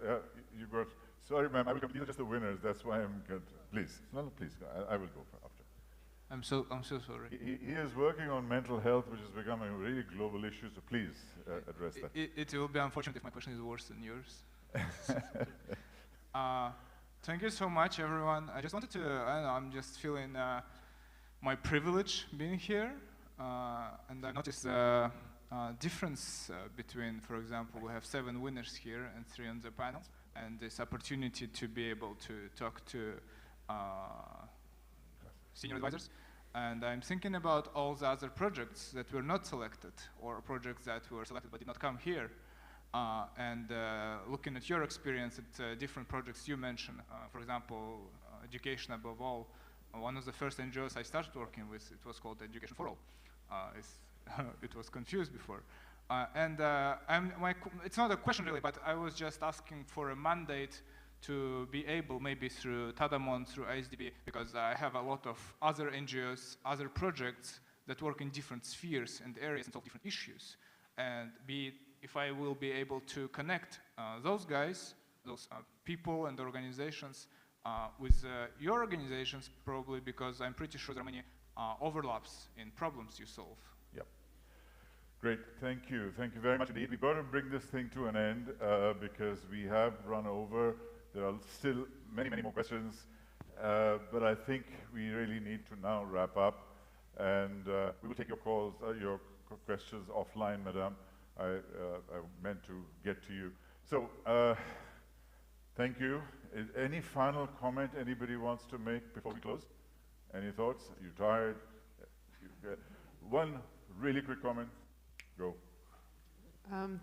you got, sorry ma'am, I will come, these are just the winners, that's why I'm good. Please, no, please, I will go after. I'm so sorry. He is working on mental health, which is becoming a really global issue, so please address that. It will be unfortunate if my question is worse than yours. Thank you so much, everyone. I just wanted to, I don't know, I'm just feeling my privilege being here, and I noticed the difference between, for example, we have 7 winners here and 3 on the panel, and this opportunity to be able to talk to senior advisors. And I'm thinking about all the other projects that were not selected, or projects that were selected but did not come here. And looking at your experience at different projects you mentioned, for example, Education Above All, one of the first NGOs I started working with, it was called Education for All. It was confused before. It's not a question really, but I was just asking for a mandate to be able, maybe through Tadamon, through ISDB, because I have a lot of other NGOs, other projects that work in different spheres and areas and solve different issues. And if I will be able to connect those guys, those people and organizations with your organizations, probably, because I'm pretty sure there are many overlaps in problems you solve. Yep. Great, thank you. Thank you very much indeed. We better bring this thing to an end because we have run over. There are still many, many more questions, but I think we really need to now wrap up, and we will take your calls, your questions offline, madam. I meant to get to you. So Thank you. Any final comment anybody wants to make before we close? Any thoughts? Are you tired? One really quick comment. Go.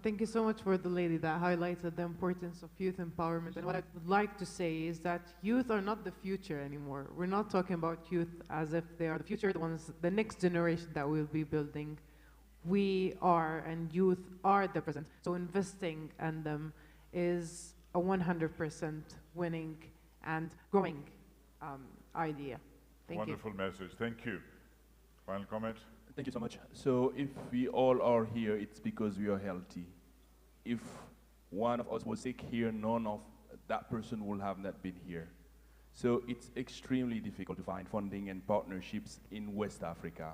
Thank you so much for the lady that highlighted the importance of youth empowerment. And what I would like to say is that youth are not the future anymore. We're not talking about youth as if they are the future, the next generation that we'll be building. We are, and youth are the present. So investing in them is a 100% winning and growing idea. Thank Wonderful you. message. Thank you. Final comment? Thank you so much. So if we all are here, it's because we are healthy. If one of us was sick here, none of that person would have not been here. So it's extremely difficult to find funding and partnerships in West Africa.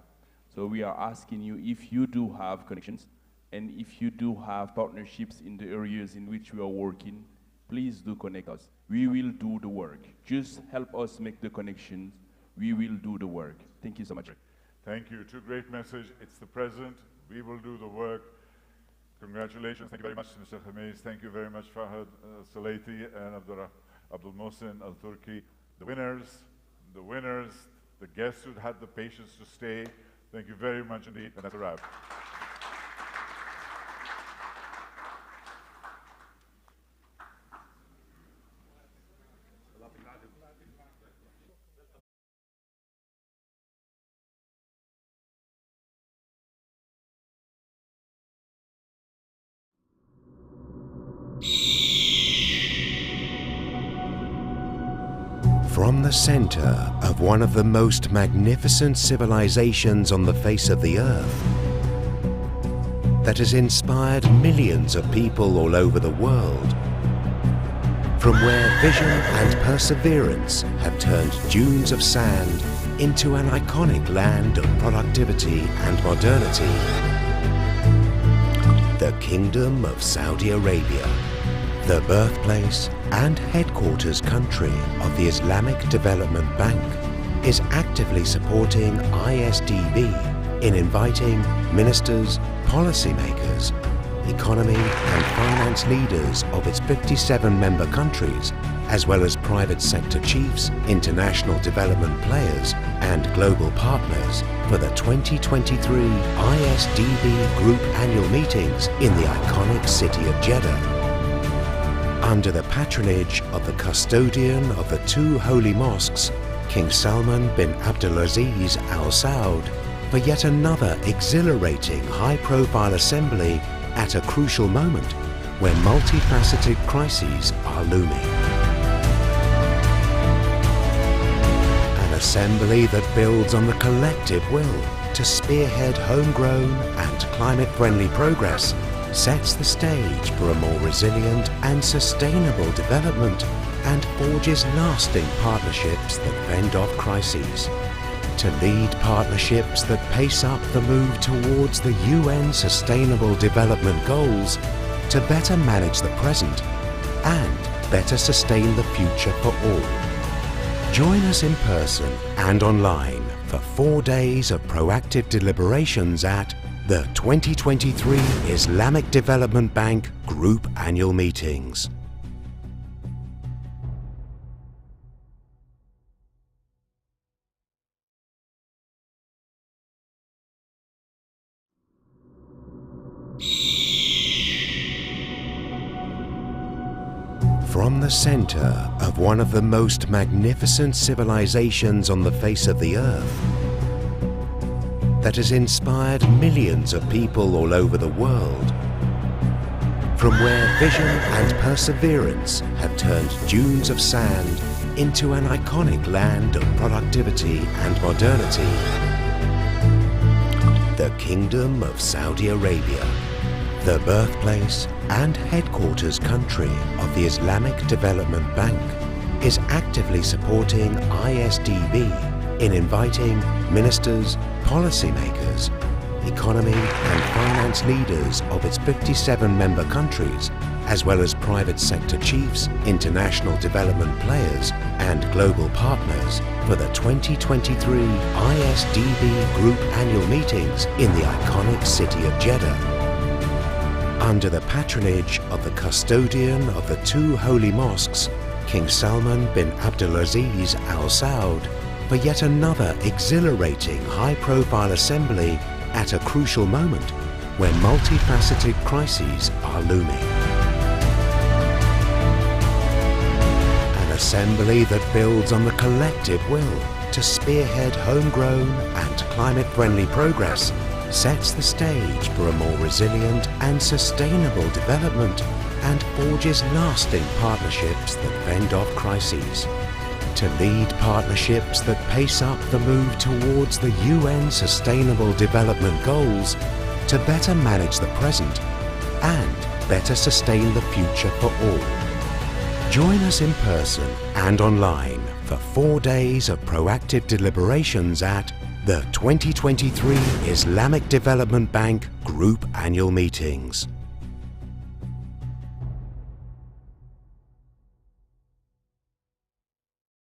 So we are asking you, if you do have connections, and if you do have partnerships in the areas in which we are working, please do connect us. We will do the work. Just help us make the connections. We will do the work. Thank you so much. Thank you. Two great messages. It's the present. We will do the work. Congratulations. Thank you very much, Mr. Khamis. Thank you very much, Fahad Salaiti and Abdul Mohsen Al-Turki. The winners, the guests who had the patience to stay. Thank you very much indeed. And that's a wrap. From the center of one of the most magnificent civilizations on the face of the earth, that has inspired millions of people all over the world, from where vision and perseverance have turned dunes of sand into an iconic land of productivity and modernity, the Kingdom of Saudi Arabia, the birthplace and headquarters country of the Islamic Development Bank, is actively supporting ISDB in inviting ministers, policymakers, economy and finance leaders of its 57 member countries, as well as private sector chiefs, international development players and global partners for the 2023 ISDB Group Annual Meetings in the iconic city of Jeddah. Under the patronage of the custodian of the two holy mosques, King Salman bin Abdulaziz Al Saud, for yet another exhilarating high-profile assembly at a crucial moment where multifaceted crises are looming. An assembly that builds on the collective will to spearhead homegrown and climate-friendly progress, sets the stage for a more resilient and sustainable development, and forges lasting partnerships that fend off crises. To lead partnerships that pace up the move towards the UN Sustainable Development Goals, to better manage the present and better sustain the future for all. Join us in person and online for 4 days of proactive deliberations at the 2023 Islamic Development Bank Group Annual Meetings. From the center of one of the most magnificent civilizations on the face of the earth, that has inspired millions of people all over the world, from where vision and perseverance have turned dunes of sand into an iconic land of productivity and modernity, the Kingdom of Saudi Arabia, the birthplace and headquarters country of the Islamic Development Bank, is actively supporting ISDB in inviting ministers, policymakers, economy and finance leaders of its 57 member countries, as well as private sector chiefs, international development players and global partners for the 2023 ISDB Group Annual Meetings in the iconic city of Jeddah. under the patronage of the custodian of the two holy mosques, King Salman bin Abdulaziz Al Saud, for yet another exhilarating high-profile assembly at a crucial moment when multifaceted crises are looming. An assembly that builds on the collective will to spearhead homegrown and climate-friendly progress, sets the stage for a more resilient and sustainable development, and forges lasting partnerships that fend off crises. To lead partnerships that pace up the move towards the UN Sustainable Development Goals, to better manage the present and better sustain the future for all. Join us in person and online for 4 days of proactive deliberations at the 2023 Islamic Development Bank Group Annual Meetings.